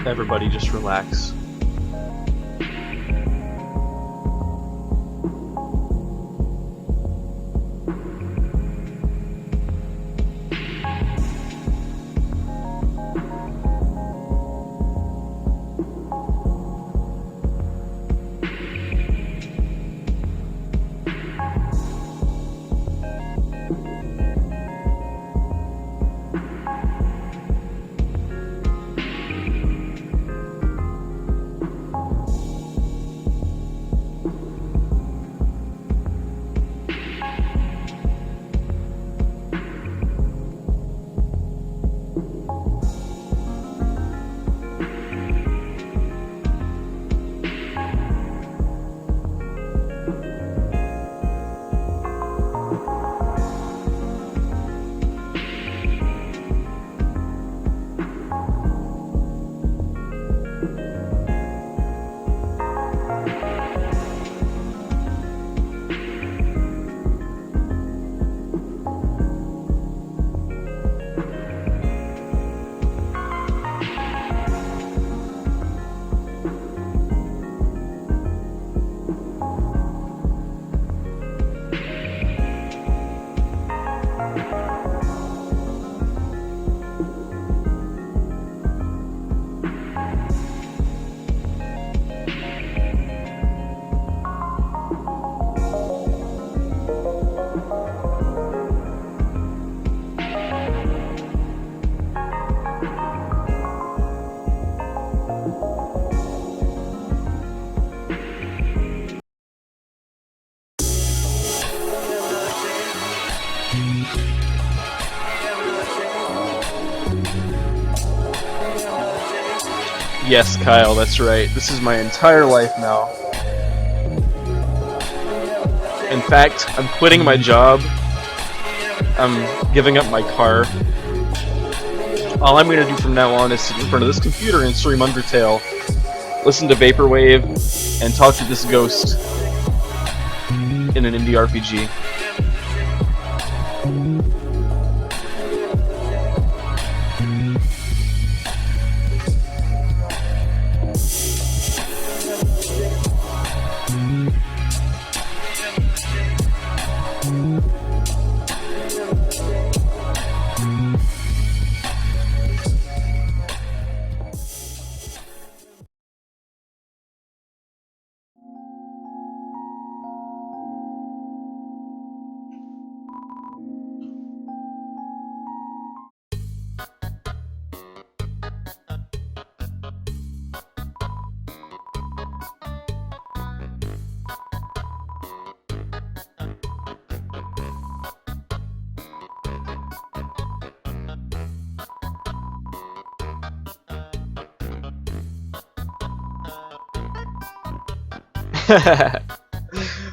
Everybody just relax. Yes, Kyle, that's right. This is my entire life now. In fact, I'm quitting my job. I'm giving up my car. All I'm gonna do from now on is sit in front of this computer and stream Undertale listen to Vaporwave, and talk to this ghost in an indie RPG.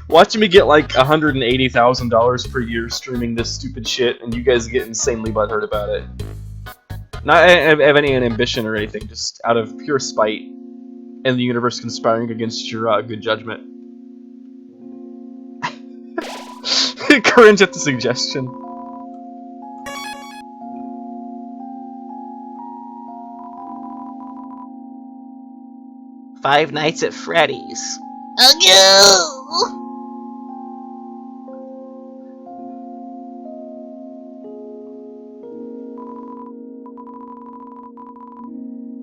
Watching me get like $180,000 per year streaming this stupid shit, and you guys get insanely butthurt about it. Not have any ambition or anything, just out of pure spite, and the universe conspiring against your good judgment. Cringe at the suggestion. Five Nights at Freddy's.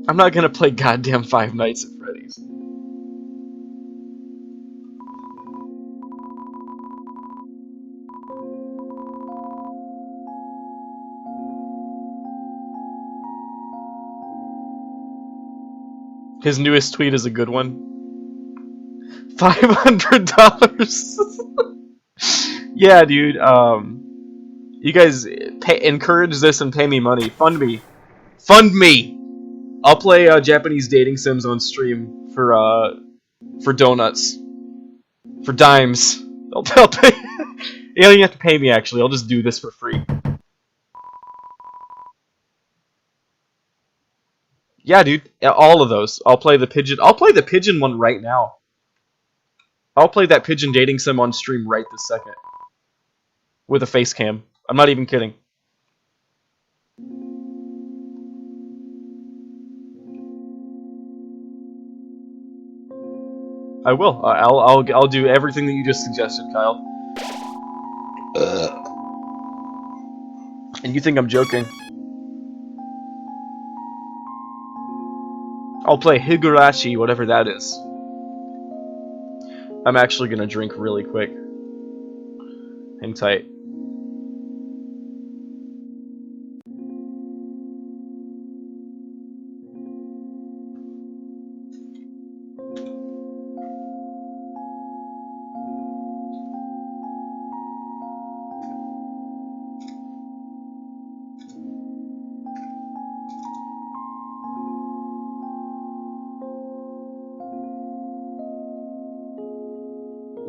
I'm not gonna play goddamn Five Nights at Freddy's. His newest tweet is a good one. $500. Yeah, dude. You guys encourage this and pay me money. Fund me. Fund me. I'll play Japanese dating sims on stream for donuts, for dimes. I'll pay. You don't even have to pay me. Actually, I'll just do this for free. Yeah, dude. All of those. I'll play the pigeon. I'll play the pigeon one right now. I'll play that pigeon dating sim on stream right this second. With a face cam. I'm not even kidding. I will. I'll do everything that you just suggested, Kyle. And you think I'm joking? I'll play Higurashi, whatever that is. I'm actually gonna drink really quick. Hang tight.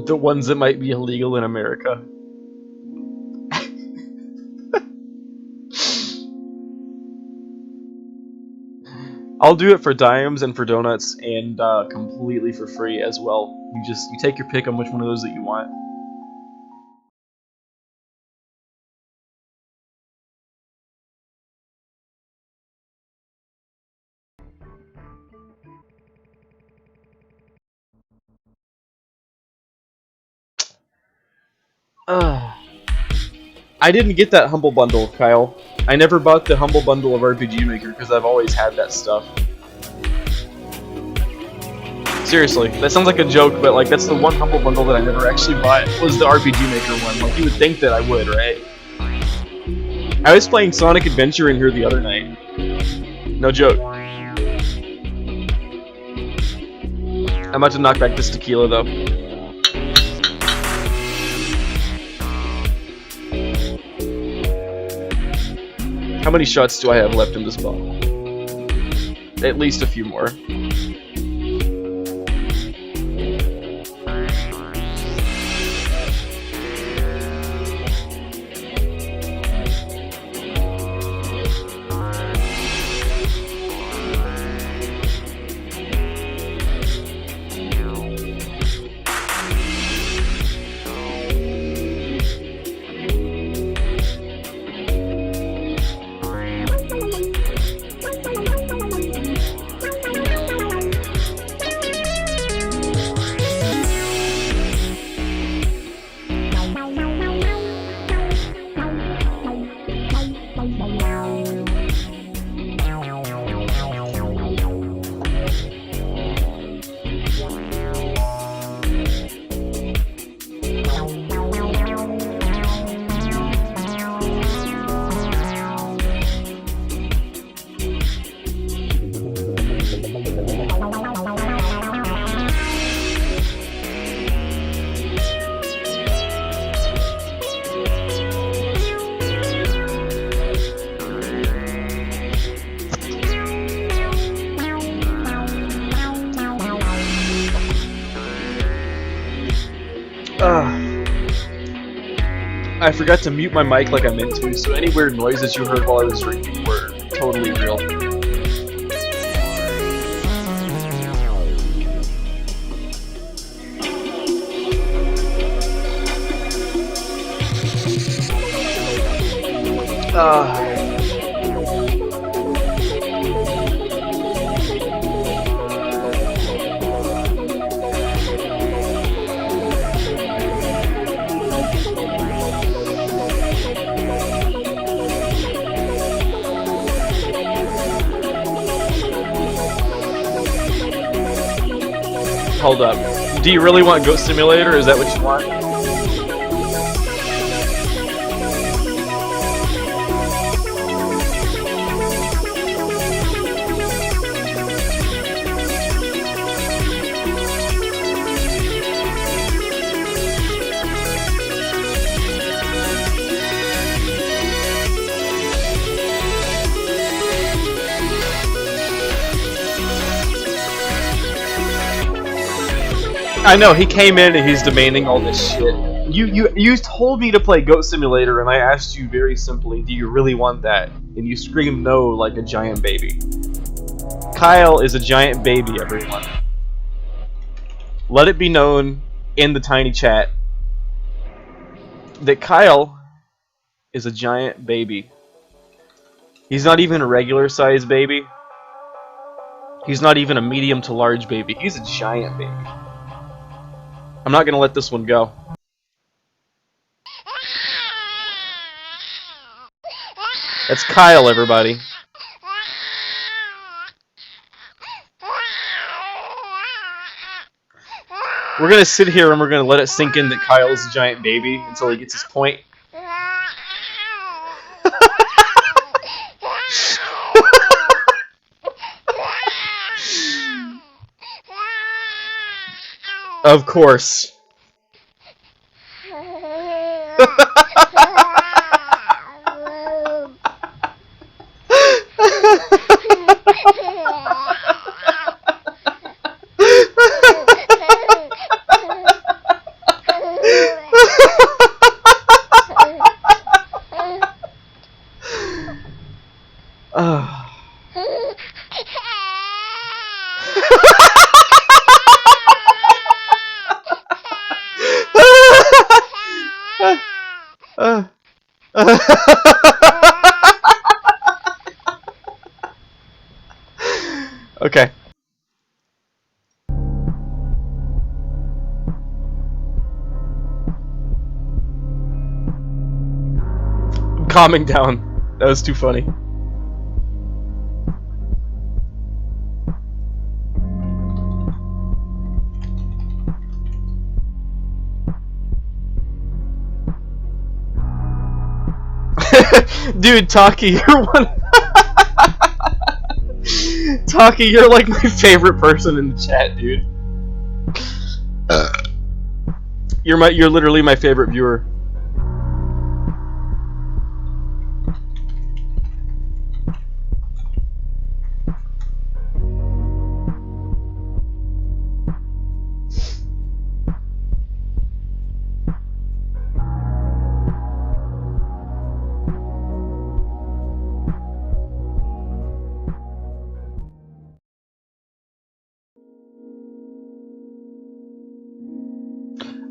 The ones that might be illegal in America. I'll do it for dimes and for donuts and completely for free as well. You take your pick on which one of those that you want. I didn't get that Humble Bundle, Kyle. I never bought the Humble Bundle of RPG Maker because I've always had that stuff. Seriously, that sounds like a joke, but like that's the one Humble Bundle that I never actually bought was the RPG Maker one. Like you would think that I would, right? I was playing Sonic Adventure in here the other night. No joke. I'm about to knock back this tequila though. How many shots do I have left in this bottle? At least a few more. I forgot to mute my mic like I meant to, so any weird noises you heard while I was drinking were totally real. Hold up. Do you really want Goat Simulator? Is that what you want? I know, he came in and he's demanding all this shit. You told me to play Goat Simulator and I asked you very simply, do you really want that? And you screamed no like a giant baby. Kyle is a giant baby, everyone. Let it be known in the tiny chat that Kyle is a giant baby. He's not even a regular sized baby. He's not even a medium to large baby. He's a giant baby. I'm not gonna let this one go. That's Kyle, everybody. We're gonna sit here and we're gonna let it sink in that Kyle's a giant baby until he gets his point. Of course. Okay. I'm calming down. That was too funny. Dude, Taki, you're one. Taki, you're like my favorite person in the chat, dude. You're literally my favorite viewer.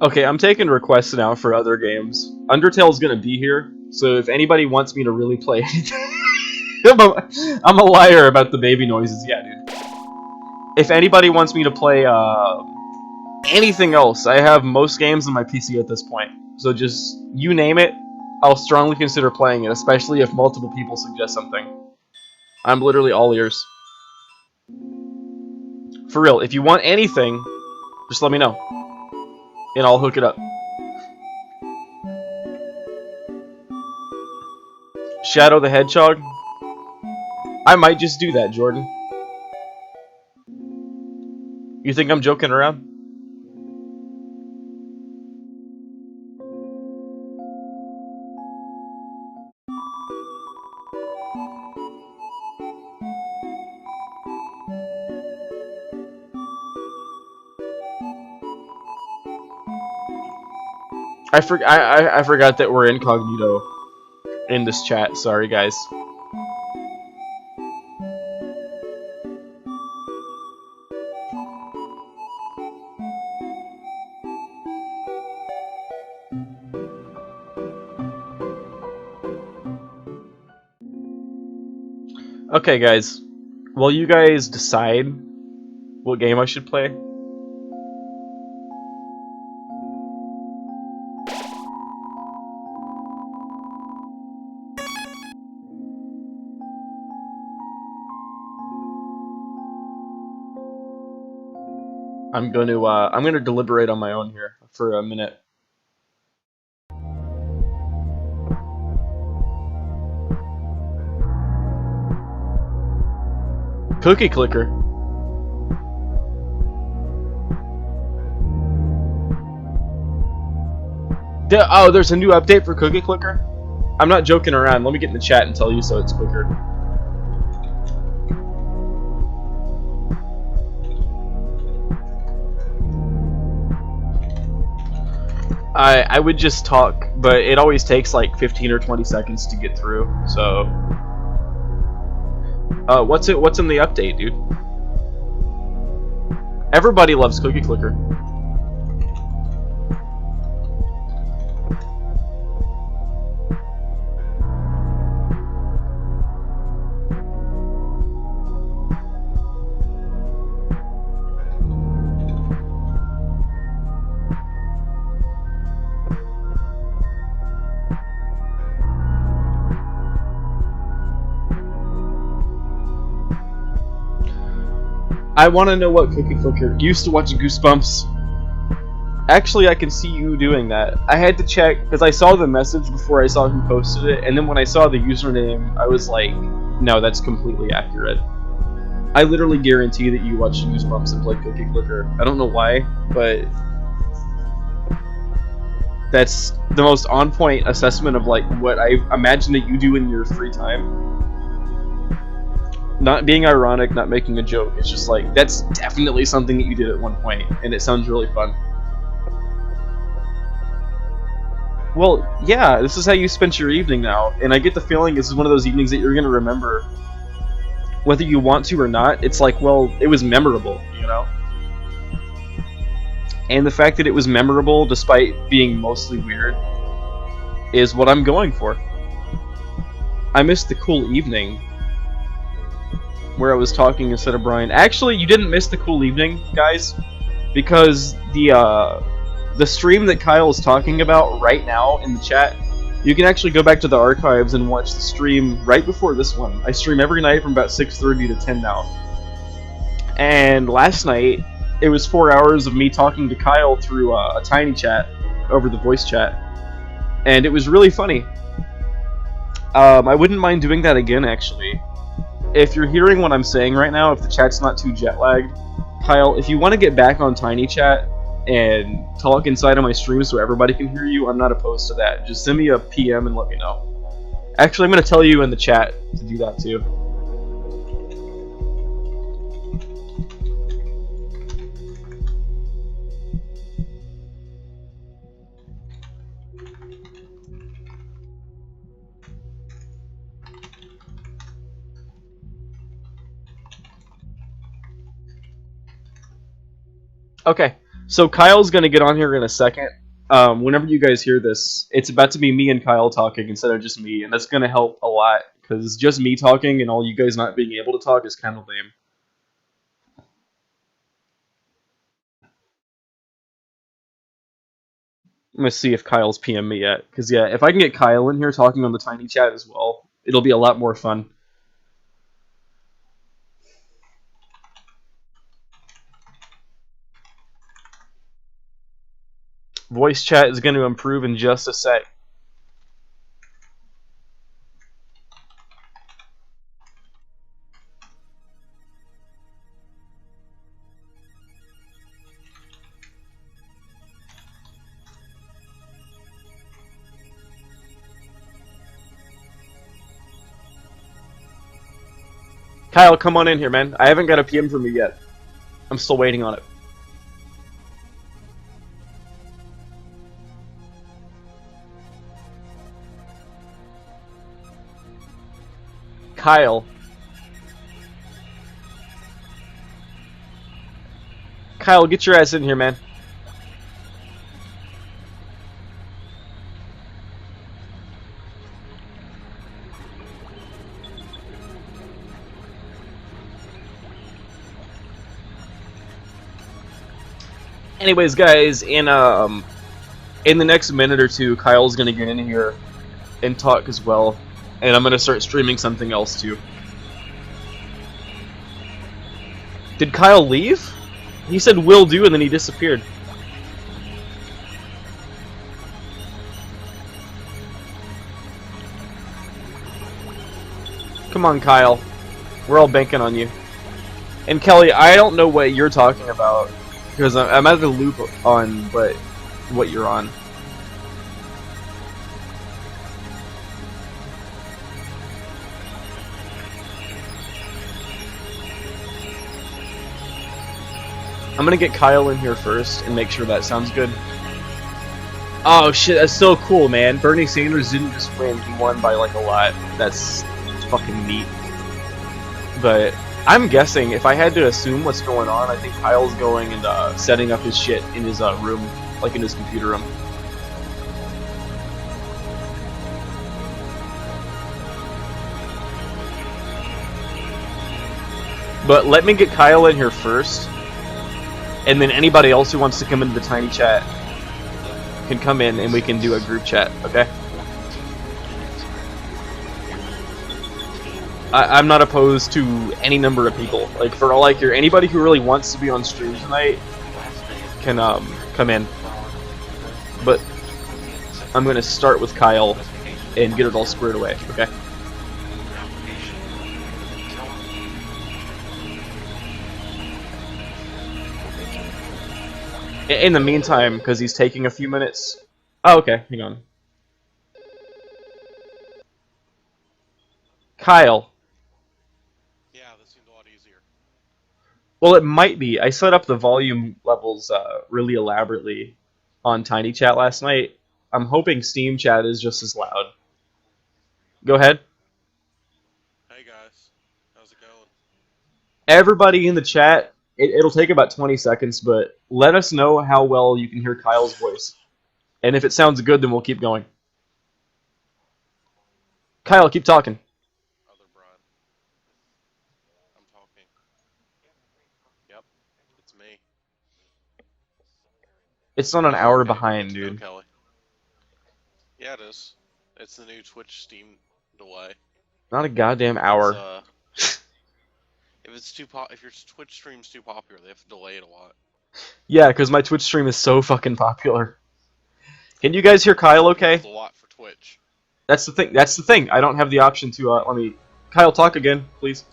Okay, I'm taking requests now for other games. Undertale's gonna be here, so if anybody wants me to really play anything... I'm a liar about the baby noises, yeah, dude. If anybody wants me to play, anything else, I have most games on my PC at this point. So just, you name it, I'll strongly consider playing it, especially if multiple people suggest something. I'm literally all ears. For real, if you want anything, just let me know. And I'll hook it up. Shadow the Hedgehog? I might just do that, Jordan. You think I'm joking around? I forgot that we're incognito in this chat. Sorry, guys. Okay, guys. While you guys decide what game I should play, I'm gonna deliberate on my own here for a minute. Cookie Clicker. Oh, there's a new update for Cookie Clicker? I'm not joking around. Let me get in the chat and tell you so it's quicker. I would just talk, but it always takes like 15 or 20 seconds to get through, so... what's in the update, dude? Everybody loves Cookie Clicker. I want to know what Cookie Clicker... You used to watch Goosebumps. Actually, I can see you doing that. I had to check, because I saw the message before I saw who posted it, and then when I saw the username, I was like, no, that's completely accurate. I literally guarantee that you watched Goosebumps and played Cookie Clicker. I don't know why, but... that's the most on-point assessment of like what I imagine that you do in your free time. Not being ironic, not making a joke. It's just like, that's definitely something that you did at one point, and it sounds really fun. Well, yeah, this is how you spent your evening now, and I get the feeling this is one of those evenings that you're gonna remember. Whether you want to or not, it's like, well, it was memorable, you know? And the fact that it was memorable, despite being mostly weird, is what I'm going for. I missed the cool evening where I was talking instead of Brian. Actually, you didn't miss the cool evening, guys, because the stream that Kyle is talking about right now in the chat, you can actually go back to the archives and watch the stream right before this one. I stream every night from about 6:30 to 10 now. And last night, it was 4 hours of me talking to Kyle through a tiny chat over the voice chat, and it was really funny. I wouldn't mind doing that again, actually. If you're hearing what I'm saying right now, if the chat's not too jet-lagged, Kyle, if you want to get back on Tiny Chat and talk inside of my stream so everybody can hear you, I'm not opposed to that. Just send me a PM and let me know. Actually, I'm going to tell you in the chat to do that too. Okay, so Kyle's gonna get on here in a second. Whenever you guys hear this, it's about to be me and Kyle talking instead of just me, and that's gonna help a lot, because just me talking and all you guys not being able to talk is kind of lame. I'm gonna see if Kyle's PM me yet, because yeah, if I can get Kyle in here talking on the tiny chat as well, it'll be a lot more fun. Voice chat is going to improve in just a sec. Kyle, come on in here, man. I haven't got a PM from you yet. I'm still waiting on it. Kyle. Kyle, get your ass in here, man. Anyways, guys, in the next minute or two, Kyle's gonna get in here and talk as well, and I'm gonna start streaming something else too. Did Kyle leave? He said will do, and then he disappeared. Come on, Kyle. We're all banking on you. And Kelly, I don't know what you're talking about, because I'm out of the loop on what you're on. I'm gonna get Kyle in here first and make sure that sounds good. Oh shit, that's so cool, man. Bernie Sanders didn't just win, he won by like a lot. That's fucking neat. But I'm guessing, if I had to assume what's going on, I think Kyle's going and setting up his shit in his room, like in his computer room. But let me get Kyle in here first, and then anybody else who wants to come into the tiny chat can come in and we can do a group chat, okay? I'm not opposed to any number of people. Like, for all I care, anybody who really wants to be on stream tonight can come in. But I'm gonna start with Kyle and get it all squared away, okay? In the meantime, because he's taking a few minutes... Oh, okay, hang on. Kyle. Yeah, this seemed a lot easier. Well, it might be. I set up the volume levels really elaborately on Tiny Chat last night. I'm hoping Steam Chat is just as loud. Go ahead. Hey guys, how's it going? Everybody in the chat, it'll take about 20 seconds, but let us know how well you can hear Kyle's voice. And if it sounds good, then we'll keep going. Kyle, keep talking. Other Brian. I'm talking. Yep, it's me. It's not an hour Okay, behind, good to know, dude. Kelly. Yeah, it is. It's the new Twitch Steam delay. Not a goddamn hour. If your Twitch stream's too popular, they have to delay it a lot. Yeah, because my Twitch stream is so fucking popular. Can you guys hear Kyle okay? It's a lot for Twitch. That's the thing. That's the thing. I don't have the option to, let me... Kyle, talk again, please.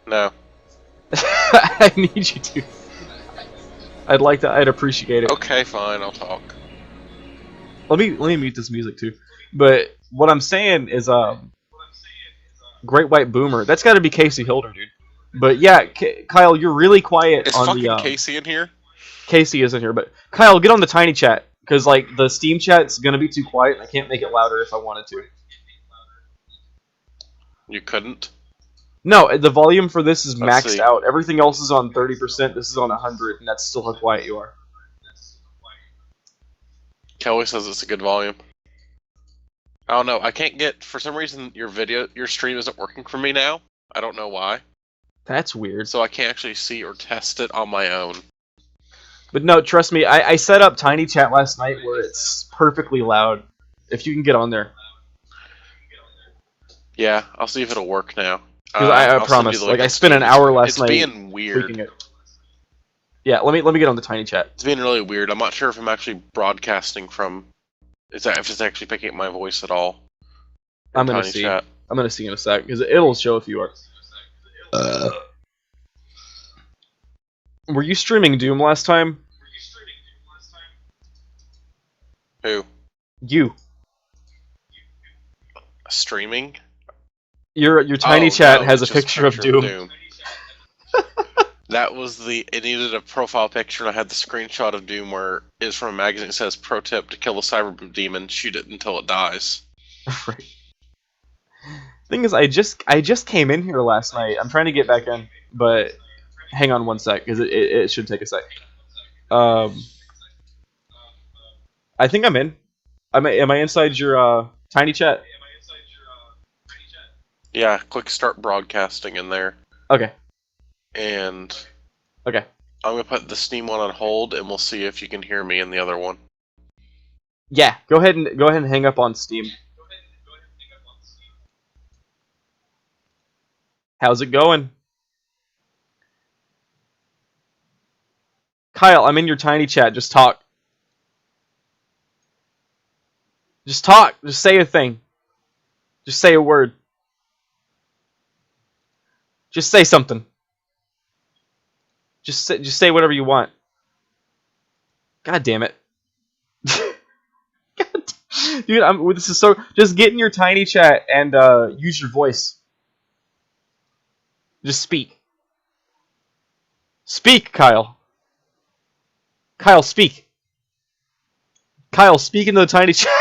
No. I need you to. I'd appreciate it. Okay, fine, I'll talk. Let me mute this music too. But what I'm saying is, Great White Boomer. That's got to be Casey Hilder, dude. But yeah, Kyle, you're really quiet Is on fucking the. Casey in here? Casey isn't here, but Kyle, get on the tiny chat because like the Steam chat's gonna be too quiet. And I can't make it louder if I wanted to. You couldn't? No, the volume for this is Let's maxed see. out. Everything else is on 30%. This is on 100, and that's still how quiet you are. Kelly says it's a good volume. I don't know. I can't get, for some reason, your stream isn't working for me now. I don't know why. That's weird. So I can't actually see or test it on my own. But no, trust me, I set up Tiny Chat last night where it's perfectly loud. If you can get on there. Yeah, I'll see if it'll work now. 'Cause I I'll send promise, you the like link I on spent an Steam. hour last night. It's being weird. tweaking it. Yeah, let me get on the Tiny Chat. It's being really weird. I'm not sure if I'm actually broadcasting from... if it's actually picking up my voice at all. I'm gonna Tiny see. Chat. I'm gonna see in a sec because it'll show if you are. Were you streaming Doom last time? Who? You. Streaming? Your Tiny Chat has a it's just picture of Doom. That was it needed a profile picture, and I had the screenshot of Doom where it's from a magazine that says, "Pro tip to kill a cyber demon, shoot it until it dies." Right. Thing is, I just came in here last night. I'm trying to get back in, but hang on one sec, because it should take a sec. I think I'm in. Am I inside your tiny chat? Yeah, click start broadcasting in there. Okay. And okay. I'm gonna put the Steam one on hold, and we'll see if you can hear me in the other one. Yeah, go ahead and hang up on Steam. How's it going? Kyle, I'm in your tiny chat. Just talk. Just talk. Just say a thing. Just say a word. Just say something. Just say whatever you want. God damn it. Dude, this is so... Just get in your tiny chat and use your voice. Just speak. Speak, Kyle. Kyle, speak. Kyle, speak into the tiny chat.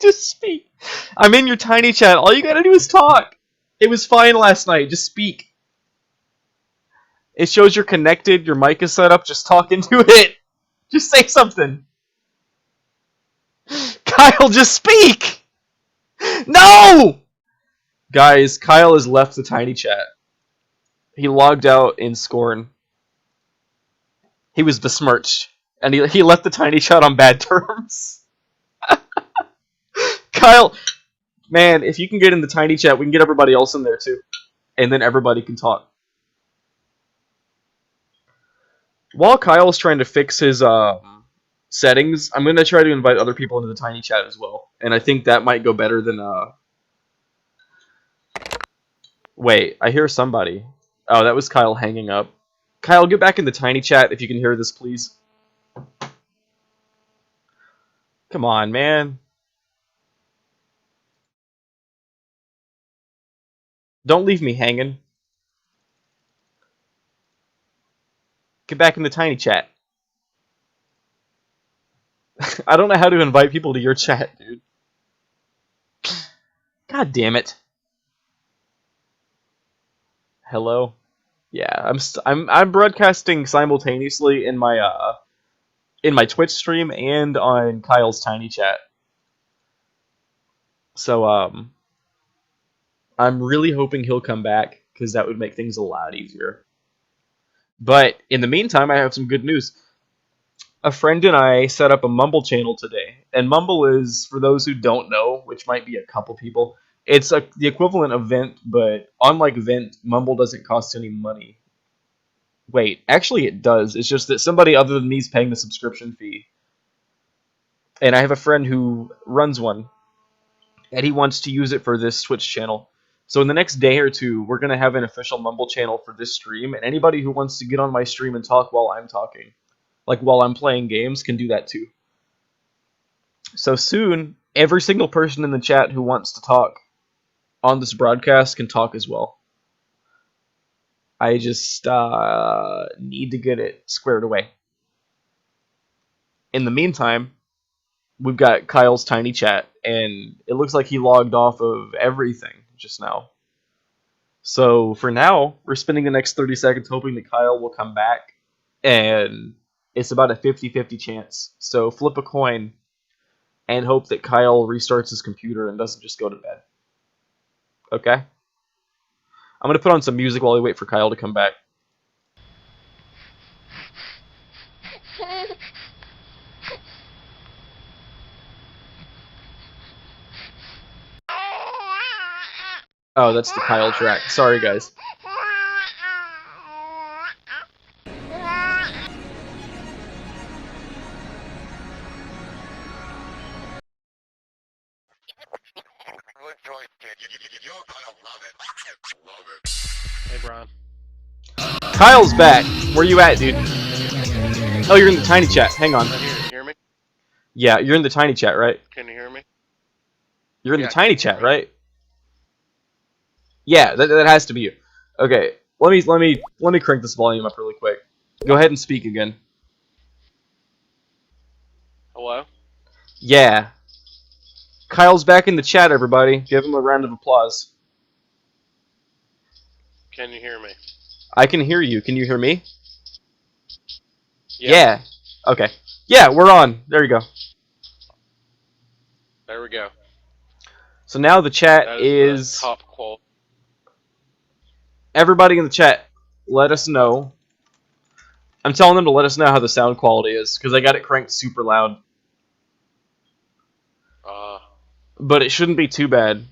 Just speak. I'm in your tiny chat. All you gotta do is talk. It was fine last night. Just speak. It shows you're connected. Your mic is set up. Just talk into it. Just say something. Kyle, just speak. No! Guys, Kyle has left the tiny chat. He logged out in scorn. He was besmirched. And he left the tiny chat on bad terms. Kyle, man, if you can get in the tiny chat, we can get everybody else in there too. And then everybody can talk. While Kyle's trying to fix his settings, I'm going to try to invite other people into the tiny chat as well. And I think that might go better than... Wait, I hear somebody. Oh, that was Kyle hanging up. Kyle, get back in the tiny chat if you can hear this, please. Come on, man. Don't leave me hanging. Get back in the tiny chat. I don't know how to invite people to your chat, dude. God damn it. Hello? Yeah, I'm broadcasting simultaneously in my Twitch stream and on Kyle's tiny chat. So I'm really hoping he'll come back, because that would make things a lot easier. But in the meantime, I have some good news. A friend and I set up a Mumble channel today. And Mumble is, for those who don't know, which might be a couple people, it's the equivalent of Vent, but unlike Vent, Mumble doesn't cost any money. Wait, actually it does. It's just that somebody other than me is paying the subscription fee. And I have a friend who runs one, and he wants to use it for this Twitch channel. So in the next day or two, we're going to have an official Mumble channel for this stream, and anybody who wants to get on my stream and talk while I'm talking, like while I'm playing games, can do that too. So soon, every single person in the chat who wants to talk on this broadcast can talk as well. I just need to get it squared away. In the meantime, we've got Kyle's tiny chat, and it looks like he logged off of everything just now. So for now, we're spending the next 30 seconds hoping that Kyle will come back, and it's about a 50-50 chance. So flip a coin and hope that Kyle restarts his computer and doesn't just go to bed. Okay? I'm going to put on some music while we wait for Kyle to come back. Oh, that's the Kyle track. Sorry, guys. Hey, Brian. Kyle's back. Where you at, dude? Oh, you're in the tiny chat. Hang on. Can you hear me? Yeah, you're in the tiny chat, right? Can you hear me? You're in the tiny chat, right? Yeah, that has to be you. Okay, let me crank this volume up really quick. Go ahead and speak again. Hello? Yeah. Kyle's back in the chat, everybody. Give him a round of applause. Can you hear me? I can hear you. Can you hear me? Yes. Yeah. Okay. Yeah, we're on. There you go. There we go. So now the chat That is... the top quality. Everybody in the chat, let us know. I'm telling them to let us know how the sound quality is, because I got it cranked super loud. But it shouldn't be too bad.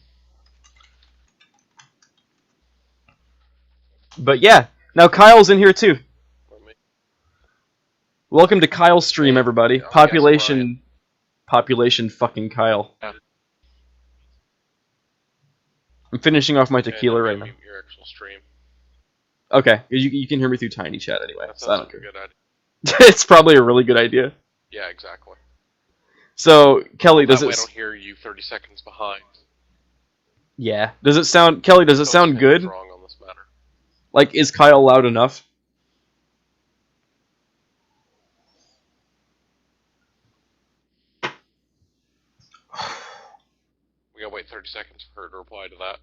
But yeah, now Kyle's in here too. Welcome to Kyle's stream, everybody. Population fucking Kyle. Yeah. I'm finishing off my tequila right now. Your actual stream. Okay, you can hear me through Tiny Chat anyway, That so I sounds don't like care. a good idea. It's probably a really good idea. Yeah, exactly. So, Kelly, That does way it... I don't hear you 30 seconds behind. Yeah. Does it sound... Kelly, does it sound good? Wrong on this matter. Like, is Kyle loud enough? We gotta wait 30 seconds for her to reply to that.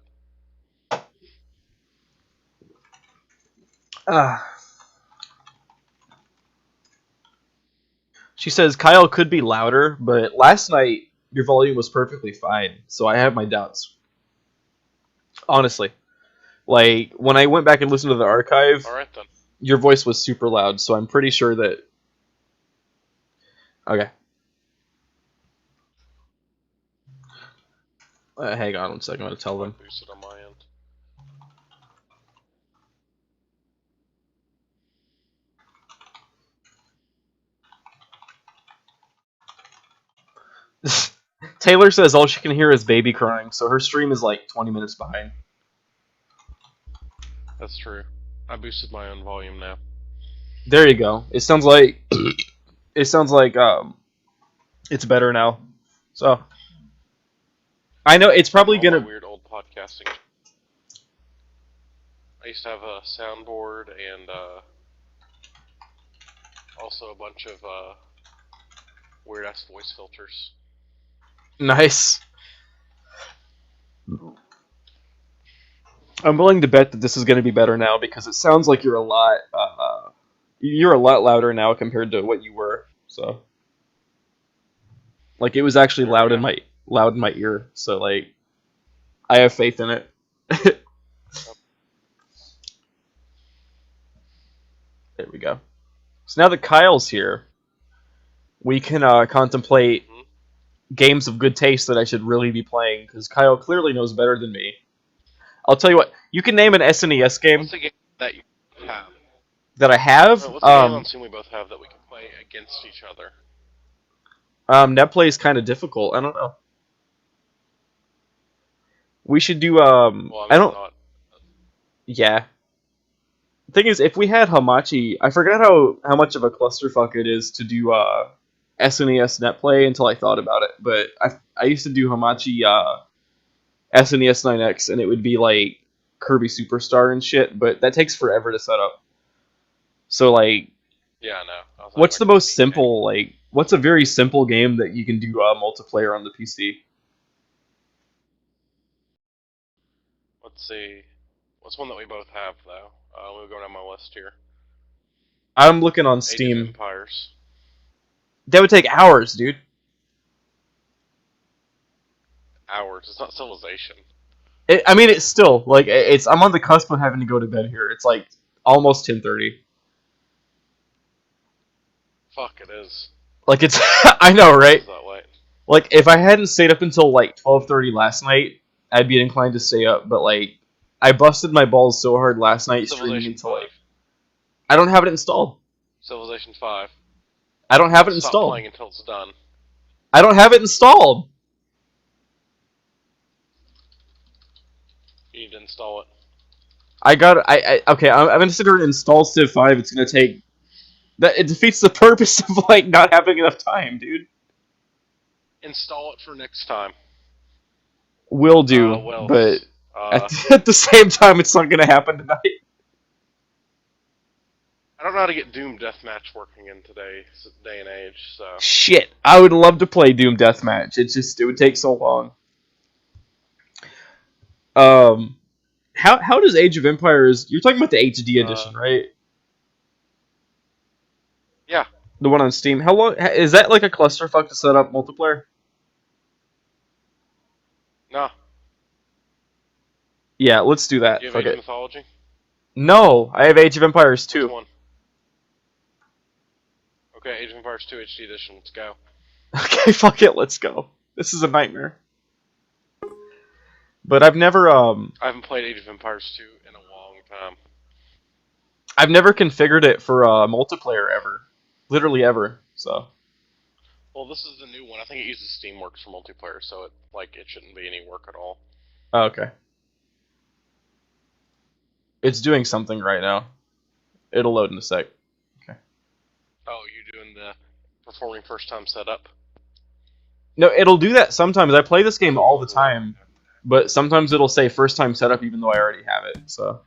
She says, Kyle could be louder, but last night your volume was perfectly fine, so I have my doubts. Honestly. Like, when I went back and listened to the archive, Alright then. your voice was super loud, so I'm pretty sure that... Okay. Hang on one second, I'm going to tell them. Boost it on my end. Taylor says all she can hear is baby crying, so her stream is like 20 minutes behind. That's true. I boosted my own volume now. There you go. It sounds like... It sounds like, it's better now. So... I know, it's probably gonna... Weird old podcasting. I used to have a soundboard and, also a bunch of, weird-ass voice filters. Nice. I'm willing to bet that this is going to be better now because it sounds like you're a lot louder now compared to what you were. So, like, it was actually loud in my ear. So, like, I have faith in it. There we go. So now that Kyle's here, we can contemplate games of good taste that I should really be playing because Kyle clearly knows better than me. I'll tell you what. You can name an SNES game. What's a game that you have? That I have? What's a game on Steam we both have that we can play against each other? Netplay is kind of difficult. I don't know. We should do, Well, I don't... Yeah. The thing is, if we had Hamachi... I forgot how much of a clusterfuck it is to do, SNES Netplay until I thought about it. But I used to do Hamachi, SNES 9X, and it would be, like, Kirby Superstar and shit, but that takes forever to set up. So, like... Yeah, I know. What's the most simple, like... What's a very simple game that you can do multiplayer on the PC? Let's see. What's one that we both have, though? We'll go down my list here. I'm looking on Age Steam. of Empires. That would take hours, dude. Hours. It's not Civilization. I mean, it's still, like, I'm on the cusp of having to go to bed here. It's, like, almost 10:30. Fuck, it is. Like, it's... I know, right? It's that late. Like, if I hadn't stayed up until, like, 12:30 last night, I'd be inclined to stay up, but, like, I busted my balls so hard last night streaming until, like... I don't have it installed. Civilization 5. I don't have it Stop installed. playing until it's done. I don't have it installed! You need to install it. Okay, I'm gonna sit here and install Civ 5, it's gonna take... It defeats the purpose of, like, not having enough time, dude. Install it for next time. Will do, but at the same time, it's not gonna happen tonight. I I don't know how to get Doom Deathmatch working in today's day and age, so... Shit, I would love to play Doom Deathmatch. It would take so long. How does Age of Empires... You're talking about the HD edition, right? Yeah. The one on Steam. How long... Is that like a clusterfuck to set up multiplayer? No. Yeah, let's do that. Do you have Fuck Age of it. Mythology? No, I have Age of Empires 2. Which one? Okay, Age of Empires 2 HD Edition, let's go. Okay, fuck it, let's go. This is a nightmare. But I've never I haven't played Age of Empires 2 in a long time. I've never configured it for multiplayer ever. Literally ever, so. Well, this is the new one. I think it uses Steamworks for multiplayer, so it shouldn't be any work at all. Oh, okay. It's doing something right now. It'll load in a sec. Okay. Oh, you doing the performing first time setup? No, it'll do that sometimes. I play this game all the time, but sometimes it'll say first time setup even though I already have it, so.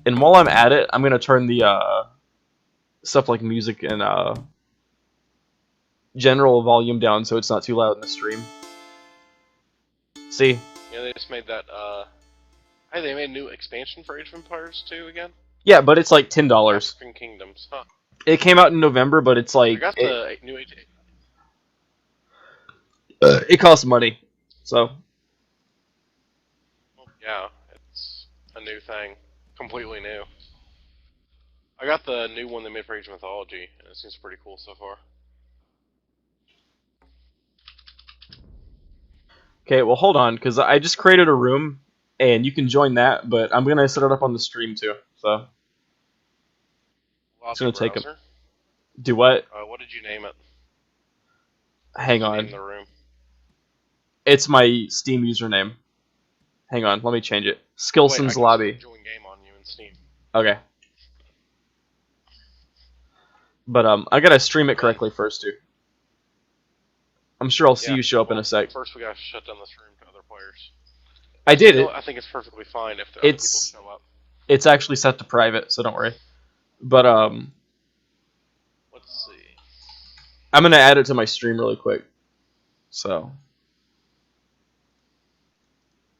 And while I'm at it, I'm gonna turn the stuff like music and general volume down so it's not too loud in the stream. See? Yeah, they just made that, Hey, they made a new expansion for Age of Empires 2 again? Yeah, but it's like $10. African Kingdoms, huh? It came out in November, but it's like... I got the new Age... it costs money, so... Yeah, it's a new thing. Completely new. I got the new one they made for Age of Mythology, and it seems pretty cool so far. Okay, well hold on, because I just created a room, and you can join that, but I'm gonna set it up on the stream too, so... It's gonna take a... Do what? What did you name it? Hang on. Name the room. It's my Steam username. Hang on, let me change it. Skilson's Lobby. Join game on you in Steam. Okay. But I gotta stream it correctly first too. I'm sure I'll see you show up in a sec. First we gotta shut down this room to other players. I did it. I think it's perfectly fine if the other people show up. It's actually set to private, so don't worry. But let's see. I'm gonna add it to my stream really quick. So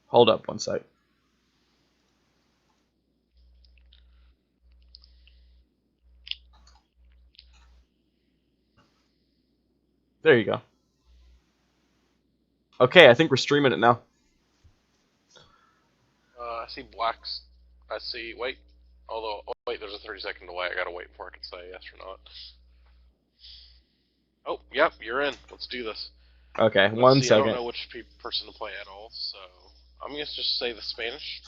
hold up one sec. There you go. Okay, I think we're streaming it now. I see blacks. I see. Wait. Although, oh, wait, there's a 30-second delay. I gotta wait before I can say yes or not. Oh, yep, you're in. Let's do this. Okay, Let's one see, second. I don't know which person to play at all, so I'm gonna just say the Spanish.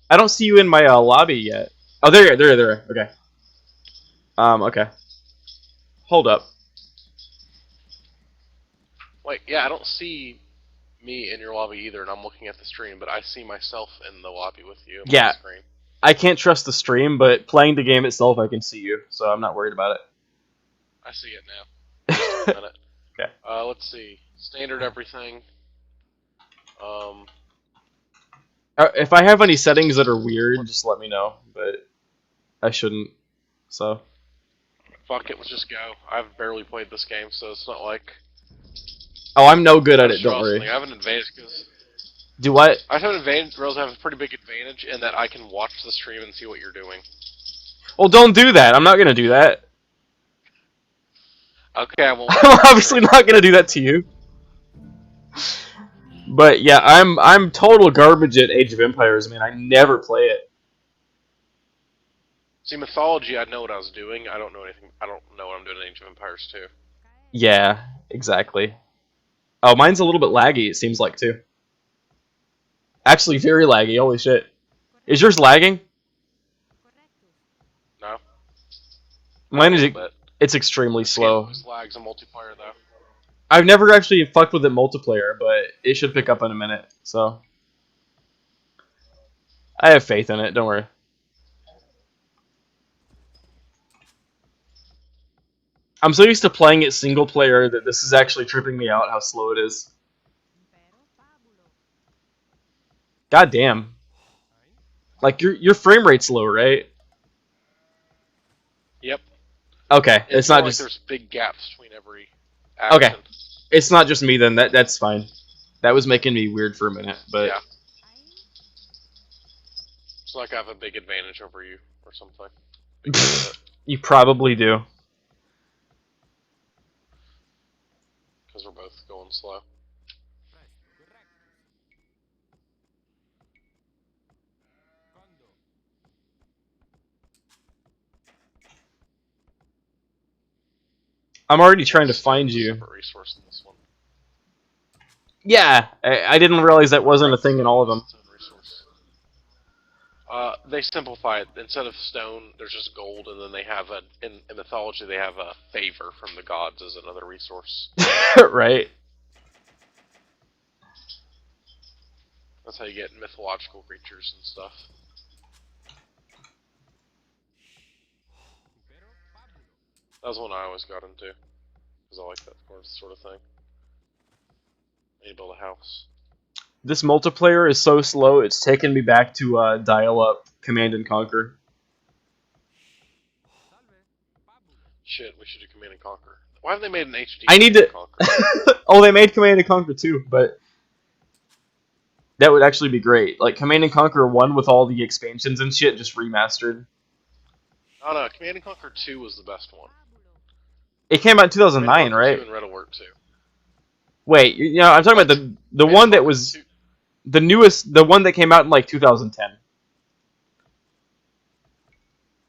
I don't see you in my lobby yet. Oh, there you are. Okay. Okay. Hold up. Wait, yeah, I don't see me in your lobby either, and I'm looking at the stream, but I see myself in the lobby with you. Yeah. On the screen. I can't trust the stream, but playing the game itself, I can see you, so I'm not worried about it. I see it now. Just a minute. Okay. Let's see. Standard everything. If I have any settings that are weird, just let me know, but I shouldn't, so. Fuck it, let's just go. I've barely played this game, so it's not like... Oh, I'm no good at it, don't worry. I have an advantage because... Do what? I have an advantage, Rose, I have a pretty big advantage in that I can watch the stream and see what you're doing. Well, don't do that. I'm not gonna do that. Okay, I won't. I'm obviously not gonna do that to you. But yeah, I'm total garbage at Age of Empires, man. I never play it. See, Mythology, I know what I was doing. I don't know anything. I don't know what I'm doing in Age of Empires 2. Yeah, exactly. Oh, mine's a little bit laggy, it seems like, too. Actually, very laggy, holy shit. Is yours lagging? No. Mine is... It's extremely slow. It lags in multiplayer, though. I've never actually fucked with it multiplayer, but it should pick up in a minute, so... I have faith in it, don't worry. I'm so used to playing it single player that this is actually tripping me out how slow it is. God damn. Like, your frame rate's low, right? Okay, it's not like just there's big gaps between every okay. action. It's not just me then. That's fine. That was making me weird for a minute, but Yeah. It's like I have a big advantage over you or something. Because of it. You probably do. Because we're both going slow. I'm already trying to find you. Separate resource in this one. Yeah, I didn't realize that wasn't a thing in all of them. They simplify it. Instead of stone, there's just gold, and then they have in mythology they have a favor from the gods as another resource. Right. That's how you get mythological creatures and stuff. That was one I always got into, because I like that sort of thing. And you build a house. This multiplayer is so slow, it's taken me back to dial-up Command and Conquer. Shit, we should do Command and Conquer. Why have they made an HD I need Command to... and Conquer? Oh, they made Command and Conquer too, but... That would actually be great. Like, Command and Conquer 1 with all the expansions and shit, just remastered. Oh no, Command and Conquer 2 was the best one. It came out in 2009, right? 2 and Red Alert 2. Wait, you know, I'm talking about the one that was... 2. The newest... The one that came out in, like, 2010.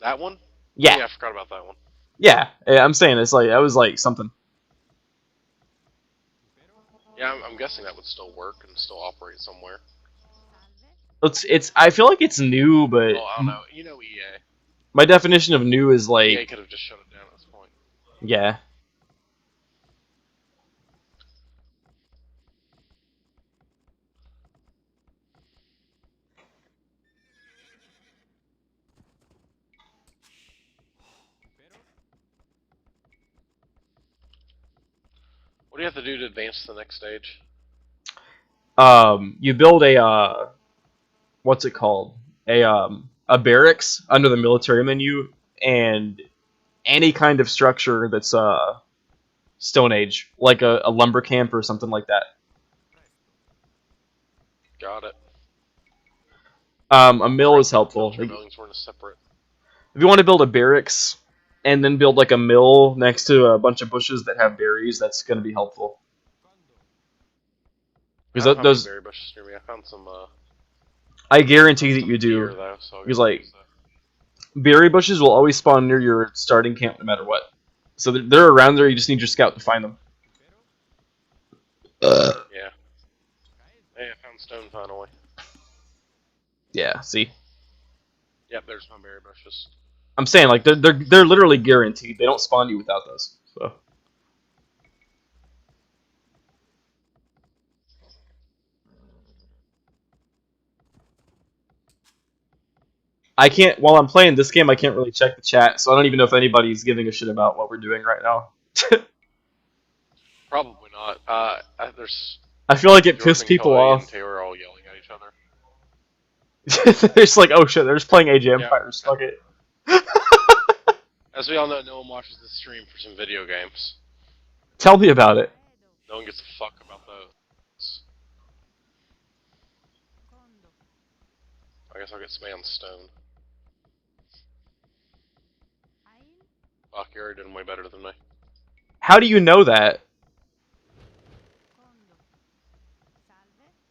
That one? Yeah. Oh, yeah, I forgot about that one. Yeah, I'm saying it's like... That was, like, something. Yeah, I'm guessing that would still work and still operate somewhere. It's. I feel like it's new, but... Well, I don't know. You know EA. My definition of new is, like... EA could have just shut it down at this point. Yeah. What do you have to do to advance to the next stage? You build a what's it called? A barracks under the military menu, and any kind of structure that's Stone Age, like a lumber camp or something like that. Got it. A mill is helpful. Military buildings weren't separate. If you want to build a barracks and then build like a mill next to a bunch of bushes that have berries, that's going to be helpful. Because those berry bushes near me. I found some. I guarantee that you do. Because like berry bushes will always spawn near your starting camp no matter what. So they're around there. You just need your scout to find them. Yeah. Hey, I found stone finally. Yeah. See. Yep, there's my berry bushes. I'm saying like they're literally guaranteed. They don't spawn you without those. So. I can't, while I'm playing this game, I can't really check the chat, so I don't even know if anybody's giving a shit about what we're doing right now. Probably not. There's. I feel like it pissed people off. And Taylor are all yelling at each other. They're just like, oh shit, they're just playing Age of Empires, fuck it. As we all know, no one watches this stream for some video games. Tell me about it. No one gives a fuck about those. I guess I'll get somebody on stone. Fuck, you're already doing way better than me. How do you know that?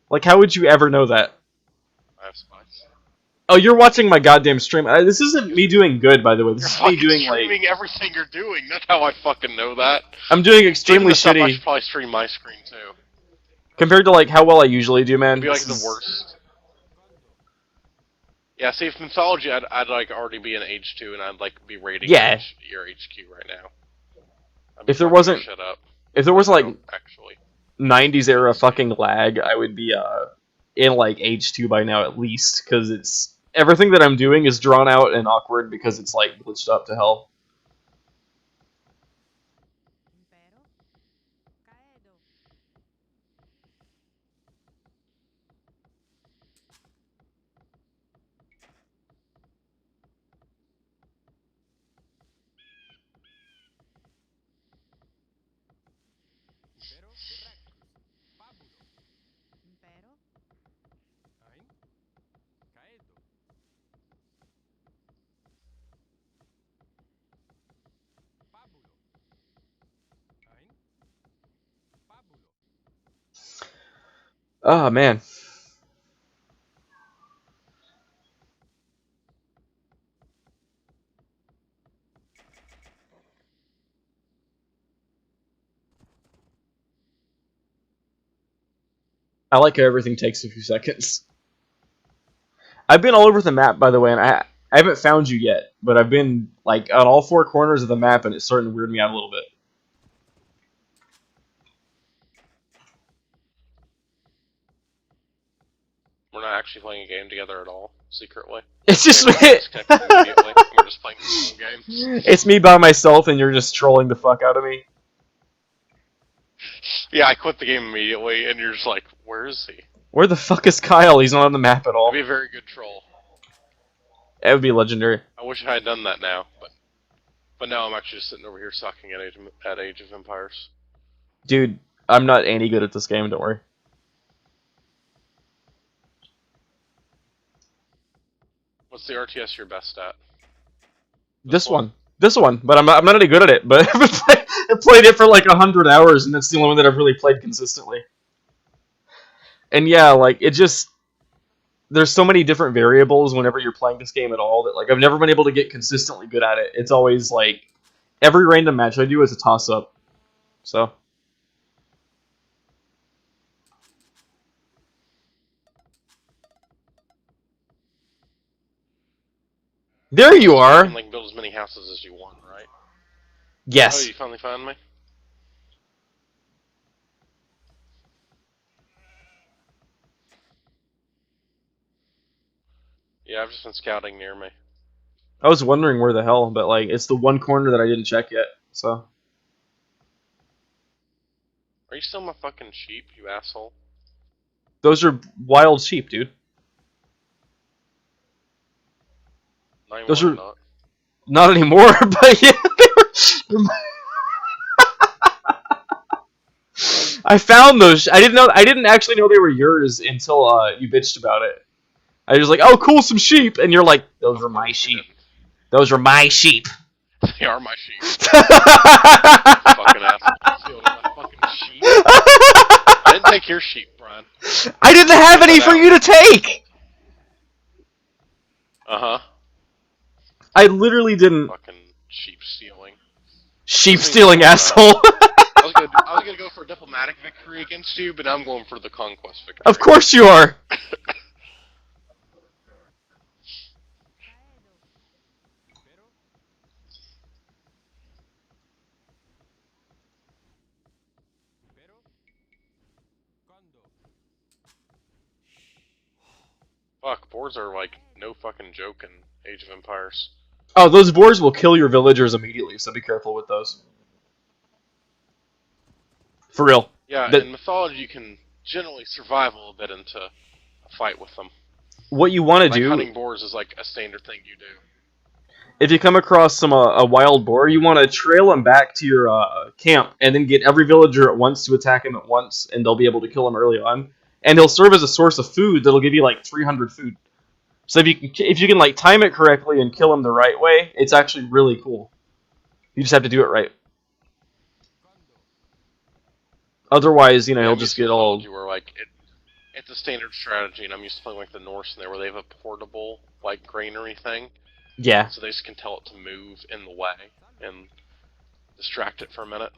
Like, how would you ever know that? I have spies. Oh, you're watching my goddamn stream. This isn't me doing good, by the way. This is me doing streaming everything you're doing. That's how I fucking know that. I'm doing extremely shitty. I should probably stream my screen too. Compared to like how well I usually do, man. It'd be like the worst. Yeah, see, if mythology, I'd like already be in Age 2, and I'd like be rating your HQ right now. If there wasn't, if there wasn't like actually 90s era fucking lag, I would be in like Age 2 by now at least, because it's everything that I'm doing is drawn out and awkward because it's like glitched up to hell. Oh man. I like how everything takes a few seconds. I've been all over the map, by the way, and I haven't found you yet, but I've been like on all four corners of the map, and it's starting to weird me out a little bit. We're not actually playing a game together at all, secretly. It's just We're just playing games. It's me by myself, and you're just trolling the fuck out of me. Yeah, I quit the game immediately, and you're just like, where is he? Where the fuck is Kyle? He's not on the map at all. That'd be a very good troll. That would be legendary. I wish I had done that now, but now I'm actually just sitting over here sucking at Age of Empires. Dude, I'm not any good at this game, don't worry. What's the RTS you're best at? This one. But I'm not any good at it, but I've played it for like 100 hours, and that's the only one that I've really played consistently. And yeah, like, it just... There's so many different variables whenever you're playing this game at all that, like, I've never been able to get consistently good at it. It's always, like, every random match I do is a toss-up. So... There you are! You can, like, build as many houses as you want, right? Yes. Oh, you finally found me? Yeah, I've just been scouting near me. I was wondering where the hell, but, like, it's the one corner that I didn't check yet, so... Are you still my fucking sheep, you asshole? Those are wild sheep, dude. Those are... Not anymore, but yeah, I found those. I didn't actually know they were yours until you bitched about it. I was like, "Oh, cool, some sheep," and you're like, "Those are my sheep. Those are my sheep." They are my sheep. Fucking asshole. Stealing my fucking sheep. I didn't take your sheep, Brian. I didn't have any for you to take. Uh-huh. I literally didn't. Fucking sheep stealing. Sheep stealing asshole. I was gonna go for a diplomatic victory against you, but I'm going for the conquest victory. Of course you are. Fuck, boars are like no fucking joke in Age of Empires. Oh, those boars will kill your villagers immediately, so be careful with those. For real. Yeah, in mythology you can generally survive a little bit into a fight with them. What you want to do... hunting boars is like a standard thing you do. If you come across some a wild boar, you want to trail them back to your camp, and then get every villager at once to attack him at once, and they'll be able to kill him early on. And he'll serve as a source of food that'll give you like 300 food. So if you can like time it correctly and kill him the right way, it's actually really cool. You just have to do it right. Otherwise, you know, he'll just get all... You were like, it's a standard strategy, and I'm used to playing like the Norse in there, where they have a portable like granary thing. Yeah. So they just can tell it to move in the way and distract it for a minute.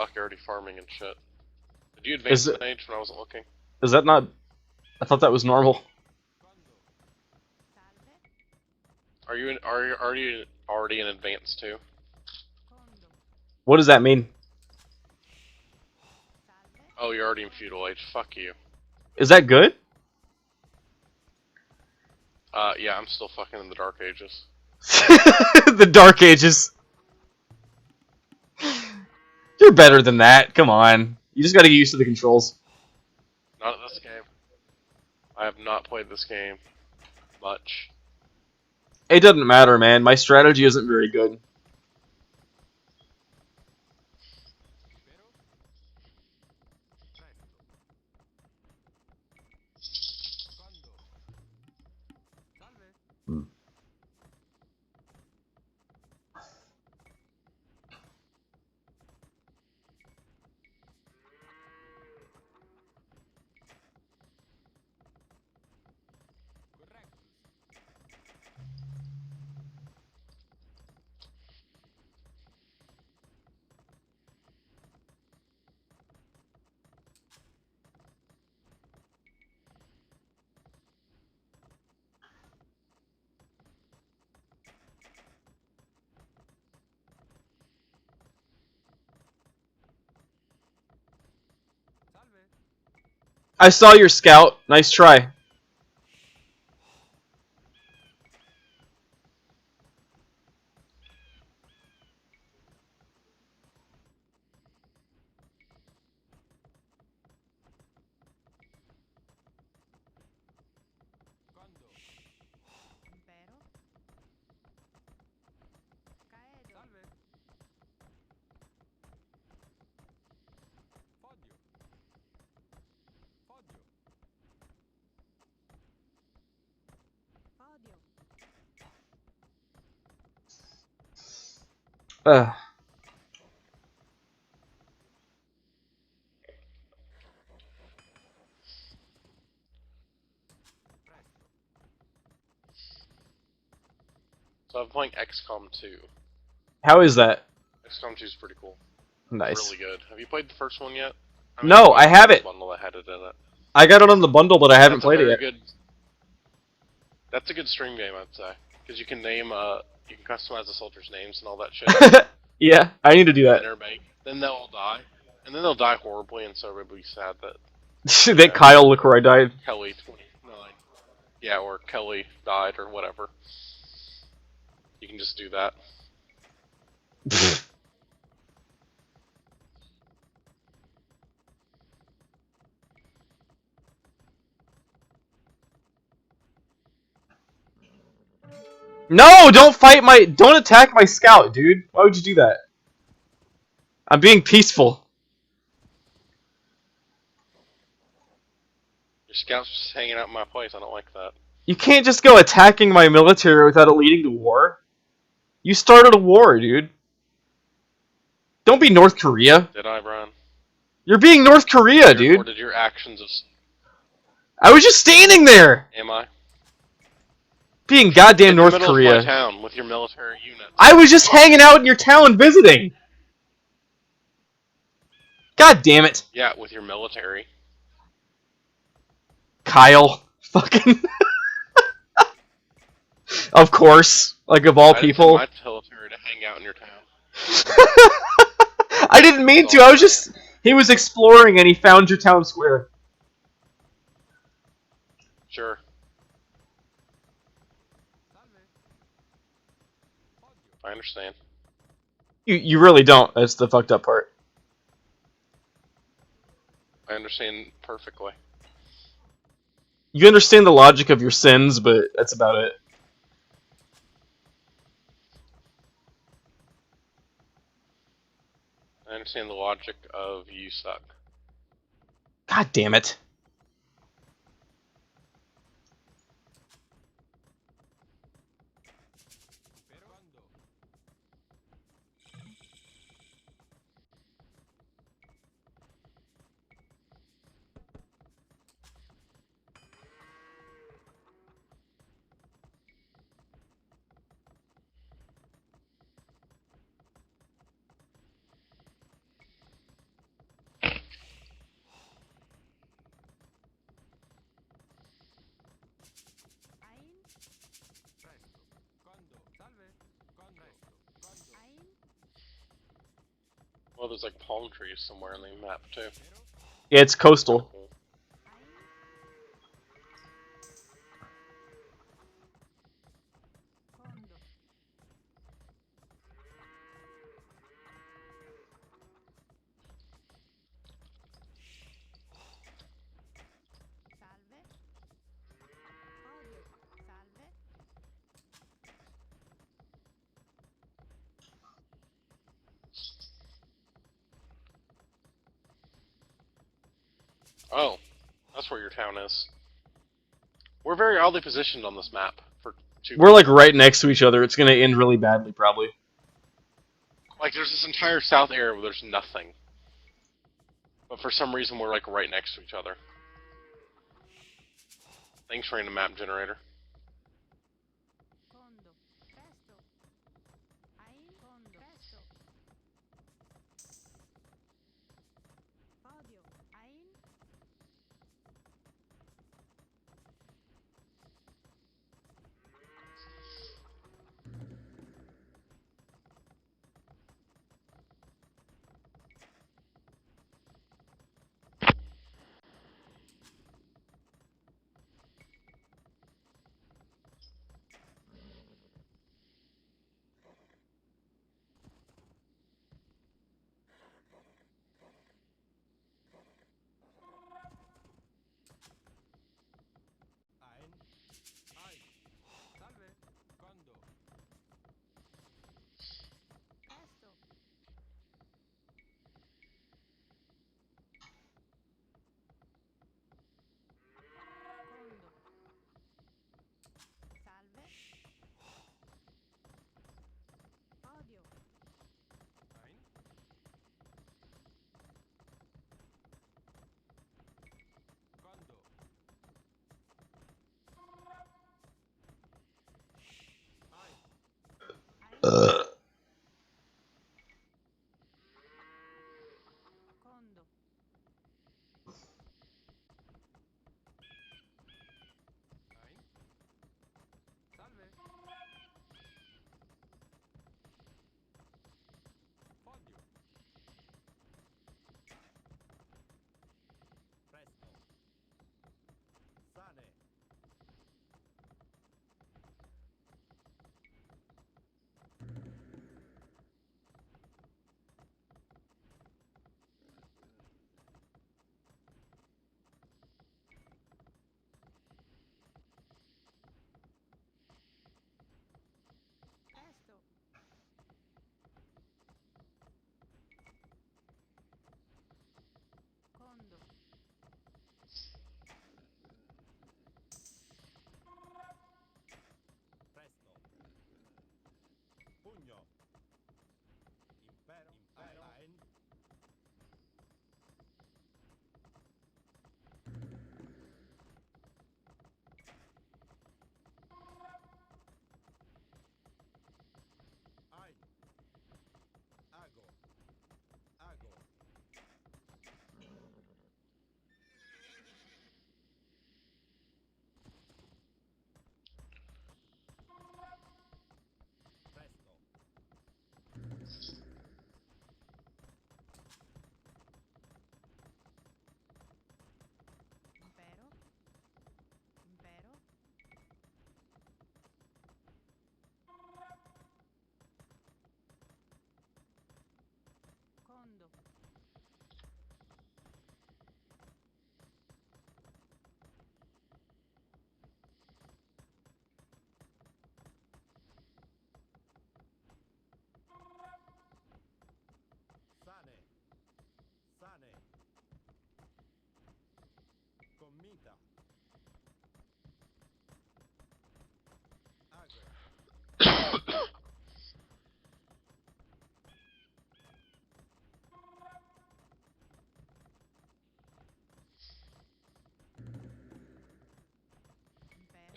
fuck, you're already farming and shit. Did you advance in age when I wasn't looking? Is that not... I thought that was normal. Are you already in advance too? What does that mean? Oh, you're already in feudal age. Fuck you. Is that good? Yeah, I'm still fucking in the Dark Ages. The Dark Ages. You're better than that. Come on. You just gotta get used to the controls. Not this game. I have not played this game much. It doesn't matter, man. My strategy isn't very good. I saw your scout. Nice try. Ugh. So I'm playing XCOM 2. How is that? XCOM 2 is pretty cool. Nice. It's really good. Have you played the first one yet? No, I have it. Bundle that had it in it. I got it on the bundle, but I haven't played it yet. That's a good stream game, I'd say, because you can name, you can customize the soldiers' names and all that shit. Yeah, I need to do that. Then they'll all die, and then they'll die horribly, and so everybody's be sad that. That Kyle, look where I died. Kelly 29. Yeah, or Kelly died or whatever. You can just do that. No, don't attack my scout, dude. Why would you do that? I'm being peaceful. Your scout's just hanging out in my place. I don't like that. You can't just go attacking my military without it leading to war. You started a war, dude. Don't be North Korea. Did I, Brian? You're being North Korea, dude. Or did your actions of... I was just standing there. Am I? Being goddamn North Korea. Of my town with your military units. I was just hanging out in your town visiting. God damn it. Yeah, with your military. Kyle. Fucking. Of course. Like, of all people. My military to hang out in your town. I didn't mean to. I was just... He was exploring and he found your town square. Sure. I understand. You really don't. That's the fucked up part. I understand perfectly. You understand the logic of your sins, but that's about it. I understand the logic of you suck. God damn it. Well, there's like palm trees somewhere on the map too. Yeah, it's coastal. Cool. Oh, that's where your town is. We're very oddly positioned on this map for two. We're like right next to each other. It's gonna end really badly, probably. Like there's this entire south area where there's nothing, but for some reason we're like right next to each other. Thanks, random map generator.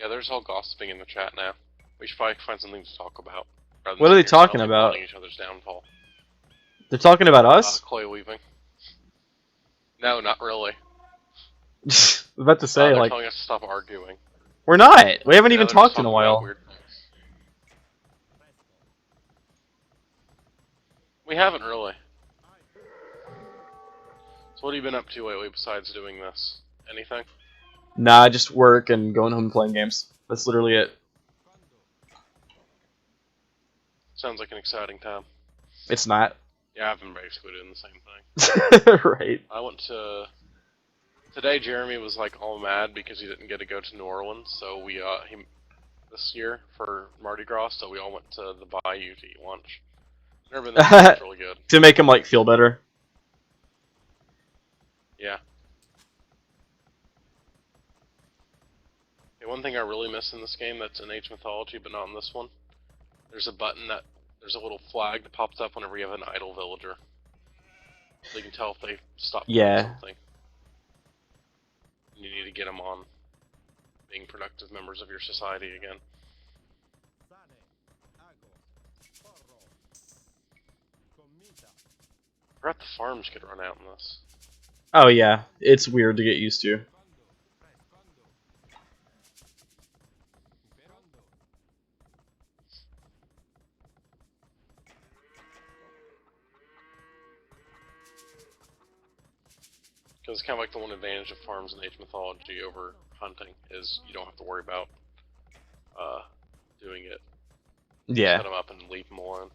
Yeah, there's all gossiping in the chat now. We should probably find something to talk about. What are they talking about? Each other's downfall. They're talking about us? Clay weaving. No, not really. I was about to say, they're like, telling us to stop arguing. we're not. We haven't even They're just talked in a talking about while. weird things. We haven't really. So what have you been up to lately besides doing this? Anything? Nah, just work and going home and playing games. That's literally it. Sounds like an exciting time. It's not. Yeah, I've been basically doing the same thing. Right. I went to... Today Jeremy was like all mad because he didn't get to go to New Orleans, so we, this year for Mardi Gras, so we all went to the Bayou to eat lunch. Never been there, it's really good. To make him, like, feel better. Yeah. The one thing I really miss in this game that's in Age Mythology, but not in this one, there's a button that, there's a little flag that pops up whenever you have an idle villager. So you can tell if they stop doing something. You need to get them on being productive members of your society again. I forgot the farms could run out in this. Oh yeah, it's weird to get used to. Because it's kind of like the one advantage of farms in Age Mythology over hunting is you don't have to worry about doing it. Yeah. Set them up and leave them alone.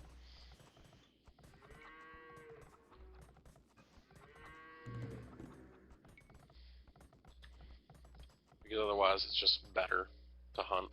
Because otherwise it's just better to hunt.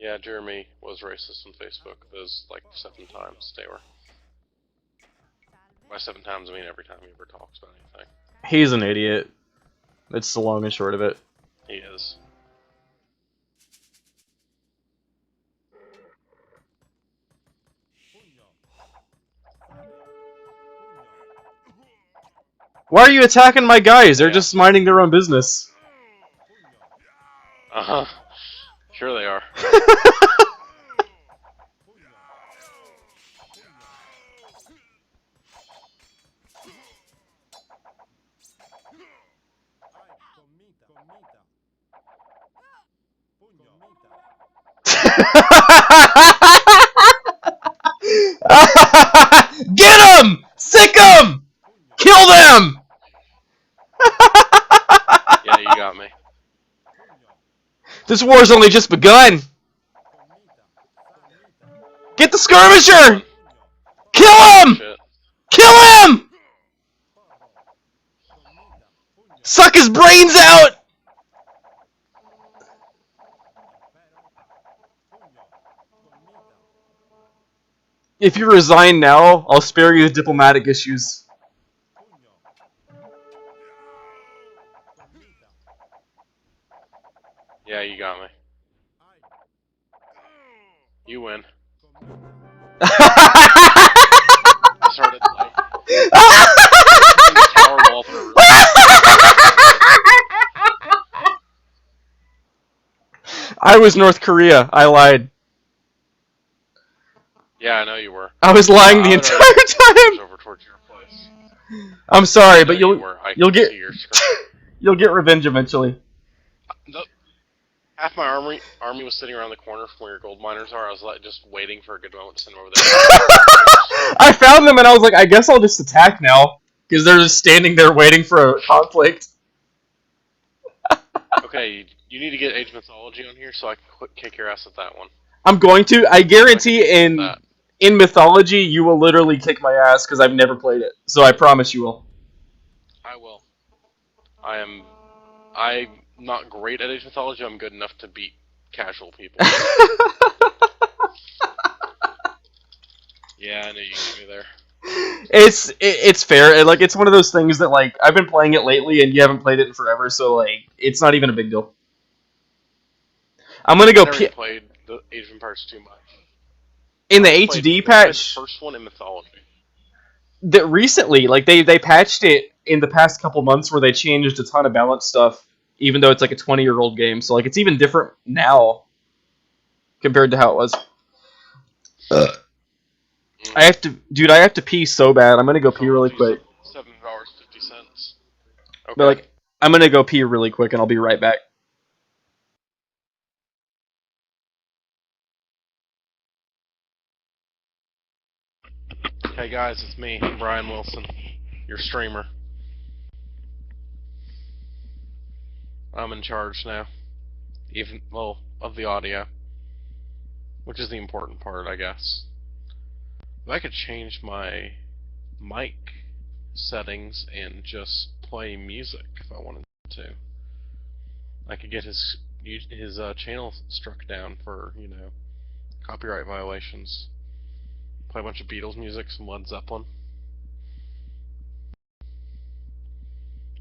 Yeah, Jeremy was racist on Facebook. Those like 7 times they were. By 7 times I mean every time he ever talks about anything. He's an idiot. That's the long and short of it. He is. Why are you attacking my guys? They're just minding their own business. Uh-huh. Sure they are. Get them! Sick them! Kill them! Yeah, you got me. This war's only just begun. Get the skirmisher! Kill him! Shit. Kill him! Suck his brains out! If you resign now, I'll spare you the diplomatic issues. Yeah, you got me. You win. I started like tower wall for a really I was North Korea. I lied. Yeah, I know you were. I was lying the entire time. Over towards your place. I'm sorry, but you'll get you'll get revenge eventually. Half my army was sitting around the corner from where your gold miners are. I was like just waiting for a good moment to send them over there. I found them and I was like, I guess I'll just attack now because they're just standing there waiting for a conflict. Okay, you need to get Age Mythology on here so I can kick your ass at that one. I'm going to. I guarantee in Mythology you will literally kick my ass because I've never played it. So I promise you will. I will. I'm not great at Age Mythology. I'm good enough to beat casual people. Yeah, I knew you get me there. It's fair. Like it's one of those things that like I've been playing it lately and you haven't played it in forever, so like it's not even a big deal. I'm gonna go. I never played the Age of Empires too much. In the I played HD the patch, first one in Mythology. that recently, like they patched it in the past couple months where they changed a ton of balance stuff, even though it's like a 20-year-old game. So like it's even different now compared to how it was. I have to pee so bad. I'm gonna go pee really quick. $7.50. Okay. But like, I'm gonna go pee really quick, and I'll be right back. Hey guys, it's me, Brian Wilson, your streamer. I'm in charge now. Of the audio. Which is the important part, I guess. If I could change my mic settings and just play music if I wanted to, I could get his channel struck down for, copyright violations. Play a bunch of Beatles music, some Led Zeppelin.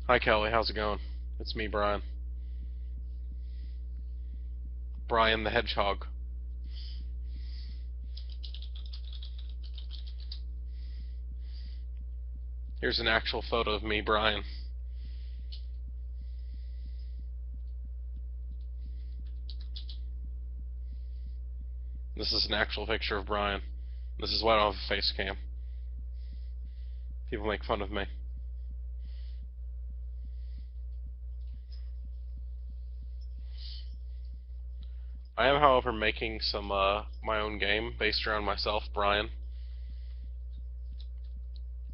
Hi Kelly, how's it going? It's me, Brian. Brian the Hedgehog. Here's an actual photo of me, Brian. This is an actual picture of Brian. This is why I don't have a face cam. People make fun of me. I am, however, making some my own game based around myself, Brian.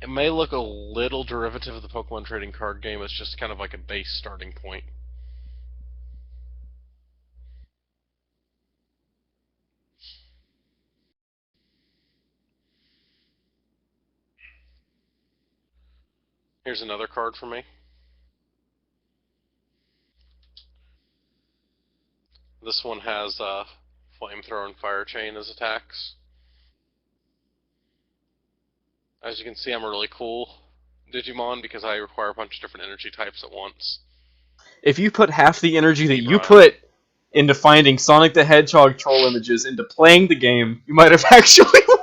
It may look a little derivative of the Pokemon trading card game. It's just kind of like a base starting point. Here's another card for me. This one has Flamethrower and Fire Chain as attacks. As you can see, I'm a really cool Digimon because I require a bunch of different energy types at once. If you put half the energy that you Brian. put into finding Sonic the Hedgehog troll images into playing the game, you might have actually won.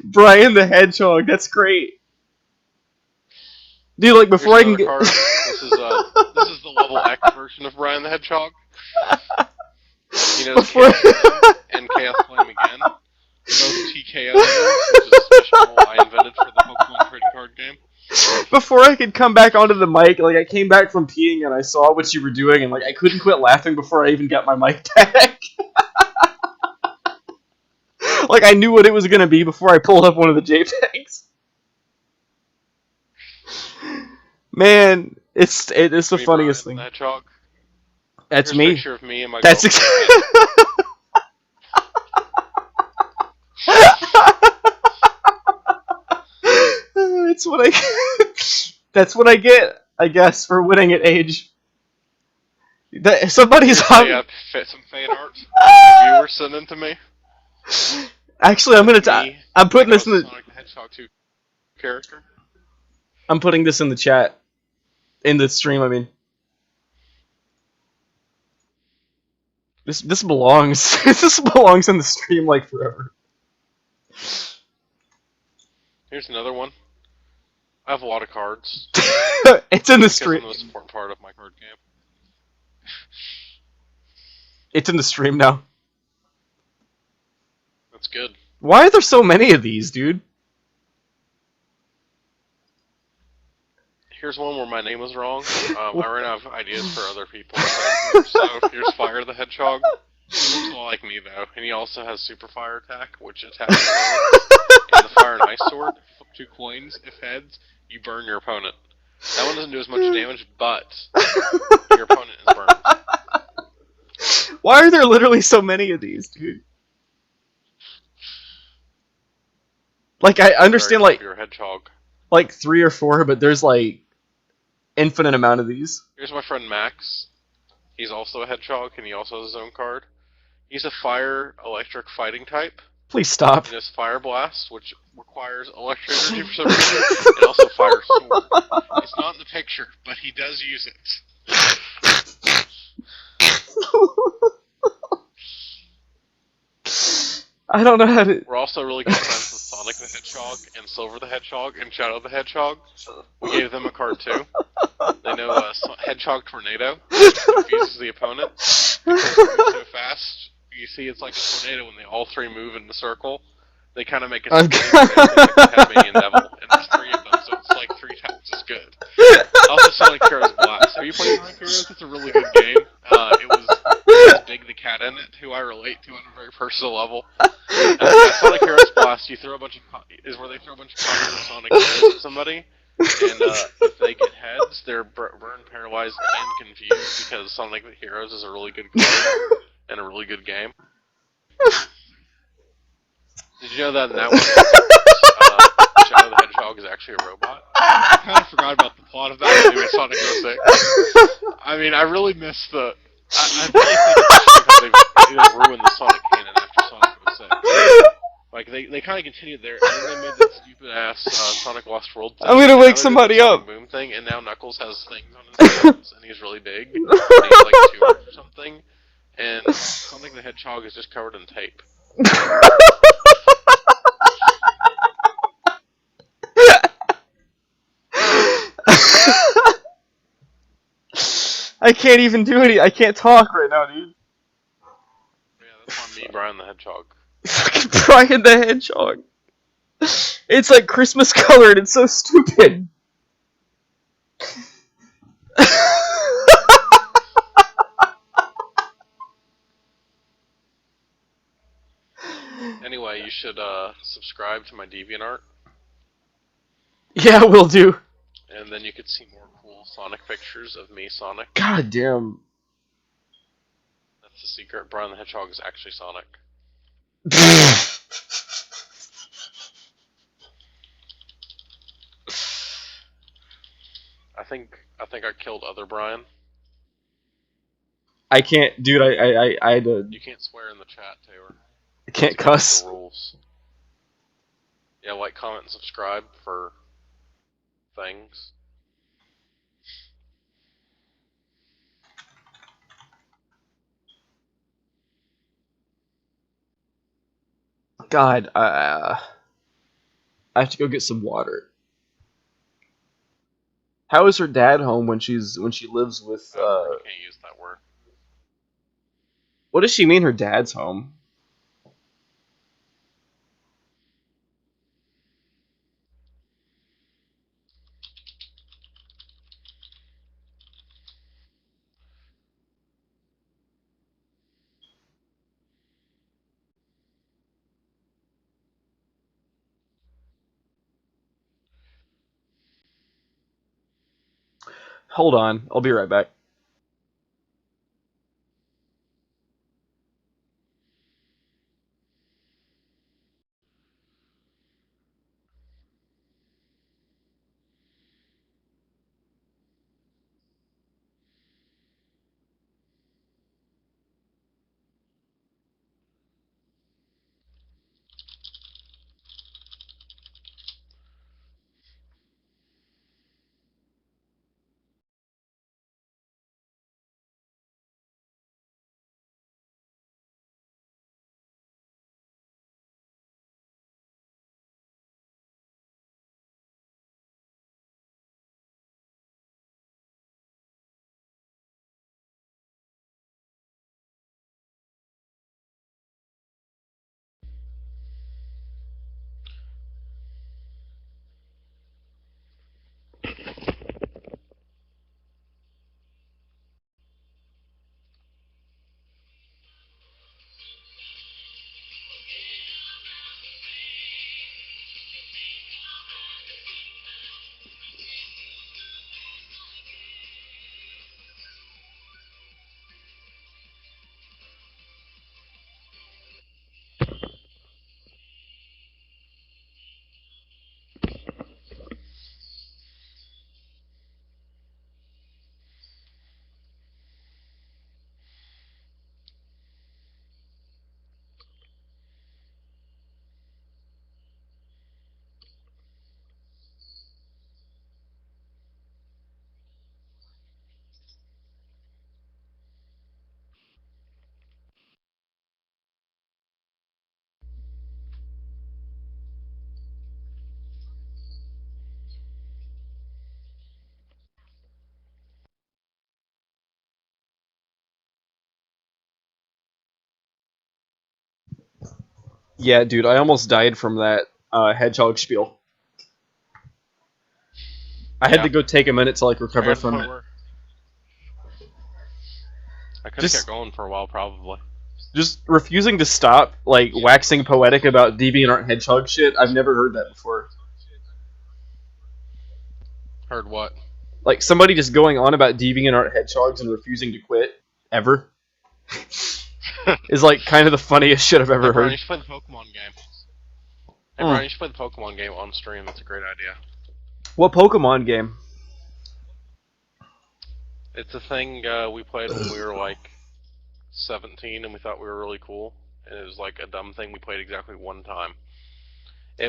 Brian the Hedgehog, that's great. Dude, like before I can get This is the level X version of Brian the Hedgehog. He knows before Chaos Flame and Chaos Flame again. Both TKO, which is a special role I invented for the Pokemon trading card game. before I could come back onto the mic, like I came back from peeing and I saw what you were doing, and like I couldn't quit laughing before I even got my mic back. Like I knew what it was gonna be before I pulled up one of the JPEGs. Man, it's the funniest thing. Brian the Hedgehog. That's Here's me. A picture of me and my That's girlfriend. It's what I. That's what I get, I guess, for winning at age. Somebody's on. Yeah, some fan art. Viewers sent in to me. Actually, I'm putting this in the. Sonic the Hedgehog 2 character. I'm putting this in the chat, in the stream. I mean, this belongs. This belongs in the stream like forever. Here's another one. I have a lot of cards. It's in the stream. stream. It's the most important part of my card game. It's in the stream now. That's good. Why are there so many of these, dude? Here's one where my name was wrong. I ran out of ideas for other people. So here's Fire the Hedgehog. He looks a lot like me though, and he also has Super Fire Attack, which attacks and the Fire and Ice Sword. Flip 2 coins. If heads, you burn your opponent. That one doesn't do as much damage, but your opponent is burned. Why are there literally so many of these, dude? Like I understand like hedgehog. Like 3 or 4, but there's like infinite amount of these. Here's my friend Max. He's also a hedgehog, and he also has his own card. He's a fire electric fighting type. Please stop. And his Fire Blast, which requires electric energy for some reason, and also Fire Sword. It's not in the picture, but he does use it. I don't know how to. We're also really good friends with Sonic the Hedgehog and Silver the Hedgehog and Shadow the Hedgehog. We gave them a card too. They know Hedgehog Tornado, which confuses the opponent because they move so fast. You see, it's like a tornado when they all three move in the circle. They kind of make a spinning face like the Tasmanian Devil, and there's three of them, so it's like 3 times as good. Also, Sonic Heroes Blast. Have you played Sonic Heroes? It's a really good game. It was Big the Cat in it, who I relate to on a very personal level. Sonic Heroes Blast, you throw a bunch of is where they throw a bunch of copies of Sonic Heroes at somebody, and if they get heads, they're burned, paralyzed, and confused because Sonic Heroes is a really good card and a really good game. Did you know that in that one, Shadow the Hedgehog is actually a robot? I kind of forgot about the plot of that anyway, Sonic 06. I mean, I really miss the... I really think it's interesting how they've ruined the Sonic canon after Sonic 06. Like, they kind of continued there, and then they made that stupid-ass Sonic Lost World thing. I'm gonna wake somebody up. Boom thing, and now Knuckles has things on his hands, and he's really big. And he's like tumors or something. And Sonic the Hedgehog is just covered in tape. I can't even do any. I can't talk right now, dude. Yeah, that's on me, Brian the Hedgehog. Fucking Brian the Hedgehog. It's like Christmas colored. It's so stupid. Anyway, you should subscribe to my DeviantArt. Yeah, will do. And then you could see more cool Sonic pictures of me, Sonic. God damn. That's the secret. Brian the Hedgehog is actually Sonic. I think I killed other Brian. I can't, dude. I had to. You can't swear in the chat, Taylor. I can't cuss. The rules. Yeah, like, comment, and subscribe for things. God, I have to go get some water. How is her dad home when she lives with? You can't use that word. What does she mean? Her dad's home? Hold on, I'll be right back. Yeah, dude, I almost died from that hedgehog spiel. I had to go take a minute to like recover from it. I could have kept going for a while, probably. Just refusing to stop, like, waxing poetic about DeviantArt hedgehog shit. I've never heard that before. Heard what? Like, somebody just going on about DeviantArt hedgehogs and refusing to quit, ever, is, like, kind of the funniest shit I've ever Brian, heard. you should play the Pokemon game. Hey, Brian, you should play the Pokemon game on stream. That's a great idea. What Pokemon game? It's a thing we played when we were, like, 17, and we thought we were really cool. And it was, like, a dumb thing we played exactly one time.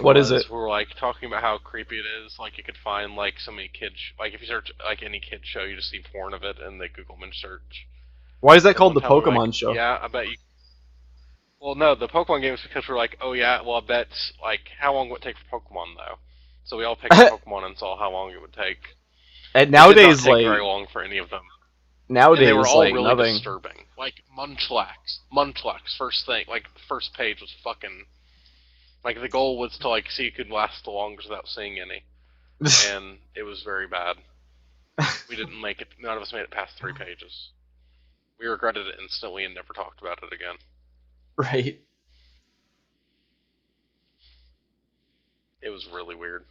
What is it? We were, like, talking about how creepy it is. Like, you could find, like, so many kids... Like, if you search, like, any kid show, you just see porn of it in the Google image search. Why is that called the Pokemon show? Yeah, I bet you... Well, no, the Pokemon game is because we're like, oh yeah, well, I bet, like, how long would it take for Pokemon, though? So we all picked a Pokemon and saw how long it would take. And nowadays, it did not take like... very long for any of them. Nowadays, and they were all like, really nothing. disturbing. Like, Munchlax, first thing, like, first page was fucking... Like, the goal was to, like, see who could last the longest without seeing any. And it was very bad. We didn't make it, none of us made it past 3 pages. We regretted it instantly and never talked about it again. Right. It was really weird.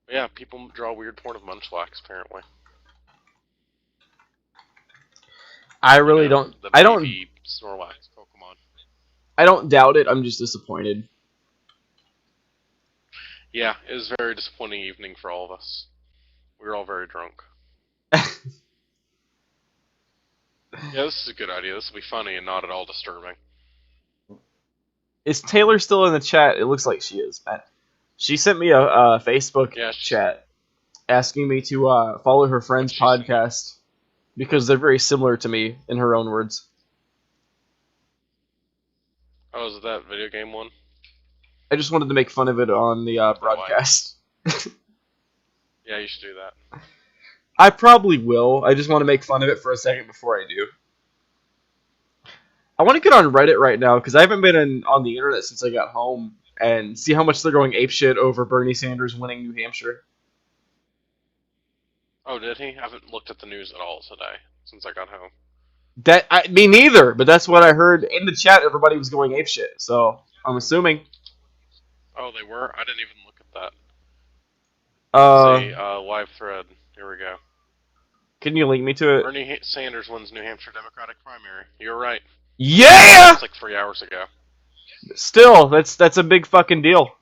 But yeah, people draw weird porn of Munchlax, apparently. I really don't... The I don't... baby Snorlax Pokemon. I don't doubt it, I'm just disappointed. Yeah, it was a very disappointing evening for all of us. We were all very drunk. Yeah, this is a good idea. This will be funny and not at all disturbing. Is Taylor still in the chat? It looks like she is, man. She sent me a Facebook chat asking me to follow her friend's podcast because they're very similar to me, in her own words. Oh, is it that video game one? I just wanted to make fun of it on the broadcast. Yeah, you should do that. I probably will. I just want to make fun of it for a second before I do. I want to get on Reddit right now because I haven't been on the internet since I got home and see how much they're going apeshit over Bernie Sanders winning New Hampshire. Oh, did he? I haven't looked at the news at all today since I got home. Me neither, but that's what I heard in the chat. Everybody was going apeshit, so I'm assuming. Oh, they were? I didn't even look at that. Let's see, live thread. Here we go. Can you link me to it? Bernie Sanders wins New Hampshire Democratic primary. You're right. Yeah! It's like 3 hours ago. Still, that's a big fucking deal.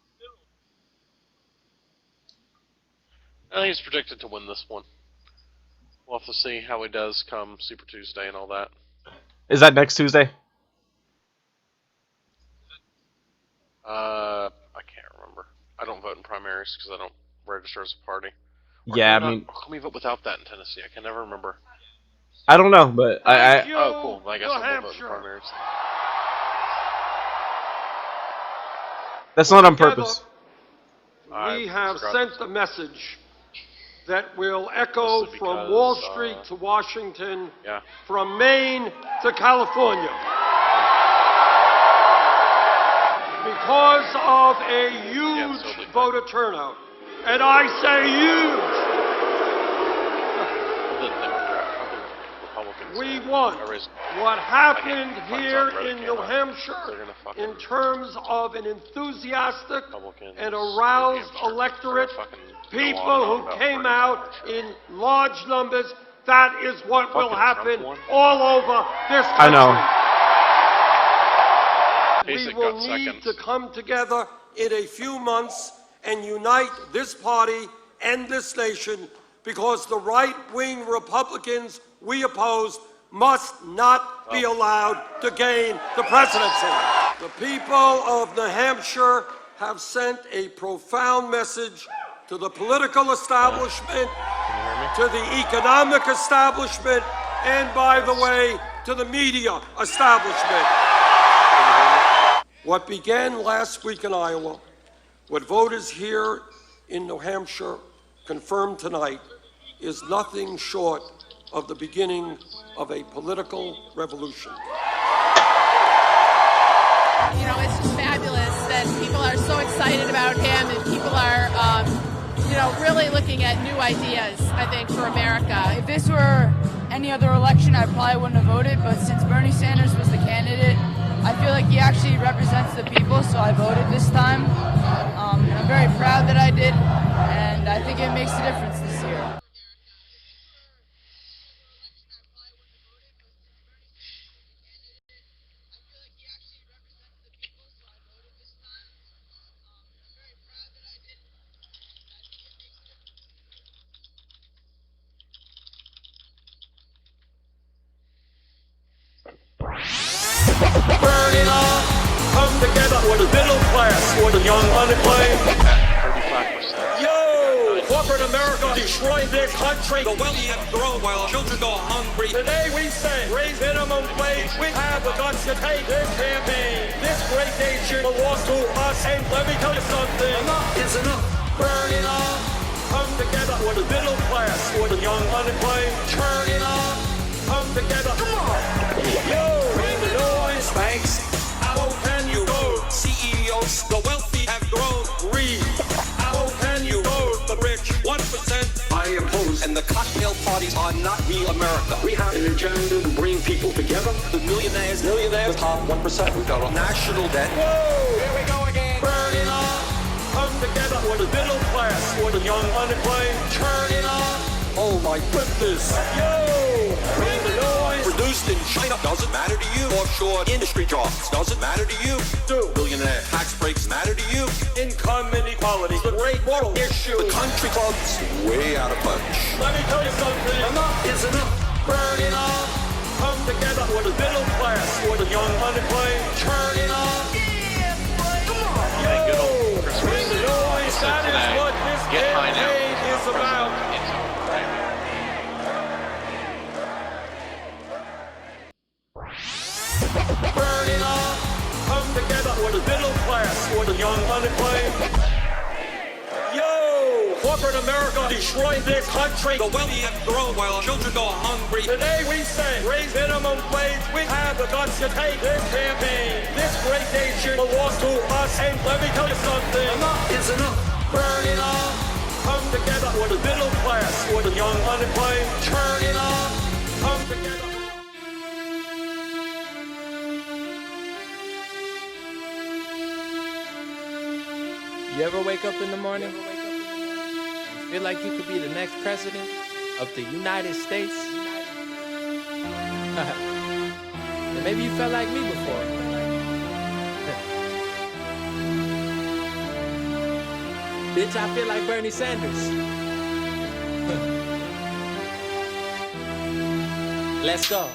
He's predicted to win this one. We'll have to see how he does come Super Tuesday and all that. Is that next Tuesday? I can't remember. I don't vote in primaries because I don't register as a party. Or Yeah, can I mean... How can we vote without that in Tennessee? I can never remember. I don't know, but Oh, cool. I guess I will vote in primaries. That's not on purpose. We have sent a message that will echo from Wall Street to Washington, from Maine to California. Because of a huge voter turnout, and I say huge, we won. What happened here in New Hampshire in terms of an enthusiastic and aroused electorate, people who came out in large numbers, that is what will happen all over this country. I know. We will need to come together in a few months and unite this party and this nation, because the right-wing Republicans we oppose must not be allowed to gain the presidency. The people of New Hampshire have sent a profound message to the political establishment, to the economic establishment, and, by the way, to the media establishment. What began last week in Iowa, what voters here in New Hampshire confirmed tonight, is nothing short of the beginning of a political revolution. You know, it's just fabulous that people are so excited about him and people are, you know, really looking at new ideas, I think, for America. If this were any other election, I probably wouldn't have voted, but since Bernie Sanders was the candidate, I feel like he actually represents the people, so I voted this time. And I'm very proud that I did, and I think it makes a difference this year. Burn it all, come together for the middle class, for the young unemployed. 35%. Yo, corporate America destroyed this country. The wealthy have grown while children go hungry. Today we say, raise minimum wage. We have the guts to take this campaign. This great nation belongs to us. And let me tell you something, enough is enough. Burn it all, come together for the middle class, for the young unemployed. Turn it all, come together. Come on. Yo, bring the noise. Thanks. How can you go? CEOs, the wealthy have grown. Read. How can you go? The rich, 1%. I oppose. And the cocktail parties are not real America. We have an agenda to bring people together. The millionaires, the top 1%. We've got a national debt. Whoa! Here we go again. Burn it all. Come together for the middle class, for the young unemployed. Turn it on. Oh my goodness. Yo! Bring the noise. Produced in China doesn't matter to you. Offshore industry jobs doesn't matter to you. Do billionaire tax breaks matter to you? Income inequality, the great moral issue. The country club's way out of punch. Let me tell you something. Enough is enough. Burn it all. Come together for the middle class, for the young unemployed. Turn it on. Yeah, boy. Come on. Yo! Bring the noise. That is what this campaign is about. Burn it all, come together for the middle class, for the young unemployed. Yo, corporate America destroyed this country. The wealthy have grown while children go hungry. Today we say, raise minimum wage. We have the guts to take this campaign. This great nation belongs to us. And let me tell you something, enough is enough. Burn it all, come together for the middle class, for the young unemployed. Turn it all, come together. You ever wake up in the morning and feel like you could be the next president of the United States? And maybe you felt like me before. Bitch, I feel like Bernie Sanders. Let's go.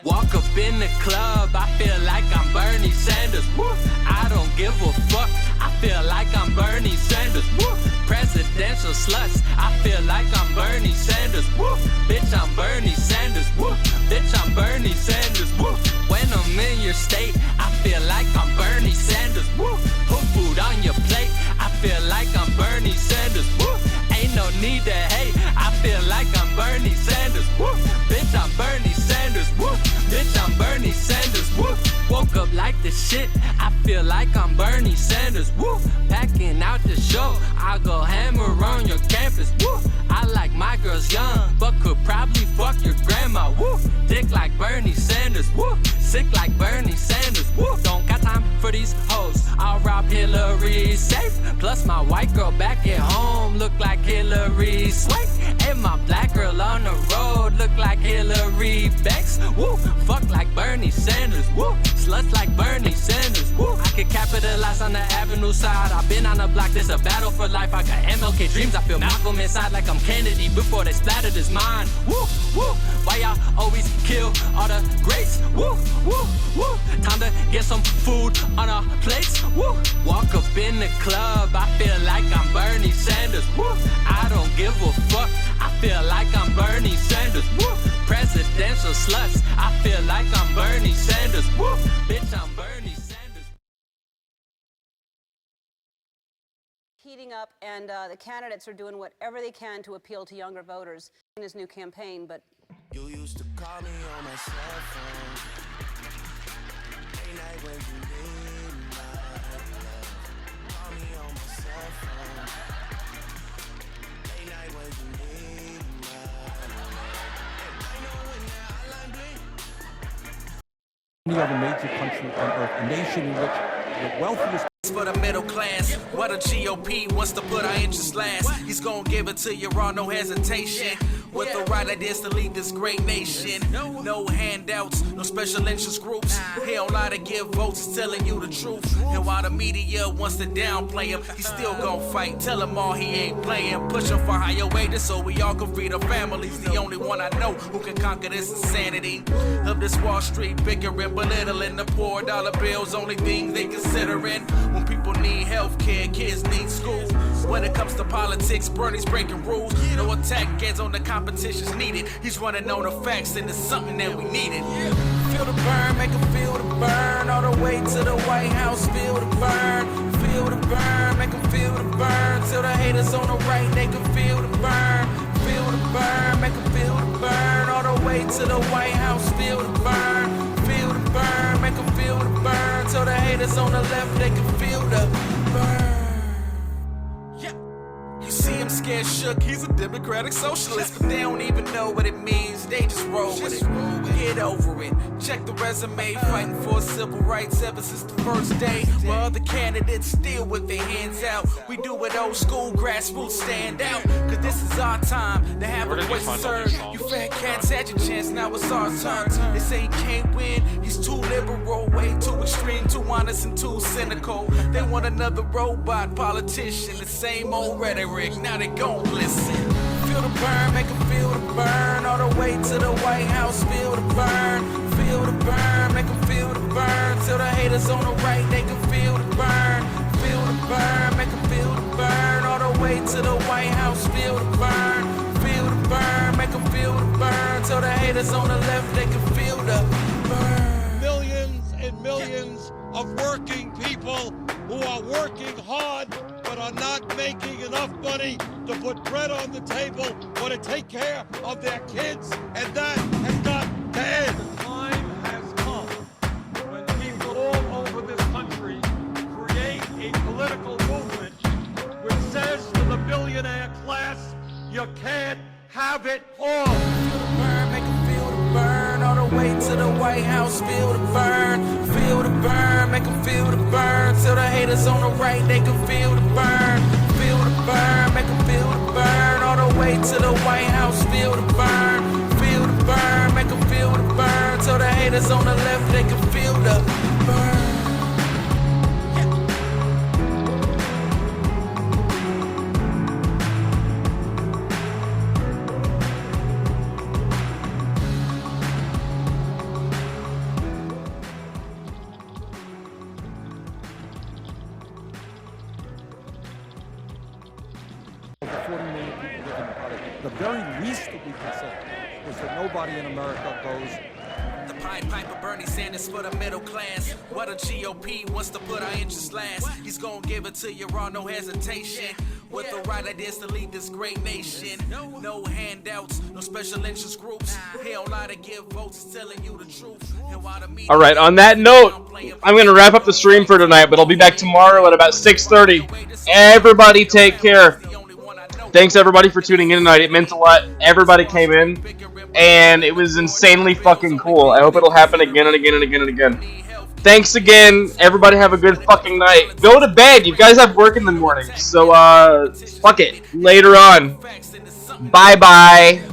Walk up in the club, I feel like I'm Bernie Sanders. Woo. I don't give a fuck, I feel like I'm Bernie Sanders. Woo. Presidential sluts, I feel like I'm Bernie Sanders. Woo. Bitch, I'm Bernie Sanders. Woo. Bitch, I'm Bernie Sanders. Woo. When I'm in your state, I feel like I'm Bernie Sanders. Woo. Put food on your plate, I feel like I'm Bernie Sanders. Woo. Ain't no need to hate, I feel like I'm Bernie Sanders. Woo. Bitch, I'm Bernie Sanders. Woo. Bitch, I'm Bernie Sanders. Woo. Woke up like the shit, I feel like I'm Bernie Sanders. Woo. Packing out the show, I'll go hammer on your campus. Woo. I like my girls young, but could probably fuck your grandma. Woo. Dick like Bernie Sanders. Woo. Sick like Bernie Sanders. Woo. Don't got time for these hoes, I'll rob Hillary safe. Plus my white girl back at home look like Hillary Swank. And my black girl on the road look like Hillary Banks. Woo. Fuck like Bernie Sanders. Woo. Sluts like Bernie Sanders. Woo. I could capitalize on the avenue side. I've been on the block, this a battle for life. I got MLK dreams, I feel Malcolm inside like I'm Kennedy before they splattered his mind. Woo, woo. Why y'all always kill all the greats? Woo, woo, woo. Time to get some food on our plates. Woo. Walk up in the club, I feel like I'm Bernie Sanders. Woo. I don't give a fuck, I feel like I'm Bernie Sanders. Woo. Presidential sluts, I feel like I'm Bernie Sanders. Woo. Bitch, I'm Bernie Sanders. Heating up, and the candidates are doing whatever they can to appeal to younger voters in his new campaign, but... You used to call me on my cell phone. Late night when you need any other major country on earth, a nation in which the wealthiest for the middle class, what a GOP wants to put our interests last. He's gonna give it to you raw, no hesitation. With the right ideas to lead this great nation. No handouts, no special interest groups. He don't lie to give votes, he's telling you the truth. And while the media wants to downplay him, he's still gonna fight. Tell him all he ain't playing. Push him for higher wages so we all can feed our families. The only one I know who can conquer this insanity of this Wall Street bickering, belittling the poor. Dollar bills, only thing they considering. When people need health care, kids need school. When it comes to politics, Bernie's breaking rules. No attack gets on the competition's needed. He's running on the facts and it's something that we needed. Feel the burn, make him feel the burn. All the way to the White House, feel the burn. Feel the burn, make him feel the burn. Till the haters on the right, they can feel the burn. Feel the burn, make him feel the burn. All the way to the White House, feel the burn. Feel the burn, make them feel the burn. Till the haters on the left, they can feel the burn. Yeah. You see him scared shook, he's a democratic socialist. But they don't even know what it means, they just roll with it. Get over it, check the resume. Fighting for civil rights ever since the first day. While other candidates still with their hands out. We do it old school, grassroots stand out. Cause this is our time to have a voice to serve. You fat cats had your chance, now it's our turn. They say he can't win, he's too liberal. Way too extreme, too honest and too cynical. They want another robot politician. The same old rhetoric, now they gon' listen. Feel the burn, make them feel the burn. All the way to the White House, feel the burn. Feel the burn, make them feel the burn. Till the haters on the right, they can feel the burn. Feel the burn, make them feel the burn. All the way to the White House, feel the burn. Feel the burn, make them feel the burn. Till the haters on the left, they can feel the burn. Millions and millions of working people who are working hard but are not making enough money to put bread on the table or to take care of their kids, and that has got to end. The time has come when people all over this country create a political movement which says to the billionaire class, you can't have it all. Burn, make them feel the burn. All the way to the White House, feel the burn. Feel the burn, make them feel the burn. Till the haters on the right, they can feel the burn. Feel the burn, make them feel the burn. All the way to the White House, feel the burn. Feel the burn, make them feel the burn. Till the haters on the left, they can feel the burn. The very least that we can say is that nobody in America goes. The Pied Piper Bernie Sanders for the middle class. What a GOP wants to put our interests last. He's gonna give it to you raw, no hesitation. With the right ideas to lead this great nation. No handouts, no special interest groups. He don't lie to give votes, he's telling you the truth. Alright, on that note, I'm gonna wrap up the stream for tonight, but I'll be back tomorrow at about 6:30. Everybody take care. Thanks everybody for tuning in tonight. It meant a lot. Everybody came in, and it was insanely fucking cool. I hope it'll happen again and again and again and again. Thanks again. Everybody have a good fucking night. Go to bed. You guys have work in the morning, so fuck it. Later on. Bye-bye.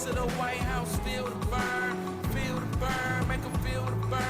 To the White House, feel the burn, make them feel the burn.